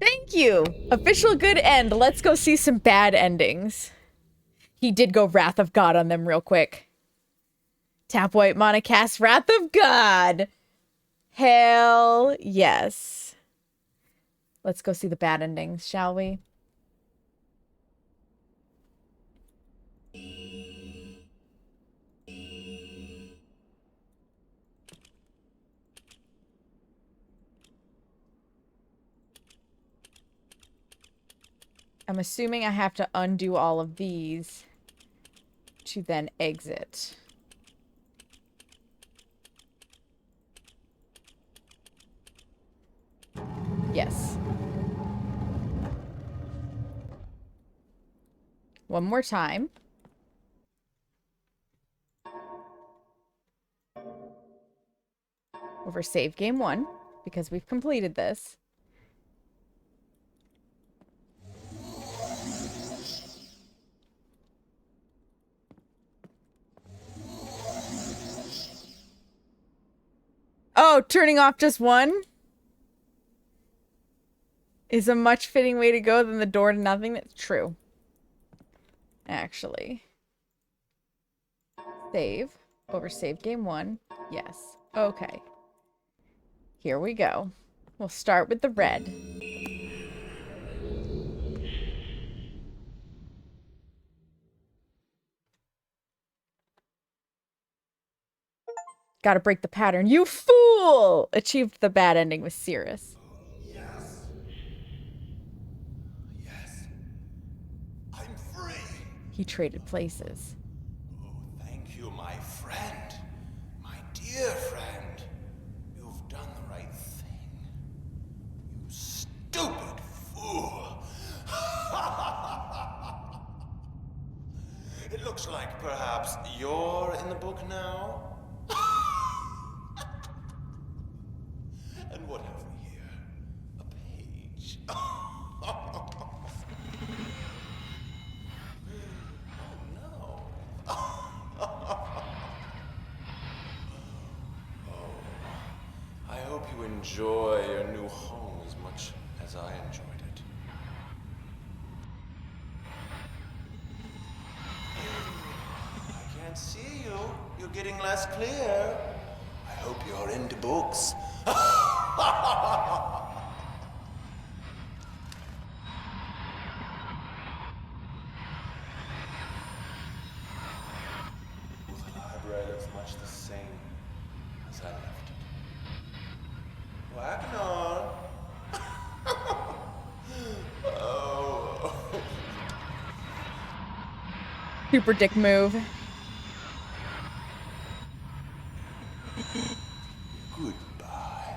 Thank you. Official good end. Let's go see some bad endings. He did go Wrath of God on them real quick. Tap white mana cast Wrath of God. Hell yes. Let's go see the bad endings, shall we? I'm assuming I have to undo all of these to then exit. Yes. One more time. Over save game 1, because we've completed this. Oh, turning off just one is a much fitting way to go than the door to nothing. That's true. Actually. Save. Over save game 1. Yes. Okay. Here we go. We'll start with the red. Gotta break the pattern. You fool! Achieved the bad ending with Sirrus. Yes. Yes. I'm free. He traded places. Oh, thank you, my friend. My dear friend. You've done the right thing. You stupid fool. It looks like perhaps you're in the book now. And what have we here? A page. Oh no. I hope you enjoy your new home. as I enjoyed it. I can't see you. You're getting less clear. I hope you're into books. The library looks much the same as I left it. Achenar! Oh. Super dick move. Goodbye.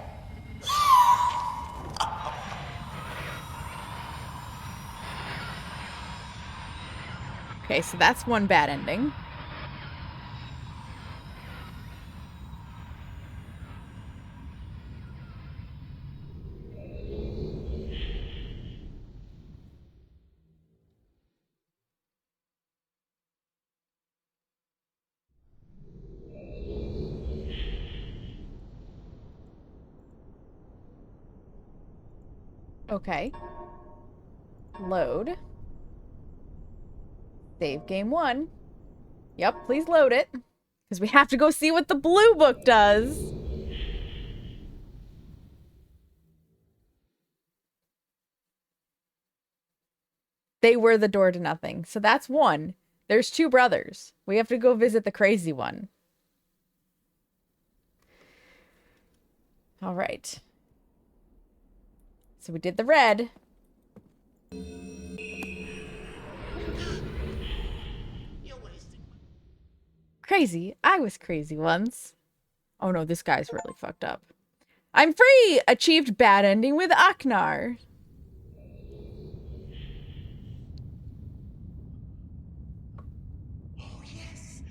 Okay, so that's one bad ending. Okay. Load. Save game 1. Yep, please load it. Because we have to go see what the blue book does. They were the door to nothing. So that's 1. There's 2 brothers. We have to go visit the crazy one. All right. So we did the red. You're wasting Crazy. I was crazy once. Oh no, this guy's really fucked up. I'm free! Achieved bad ending with Achenar. Oh, yes.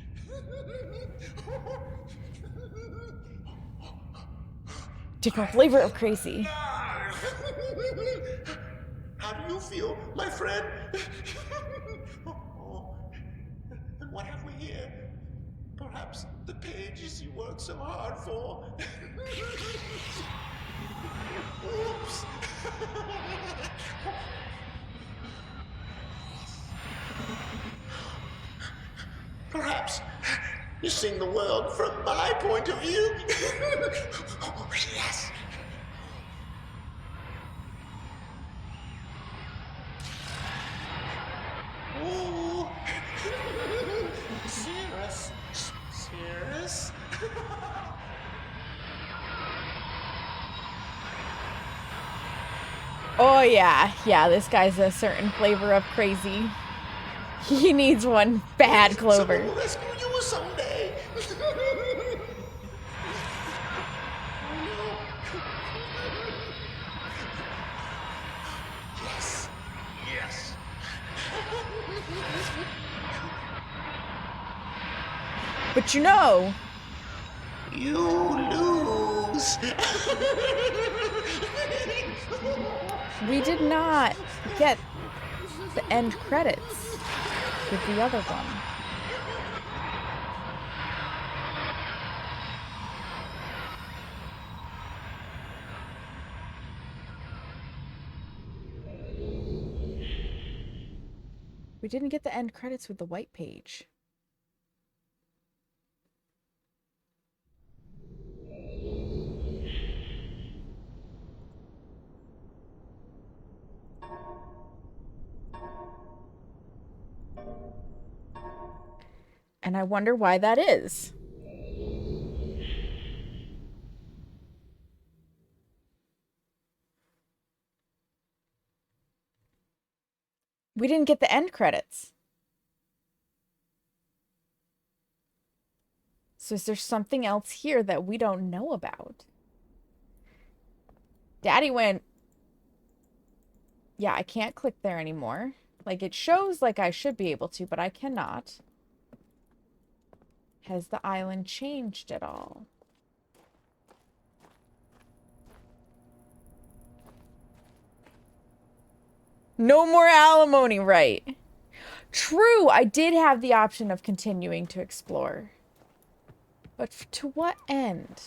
Different flavor of crazy. How do you feel, my friend? Oh, and what have we here? Perhaps the pages you worked so hard for. Oops. Perhaps you're seeing the world from my point of view. Oh, yes. Ooh. Sirrus. Sirrus. Oh yeah. Yeah, this guy's a certain flavor of crazy. He needs one bad clover. Someone will rescue you someday. Yes. Yes. But you know, You lose. we did not get the end credits with the other one. We didn't get the end credits with the white page. And I wonder why that is. We didn't get the end credits. So is there something else here that we don't know about? Daddy went, yeah, I can't click there anymore. Like, it shows like I should be able to, but I cannot. Has the island changed at all? No more alimony, right? True, I did have the option of continuing to explore. But to what end?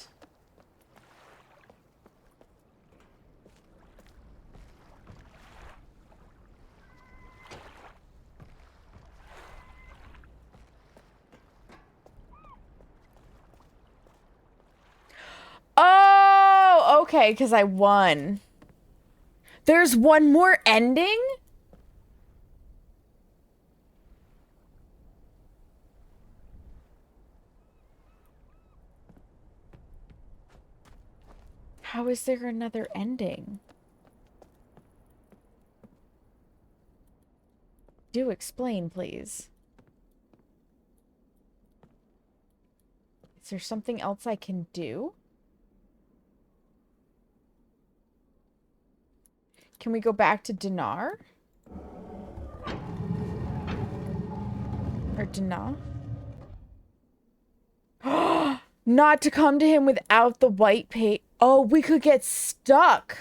Okay, because I won. There's one more ending? How is there another ending? Do explain, please. Is there something else I can do? Can we go back to Dinar? Or Dana? Not to come to him without the white page. Oh, we could get stuck.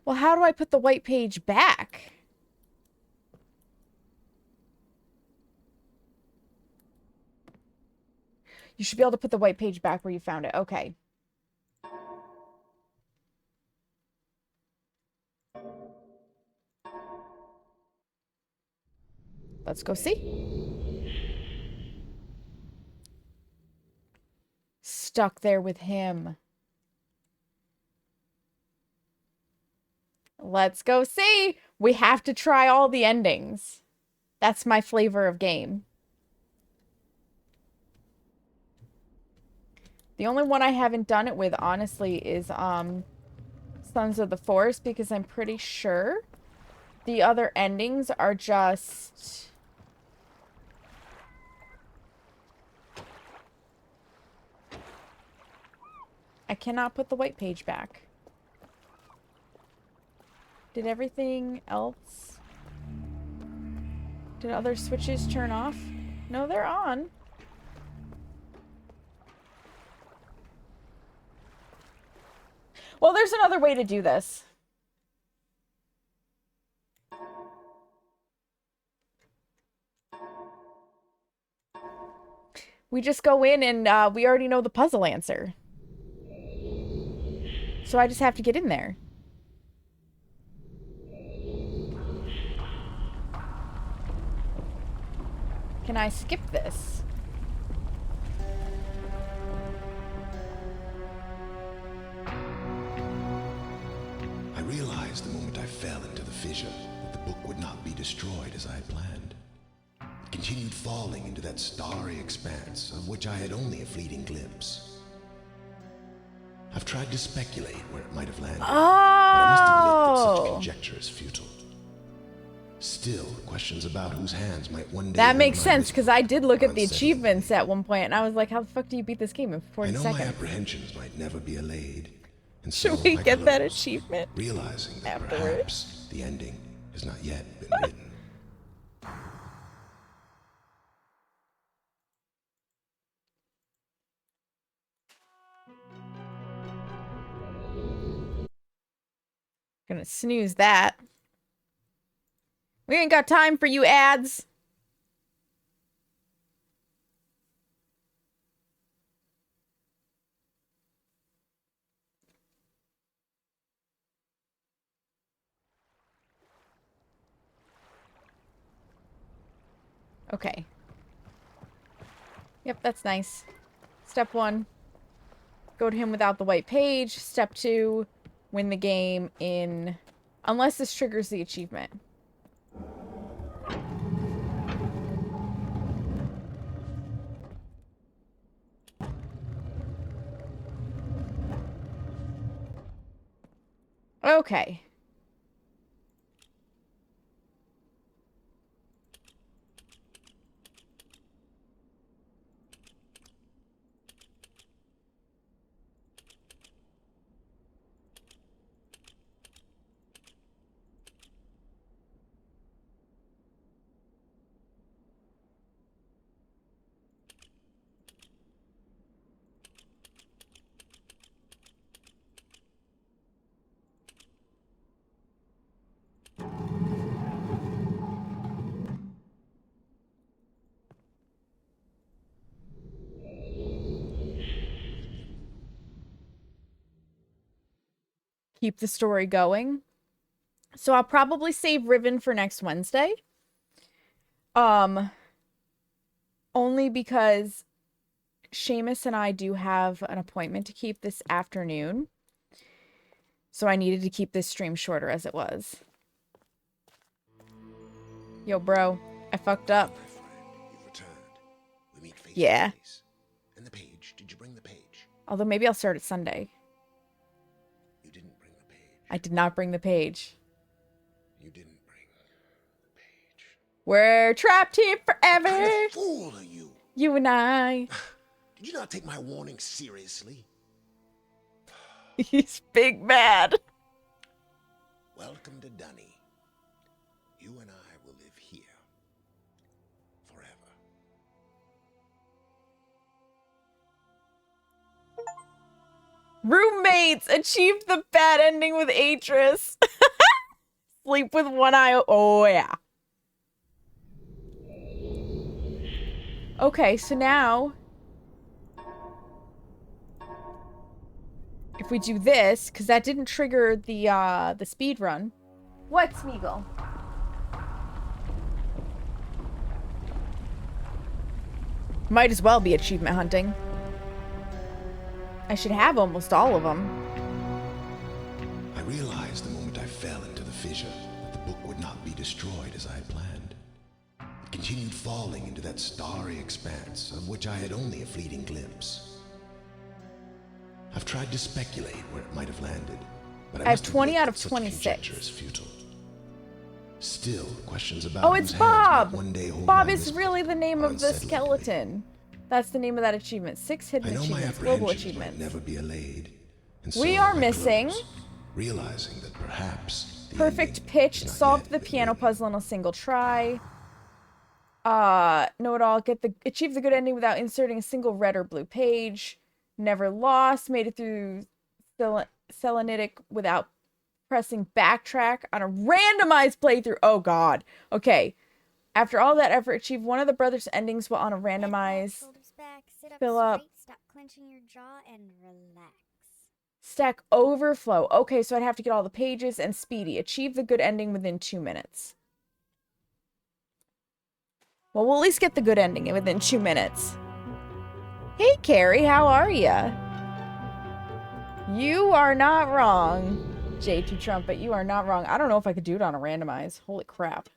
Well, how do I put the white page back? You should be able to put the white page back where you found it. Okay. Let's go see. Stuck there with him. Let's go see. We have to try all the endings. That's my flavor of game. The only one I haven't done it with, honestly, is Sons of the Forest, because I'm pretty sure the other endings are just... I cannot put the white page back. Did everything else... Did other switches turn off? No, they're on. Well, there's another way to do this. We just go in and we already know the puzzle answer. So I just have to get in there. Can I skip this? I realized the moment I fell into the fissure that the book would not be destroyed as I had planned. It continued falling into that starry expanse of which I had only a fleeting glimpse. I've tried to speculate where it might have landed, but I must admit that such conjecture is futile. Still, questions about whose hands might one day... That makes sense, because I did look at the achievements at one point, and I was like, how the fuck do you beat this game in 40 seconds? I know my apprehensions might never be allayed. And so Should we I get that closed, achievement realizing that afterwards? perhaps the ending has not yet been written. Gonna snooze that. We ain't got time for you ads. Okay. Yep, that's nice. Step 1. Go to him without the white page. Step 2. Win the game in... Unless this triggers the achievement. Okay. Keep the story going. So I'll probably save Riven for next Wednesday. Only because Seamus and I do have an appointment to keep this afternoon. So I needed to keep this stream shorter as it was. Yo, bro, I fucked up. My friend, you've returned. We meet face Yeah. to face. And the page, did you bring the page? Although maybe I'll start it Sunday. You didn't bring the page. I did not bring the page. You didn't bring the page. We're trapped here What forever. kind of fool are you? You and I. Did you not take my warning seriously? He's big mad. Welcome to Dunny. You and I will live here. Forever. Roommates achieved the bad ending with Atrus. Sleep with one eye. Oh, yeah. Okay, so now if we do this, because that didn't trigger the speed run. What, Smeagol? Might as well be achievement hunting. I should have almost all of them. I realized the moment I fell into the fissure that the book would not be destroyed as I had planned. It continued falling into that starry expanse of which I had only a fleeting glimpse. I've tried to speculate where it might have landed, but I have must 20 admit out that of such 26. conjecture is futile. Still, questions about Oh, whose it's hands might Bob! one day hold Bob my is mischief really the name are of the unsettling to me. skeleton. That's the name of that achievement. 6 hidden I know my achievements, global apprehensions might achievements. never be allayed, and We so are I missing close, realizing that perhaps the perfect ending pitch, has not solved yet the been piano written. puzzle in a single try. Know it all, achieve the good ending without inserting a single red or blue page. Never lost, made it through Selenitic without pressing backtrack on a randomized playthrough. Oh god. Okay. After all that effort, achieve one of the brothers' endings while on a randomized Shoulders back, sit up fill up. straight, stop clenching your jaw, and relax. Stack overflow. Okay, so I'd have to get all the pages and speedy. Achieve the good ending within 2 minutes. Well, we'll at least get the good ending within 2 minutes. Hey, Carrie, how are ya? You are not wrong. J2 Trumpet, you are not wrong. I don't know if I could do it on a randomize. Holy crap.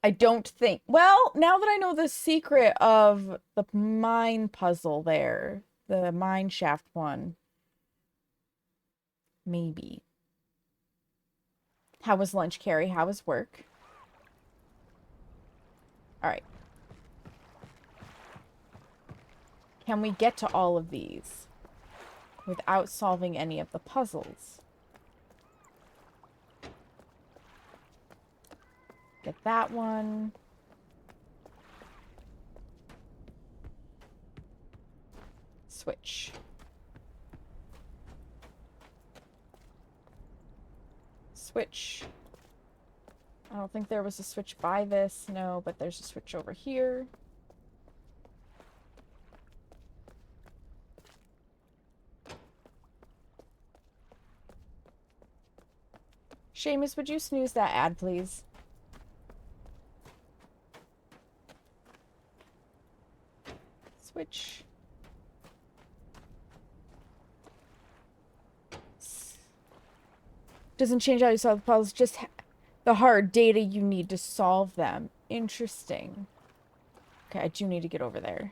I don't think. Well, now that I know the secret of the mine puzzle there, the mine shaft one, maybe. How was lunch, Carrie? How was work? All right. Can we get to all of these without solving any of the puzzles? Get that one. Switch. Switch. I don't think there was a switch by this. No, but there's a switch over here. Seamus, would you snooze that ad, please? Switch. Doesn't change how you solve the puzzles, just the hard data you need to solve them. Interesting. Okay, I do need to get over there.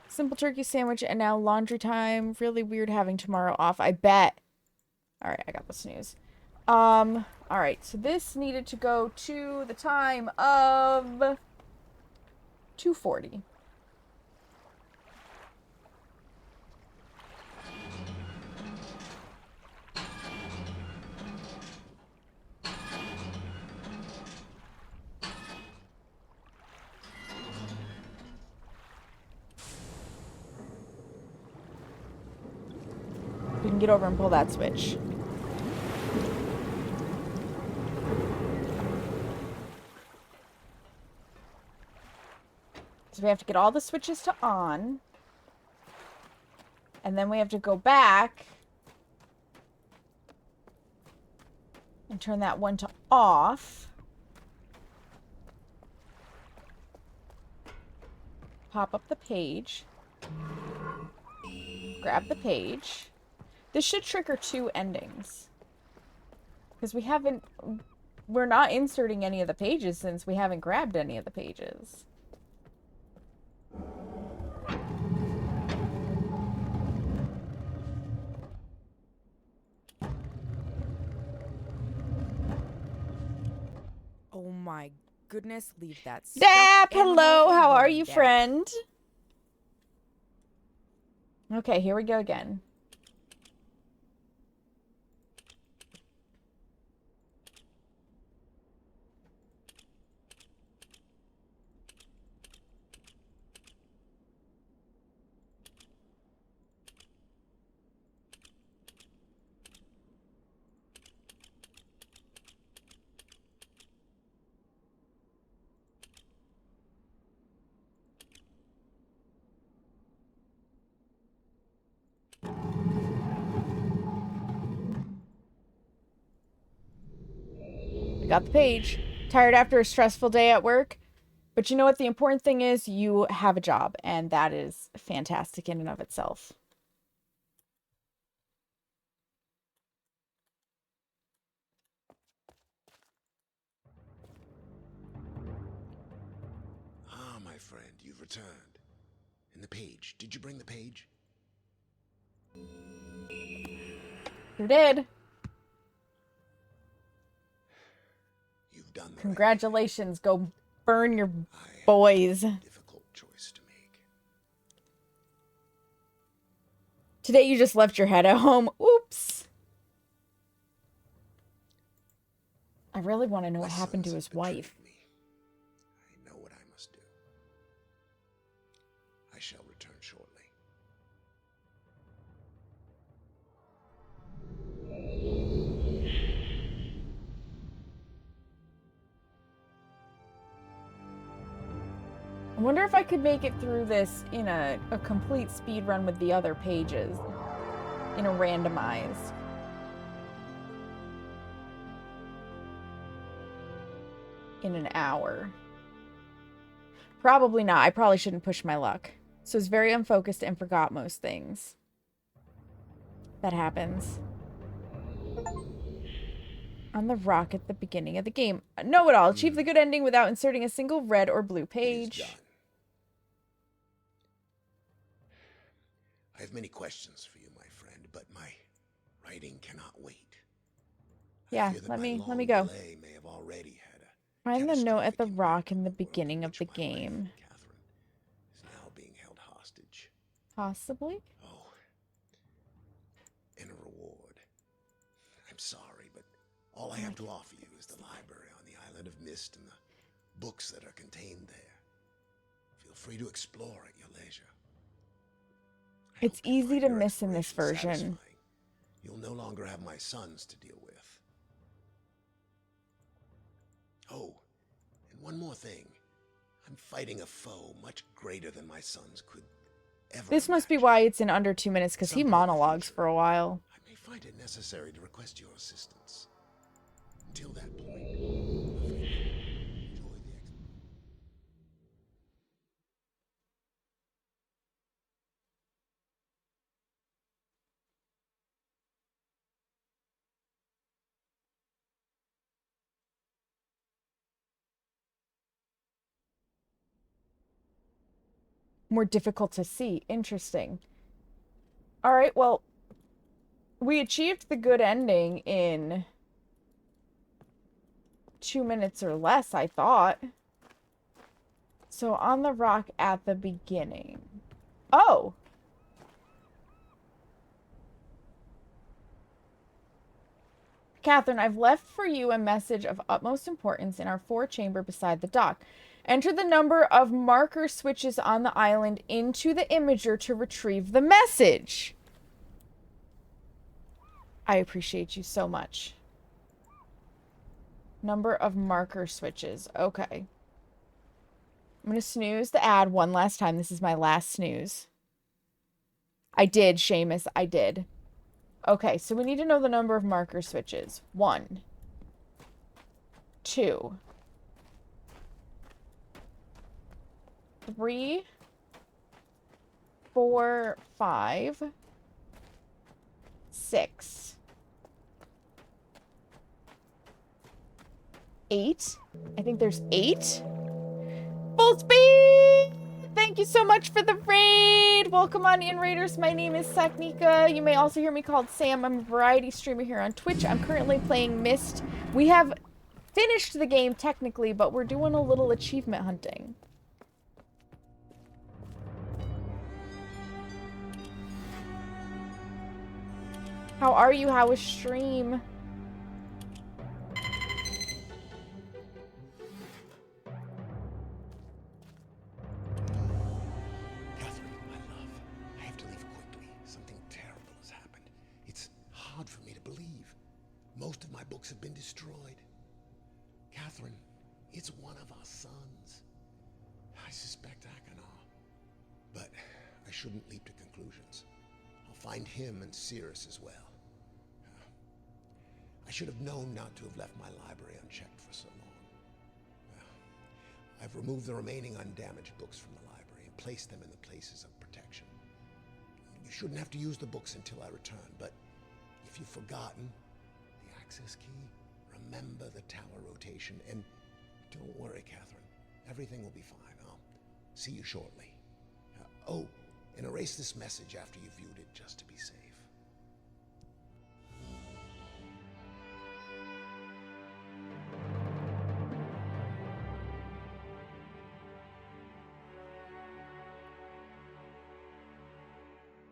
Simple turkey sandwich and now laundry time. Really weird having tomorrow off, I bet. Alright, I got the snooze. Alright, so this needed to go to the time of 2:40. We can get over and pull that switch. So we have to get all the switches to on. And then we have to go back And turn that one to off. Pop up the page. Grab the page. This should trigger 2 endings. Because we're not inserting any of the pages since we haven't grabbed any of the pages. Oh my goodness, leave that stuffed Dap, animal hello, how are alone, you, Dap. friend? Okay, here we go again. I got the page. Tired after a stressful day at work? But you know what? The important thing is you have a job, and that is fantastic in and of itself. Ah, my friend, you've returned. And the page. Did you bring the page? Sure did. You've done the Congratulations. Go burn your right thing. I had boys. a difficult choice to make. Today you just left your head at home. Oops. I really want to know what My happened to sons his have betrayed wife. me. I know what I must do. I shall return shortly. I wonder if I could make it through this in a complete speed run with the other pages. In a randomized. In an hour. Probably not. I probably shouldn't push my luck. So it's very unfocused and forgot most things. That happens. On the rock at the beginning of the game. Know it all. Achieve the good ending without inserting a single red or blue It is page. done. I have many questions for you, my friend, but my writing cannot wait. Yeah, I fear that let my me long go. delay may have already had a Find the note at catastrophic the impact rock on in the world beginning of which the my wife, game. Catherine, is now being held hostage. Possibly? Oh, and a reward. I'm sorry, but all I have to offer you is the library on the island of Myst and the books that are contained there. Feel free to explore at your leisure. I It's hope you easy find to your miss in this exploration version. satisfying. You'll no longer have my sons to deal with. Oh, and one more thing. I'm fighting a foe much greater than my sons could ever This must be imagine. why it's in under 2 minutes, because he Someday in the monologues future, for a while. I may find it necessary to request your assistance. Until that point, enjoy the More difficult to see. Interesting. Alright, well, we achieved the good ending in 2 minutes or less, I thought. So on the rock at the beginning. Oh! Catherine, I've left for you a message of utmost importance in our 4-chamber beside the dock. Enter the number of marker switches on the island into the imager to retrieve the message. I appreciate you so much. Number of marker switches. Okay. I'm going to snooze the ad one last time. This is my last snooze. I did, Seamus. I did. Okay, so we need to know the number of marker switches. 1. 2, 3, 4, 5, 6, 8. I think there's 8. Full speed! Thank you so much for the raid! Welcome on in, Raiders. My name is Saknika. You may also hear me called Sam. I'm a variety streamer here on Twitch. I'm currently playing Myst. We have finished the game technically, but we're doing a little achievement hunting. How are you? How was stream? Catherine, my love, I have to leave quickly. Something terrible has happened. It's hard for me to believe. Most of my books have been destroyed. Catherine, it's one of our sons. I suspect Achenar. But I shouldn't leap to conclusions. I'll find him and Sirrus as well. I should have known not to have left my library unchecked for so long. I've removed the remaining undamaged books from the library and placed them in the places of protection. You shouldn't have to use the books until I return, but if you've forgotten the access key, remember the tower rotation, and don't worry, Catherine. Everything will be fine. I'll see you shortly. Oh, and erase this message after you've viewed it, just to be safe.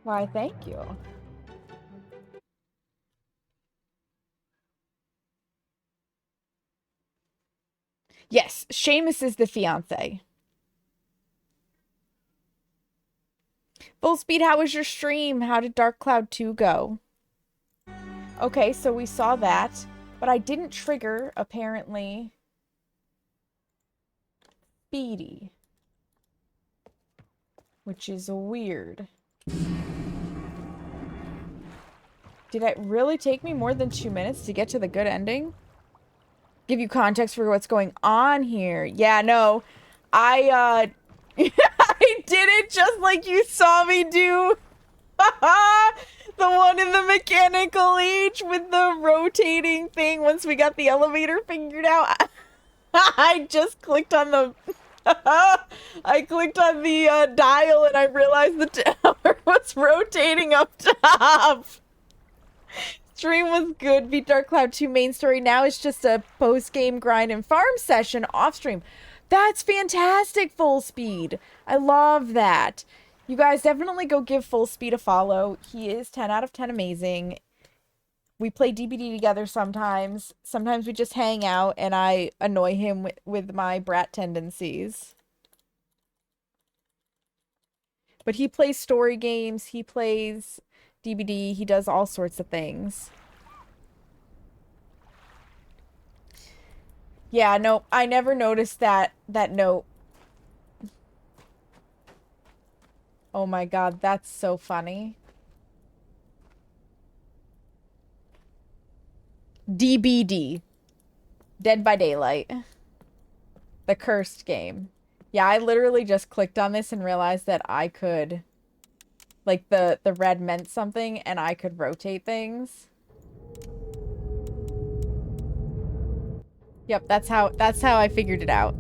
Why, thank you. Yes, Seamus is the fiance. Full speed, how was your stream? How did Dark Cloud 2 go? Okay, so we saw that, but I didn't trigger, apparently, Speedy, which is weird. Did it really take me more than 2 minutes to get to the good ending? Give you context for what's going on here. Yeah, no, I I did it just like you saw me do. The one in the mechanical age with the rotating thing once we got the elevator figured out. I just clicked on the I clicked on the dial and I realized the tower was rotating up top. Stream was good. Beat Dark Cloud 2 main story. Now it's just a post-game grind and farm session off stream. That's fantastic, Full Speed. I love that. You guys definitely go give Full Speed a follow. He is 10 out of 10 amazing. We play DBD together sometimes. Sometimes we just hang out and I annoy him with my brat tendencies. But he plays story games. He plays DBD. He does all sorts of things. Yeah, no, I never noticed that note. Oh my god, that's so funny. DBD. Dead by Daylight. The cursed game. Yeah, I literally just clicked on this and realized that I could... Like, the red meant something, and I could rotate things. Yep, that's how I figured it out.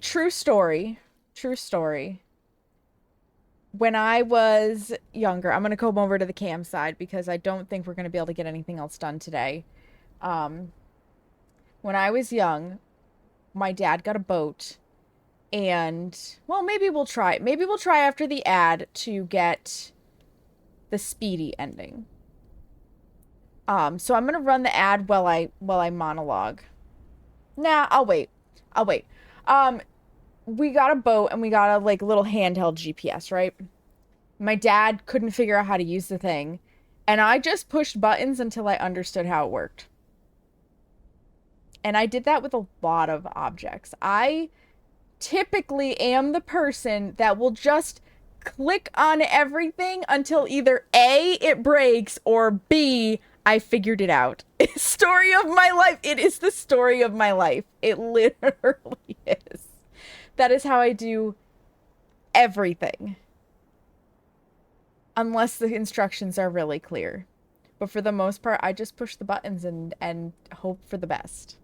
True story. When I was younger, I'm gonna come over to the cam side because I don't think we're gonna be able to get anything else done today. When I was young, my dad got a boat. And, well, maybe we'll try. Maybe we'll try after the ad to get the Speedy ending. So I'm gonna run the ad while I monologue. Nah, I'll wait. We got a boat and we got a, like, little handheld GPS, right? My dad couldn't figure out how to use the thing. And I just pushed buttons until I understood how it worked. And I did that with a lot of objects. I typically am the person that will just click on everything until either A, it breaks, or B, I figured it out. Story of my life. It is the story of my life. It literally is. That is how I do everything. Unless the instructions are really clear. But for the most part, I just push the buttons and hope for the best.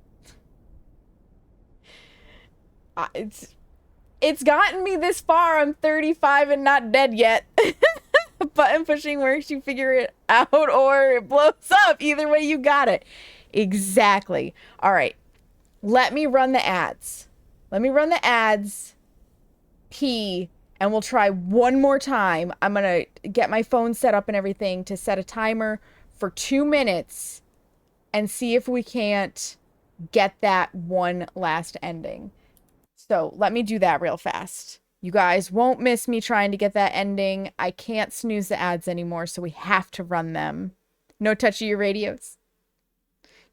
It's gotten me this far. I'm 35 and not dead yet. Button pushing works, you figure it out, or it blows up. Either way, you got it. Exactly. All right. Let me run the ads. Let me run the ads. P. And we'll try one more time. I'm going to get my phone set up and everything to set a timer for 2 minutes and see if we can't get that one last ending. So let me do that real fast. You guys won't miss me trying to get that ending. I can't snooze the ads anymore, so we have to run them. No touch of your radios.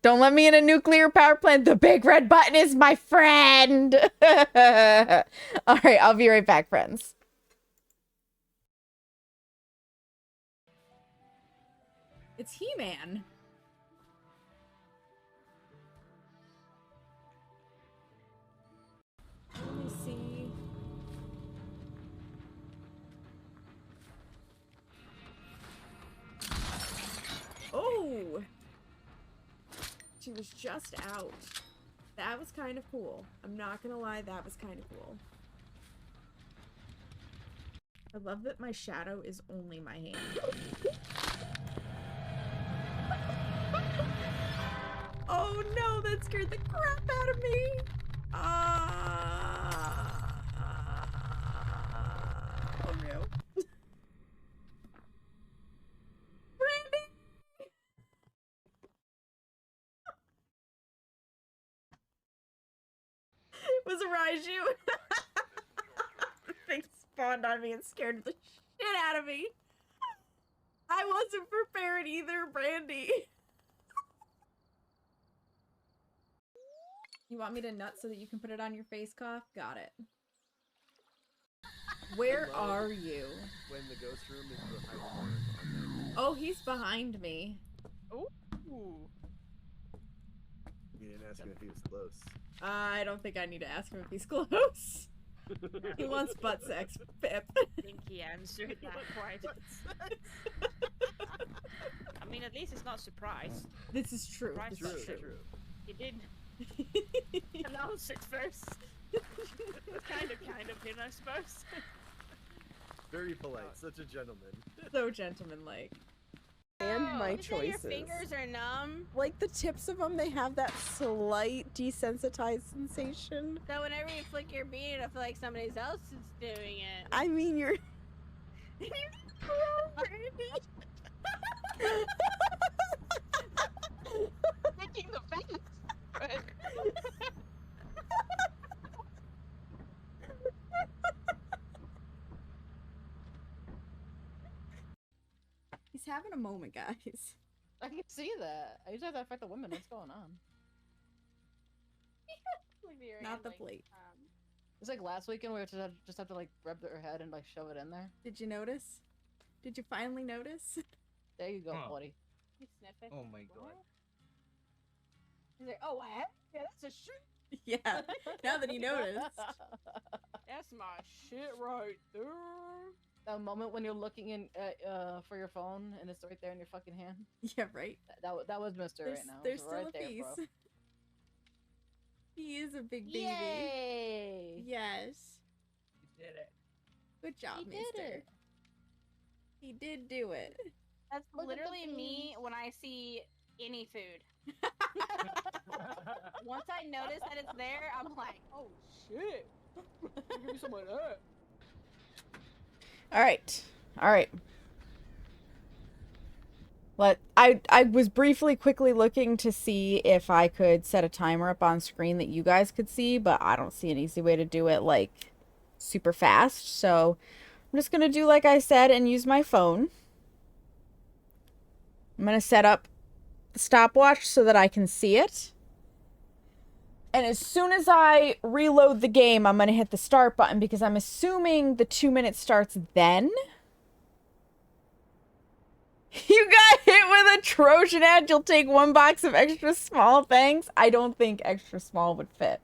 Don't let me in a nuclear power plant. The big red button is my friend. All right, I'll be right back, friends. It's He-Man. Let me see. Oh! She was just out. That was kind of cool. I'm not gonna lie, that was kind of cool. I love that my shadow is only my hand. Oh no, that scared the crap out of me! Oh no. Brandy! Was it Raiju? The thing spawned on me and scared the shit out of me. I wasn't prepared either, Brandy. You want me to nut so that you can put it on your face, Cough? Got it. Where are you? When the ghost room is behind. Oh, he's behind me. Ooh. You didn't ask him if he was close. I don't think I need to ask him if he's close. He wants butt sex, Pip. I think he answered that quite. I mean, at least it's not surprise. This is true. Surprise This is is true. He did announce it first. kind of him, I suppose. Very polite, such a gentleman. So gentlemanlike. And my You say your choices. fingers are numb. Like the tips of them, they have that slight desensitized sensation. So whenever you flick your beard, I feel like somebody else is doing it. I mean, you're... Making the face. He's having a moment, guys. I can see that. I usually have to fight the women. What's going on? Not the plate. It's like last weekend where we just have to like rub their head and like shove it in there. Did you notice? Did you finally notice? There you go, Huh. buddy. He's sniffing. Oh my god. He's like, oh heck yeah, that's a shit. Yeah. Now that you noticed. That's my shit right there. That moment when you're looking in for your phone and it's right there in your fucking hand. Yeah, right. That was Mister There's, right now. there's It's still right a there, piece. bro. He is a big baby. Yay! Yes. You did it. Good job, He did mister. it. He did do it. That's Look at the literally me beans. when I see any food. Once I notice that it's there, I'm like, oh shit. Give me some of that. All right. All right. I was quickly looking to see if I could set a timer up on screen that you guys could see, but I don't see an easy way to do it like super fast. So I'm just going to do like I said and use my phone. I'm going to set up the stopwatch so that I can see it. And as soon as I reload the game, I'm going to hit the start button because I'm assuming the 2 minutes starts then. You got hit with a Trojan ad, you'll take 1 box of extra small, thanks. I don't think extra small would fit.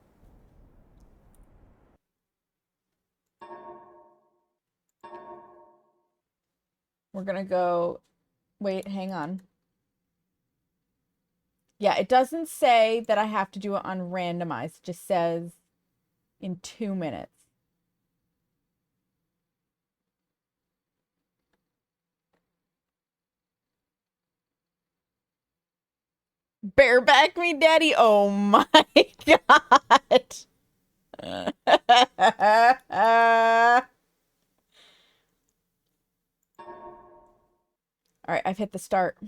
We're gonna go... Wait, hang on. Yeah, it doesn't say that I have to do it on randomized. It just says in 2 minutes. Bareback me, daddy. Oh my god. All right, I've hit the start.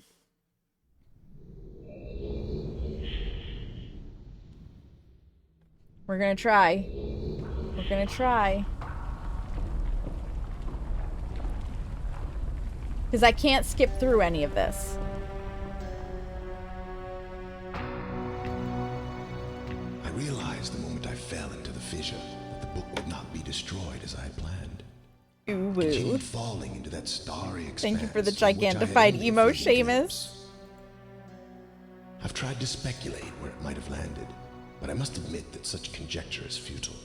We're gonna try. We're gonna try. Because I can't skip through any of this. I realized the moment I fell into the fissure that the book would not be destroyed as I had planned. Ooh, Continued falling into that starry expanse. Thank you for the in which I had gigantified only emo, a fleeting Seamus. glimpse. I've tried to speculate where it might have landed, but I must admit that such conjecture is futile.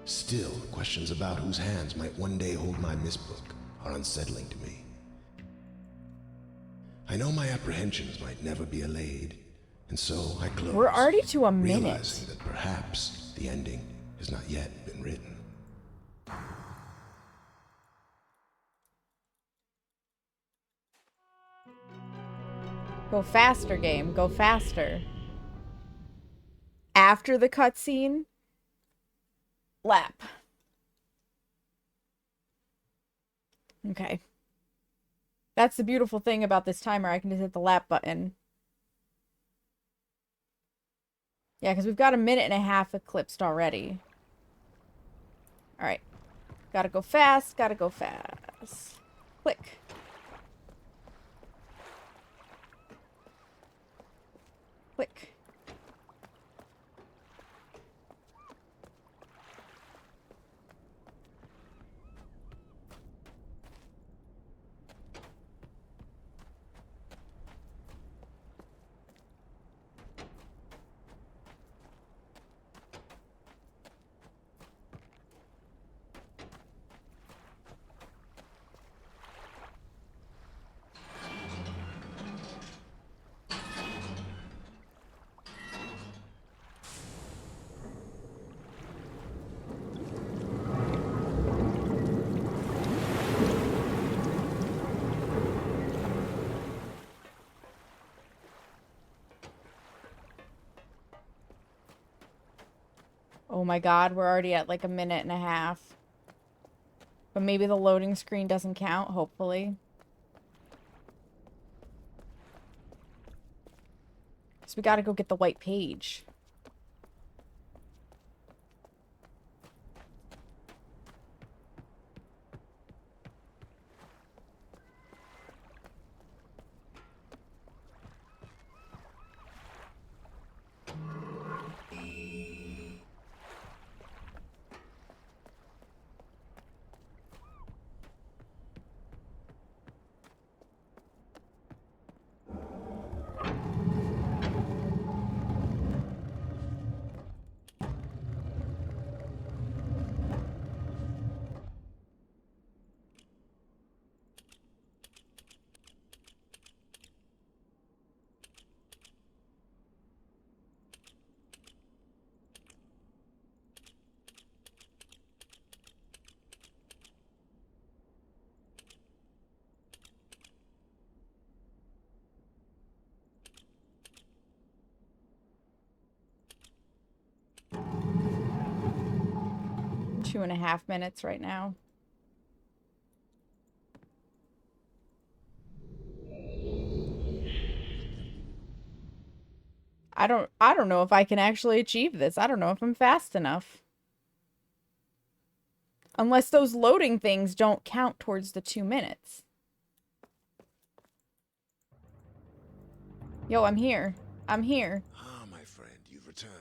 Still, questions about whose hands might one day hold my Myst book are unsettling to me. I know my apprehensions might never be allayed, and so I close. We're already to a minute. Realizing that perhaps the ending has not yet been written. Go faster, game. Go faster. After the cutscene, lap. Okay. That's the beautiful thing about this timer. I can just hit the lap button. Yeah, because we've got 1.5 minutes eclipsed already. Alright. Gotta go fast. Gotta go fast. Click. Click. Oh my god, we're already at like 1.5 minutes. But maybe the loading screen doesn't count, hopefully. So we gotta go get the white page. Two and a half minutes right now. I don't know if I can actually achieve this. I don't know if I'm fast enough. Unless those loading things don't count towards the 2 minutes. Yo, I'm here. I'm here. Ah, my friend, you've returned.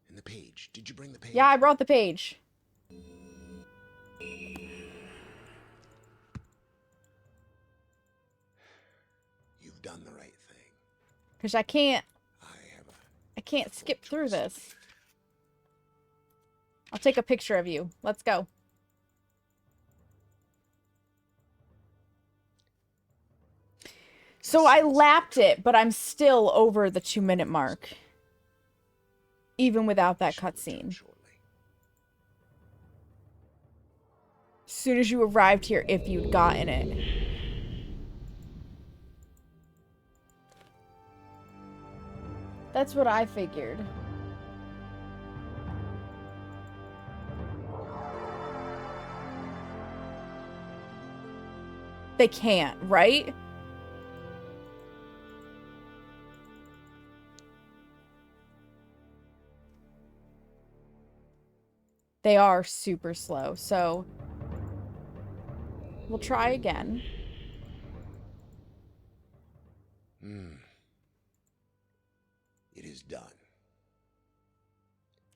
And the page. Did you bring the page? Yeah, I brought the page. You've I've done the right thing. Because I can't have a I can't skip through this. I'll take a picture of you. Let's go. So I lapped it, but I'm still over the 2-minute mark. Even without that cutscene. As soon as you arrived here, if you'd gotten it. That's what I figured. They can't, right? They are super slow, so we'll try again. It is done.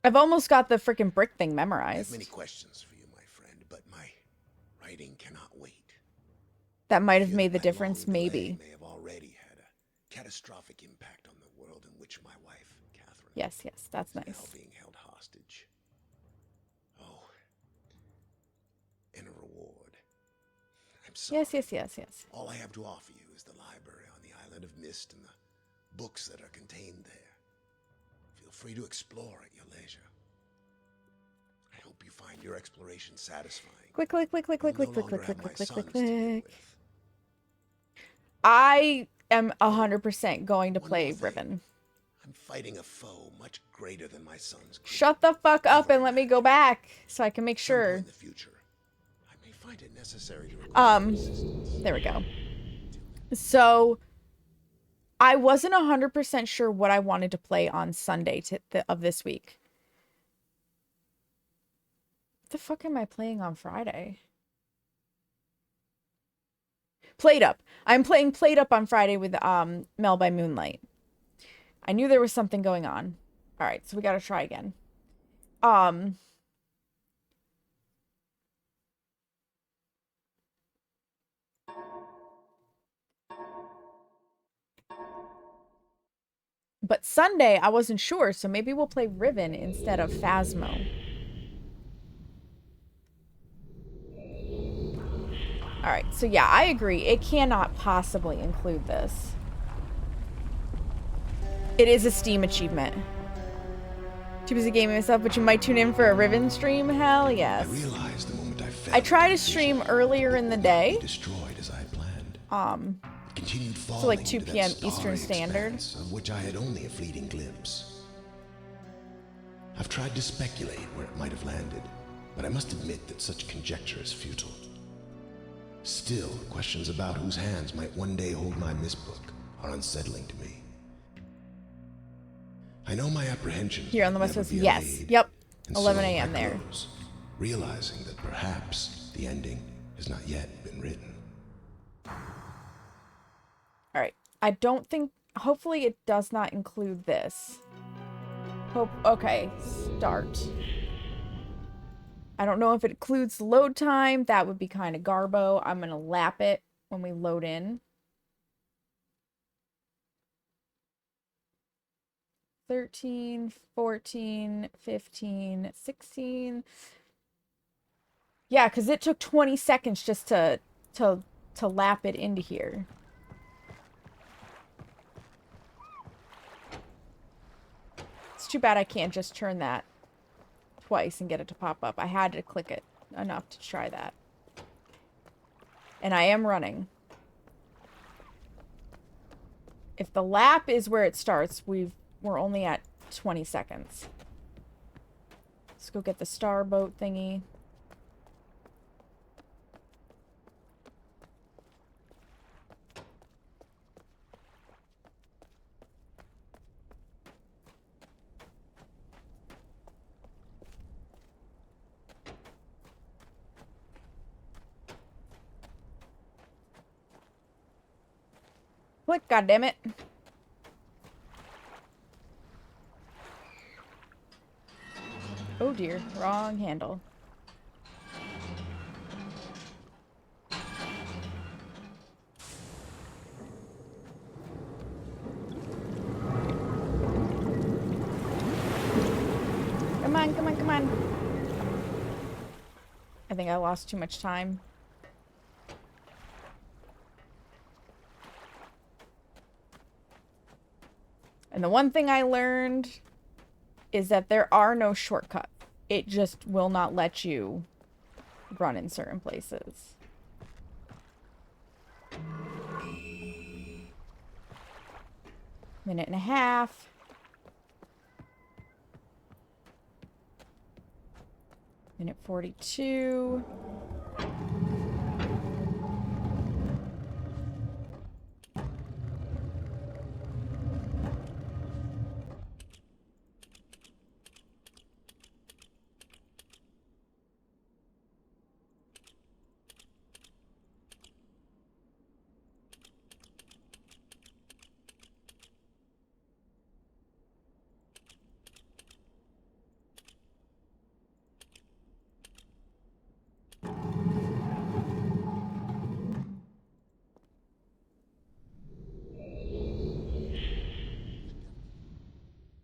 I've almost got the freaking brick thing I have memorized. many questions for you, my friend, but my writing cannot wait. That might have made the difference, maybe. May have already had a catastrophic impact on the world in which my wife, Catherine, Yes, that's is now nice. being held hostage. Oh, and a reward. I'm sorry. Yes. All I have to offer you is the library on the island of Myst and the books that are contained there. Feel free to explore at your leisure. I hope you find your exploration satisfying. Click. Click. I am 100% going to play Riven. I'm fighting a foe much greater than my son's. Shut the fuck up and let me go back so I can make sure. In the future, I may find it necessary to require assistance. There we go. So I wasn't 100% sure what I wanted to play on Sunday of this week. What the fuck am I playing on Friday? Played Up. I'm playing Played Up on Friday with Mel by Moonlight. I knew there was something going on. All right, so we got to try again. But Sunday, I wasn't sure, so maybe we'll play Riven instead of Phasmo. Alright, so yeah, I agree. It cannot possibly include this. It is a Steam achievement. Too busy gaming myself, but you might tune in for a Riven stream? Hell yes. I realized the moment I fell. I tried to stream earlier in the day. Destroyed as I planned. Continued falling so like 2 into that p.m. starry Eastern Standard. expanse of which I had only a fleeting glimpse. I've tried to speculate where it might have landed, but I must admit that such conjecture is futile. Still, questions about whose hands might one day hold my Myst book are unsettling to me. I know my apprehensions Here on the West never Coast, be yes. allayed, Yep. and 11 so a.m. I there. close, realizing that perhaps the ending has not yet been written. All right. I don't think... Hopefully it does not include this. Okay. Start. I don't know if it includes load time. That would be kind of garbo. I'm going to lap it when we load in. 13, 14, 15, 16. Yeah, because it took 20 seconds just to lap it into here. It's too bad I can't just turn that twice and get it to pop up. I had to click it enough to try that. And I am running. If the lap is where it starts, we're only at 20 seconds. Let's go get the starboat thingy. Click, goddammit. Oh dear, wrong handle. Come on, come on, come on. I think I lost too much time. And the one thing I learned is that there are no shortcuts. It just will not let you run in certain places. Minute and a half. Minute 42.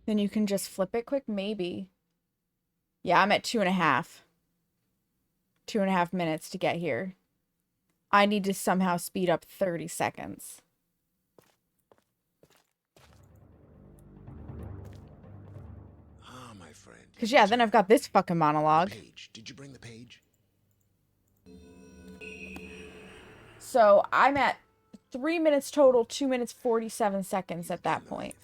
Then you can just flip it quick, maybe. Yeah, I'm at 2.5. 2.5 minutes to get here. I need to somehow speed up 30 seconds. Ah, my friend. Because, yeah, then I've got this fucking monologue. Page. Did you bring the page? So I'm at 3 minutes total, 2 minutes 47 seconds at that point.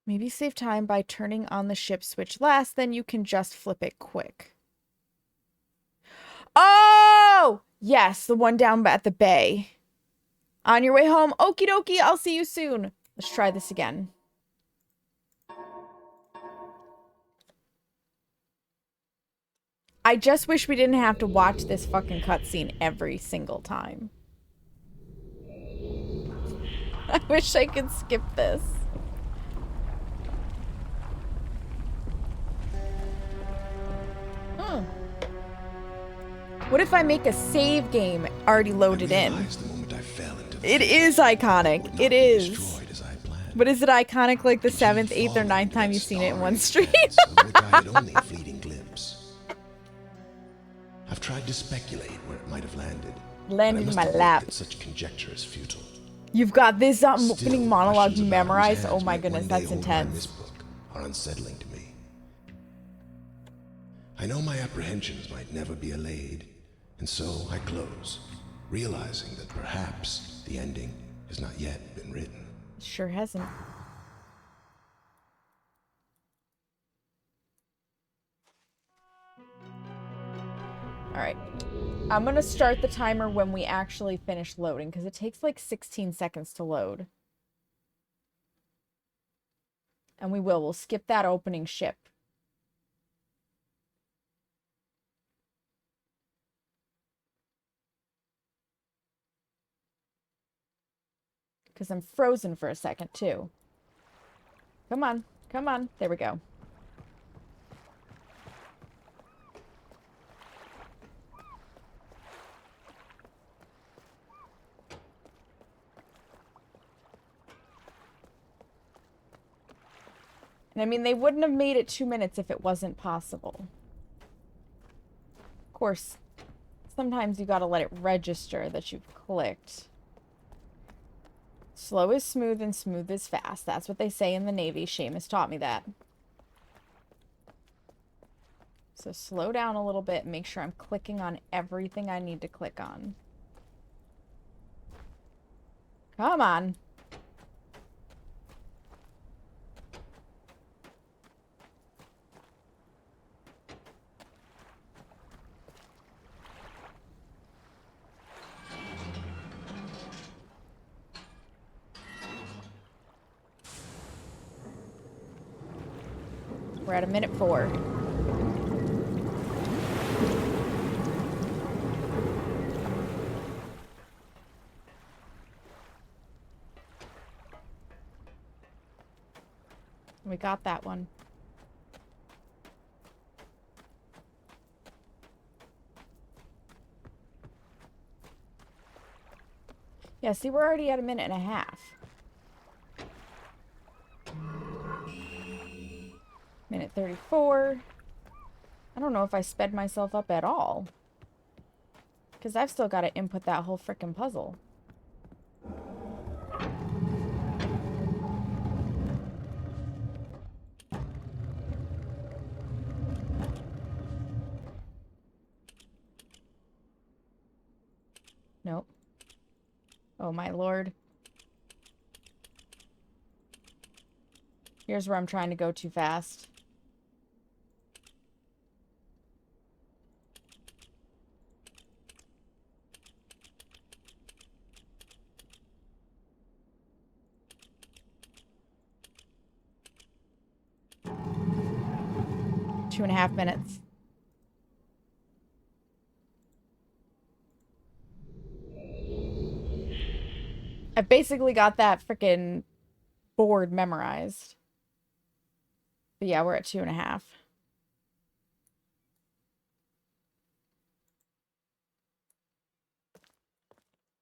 Maybe save time by turning on the ship switch last, then you can just flip it quick. Oh! Yes, the one down at the bay. On your way home, okie dokie, I'll see you soon. Let's try this again. I just wish we didn't have to watch this fucking cutscene every single time. I wish I could skip this. What if I make a save game already loaded in? It is iconic. It is. But is it iconic like the 7th, 8th, or 9th time you've seen it in one stream? I've tried to speculate where it might have landed. Landed in my lap. Such conjecture is futile. You've got this opening monologue memorized. Oh my goodness, that's intense. This book are unsettling to me. I know my apprehensions might never be allayed, and so I close, realizing that perhaps the ending has not yet been written. Sure hasn't. Alright. I'm gonna start the timer when we actually finish loading, because it takes like 16 seconds to load. And we will. We'll skip that opening ship. Because I'm frozen for a second, too. Come on. Come on. There we go. And I mean, they wouldn't have made it 2 minutes if it wasn't possible. Of course, sometimes you gotta let it register that you've clicked. Slow is smooth and smooth is fast. That's what they say in the Navy. Seamus taught me that. So slow down a little bit and make sure I'm clicking on everything I need to click on. Come on. We're at 1:04. We got that one. Yeah, see, we're already at 1.5 minutes. Minute 34. I don't know if I sped myself up at all. Because I've still got to input that whole frickin' puzzle. Nope. Oh my lord. Here's where I'm trying to go too fast. Two and a half minutes. I basically got that frickin' board memorized. But yeah, we're at 2.5.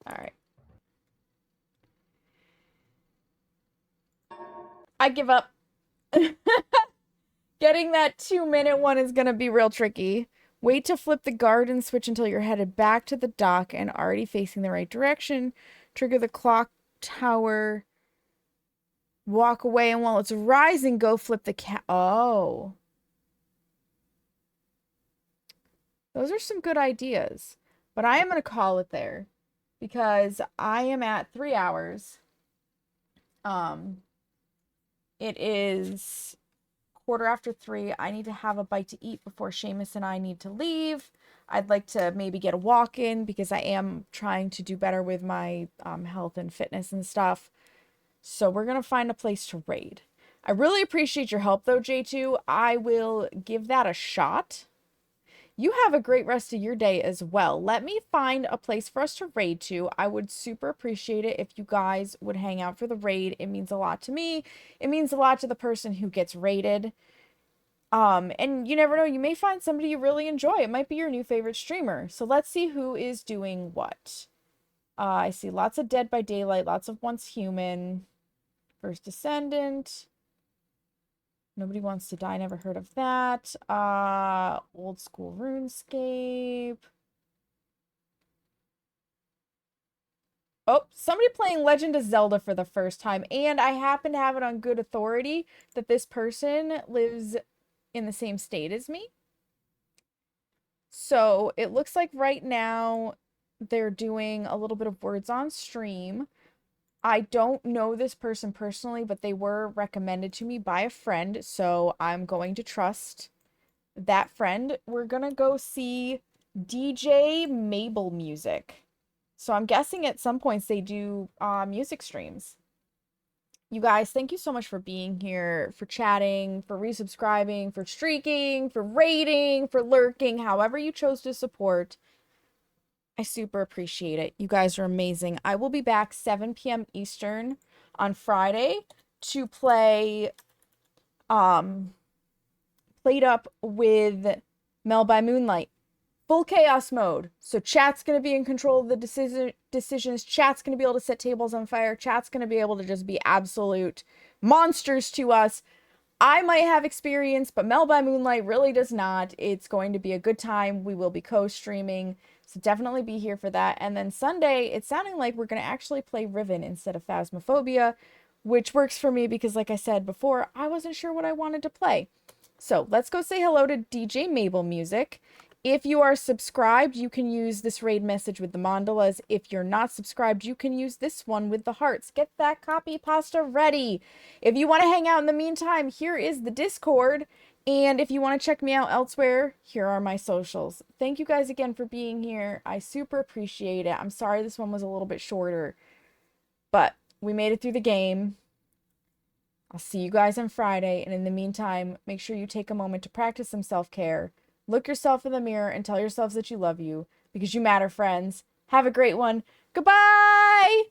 Alright. I give up. Getting that 2-minute one is gonna be real tricky. Wait to flip the garden switch until you're headed back to the dock and already facing the right direction. Trigger the clock tower. Walk away, and while it's rising, go flip the Oh. Those are some good ideas. But I am going to call it there. Because I am at 3 hours. It is 3:15. I need to have a bite to eat before Seamus and I need to leave. I'd like to maybe get a walk in because I am trying to do better with my health and fitness and stuff. So we're going to find a place to raid. I really appreciate your help though, J2. I will give that a shot. You have a great rest of your day as well. Let me find a place for us to raid to. I would super appreciate it if you guys would hang out for the raid. It means a lot to me. It means a lot to the person who gets raided. And you never know, you may find somebody you really enjoy. It might be your new favorite streamer. So let's see who is doing what. I see lots of Dead by Daylight, lots of Once Human, First Descendant. Nobody Wants to Die, never heard of that. Old School RuneScape. Oh, somebody playing Legend of Zelda for the first time. And I happen to have it on good authority that this person lives in the same state as me. So it looks like right now they're doing a little bit of words on stream. I don't know this person personally, but they were recommended to me by a friend, so I'm going to trust that friend. We're gonna go see DJ Mabel Music. So I'm guessing at some points they do music streams. You guys, thank you so much for being here, for chatting, for resubscribing, for streaking, for raiding, for lurking, however you chose to support. I super appreciate it. You guys are amazing. I will be back 7 p.m. Eastern on Friday to play Played Up with Mel by Moonlight. Full chaos mode. So chat's going to be in control of the decisions. Chat's going to be able to set tables on fire. Chat's going to be able to just be absolute monsters to us. I might have experience, but Mel by Moonlight really does not. It's going to be a good time. We will be co-streaming. So definitely be here for that. And then Sunday, it's sounding like we're going to actually play Riven instead of Phasmophobia, which works for me because, like I said before, I wasn't sure what I wanted to play. So let's go say hello to DJ Mabel Music. If you are subscribed, you can use this raid message with the mandalas. If you're not subscribed, you can use this one with the hearts. Get that copy pasta ready. If you want to hang out in the meantime, here is the Discord. And if you want to check me out elsewhere, here are my socials. Thank you guys again for being here. I super appreciate it. I'm sorry this one was a little bit shorter, but we made it through the game. I'll see you guys on Friday. And in the meantime, make sure you take a moment to practice some self-care. Look yourself in the mirror and tell yourselves that you love you because you matter, friends. Have a great one. Goodbye!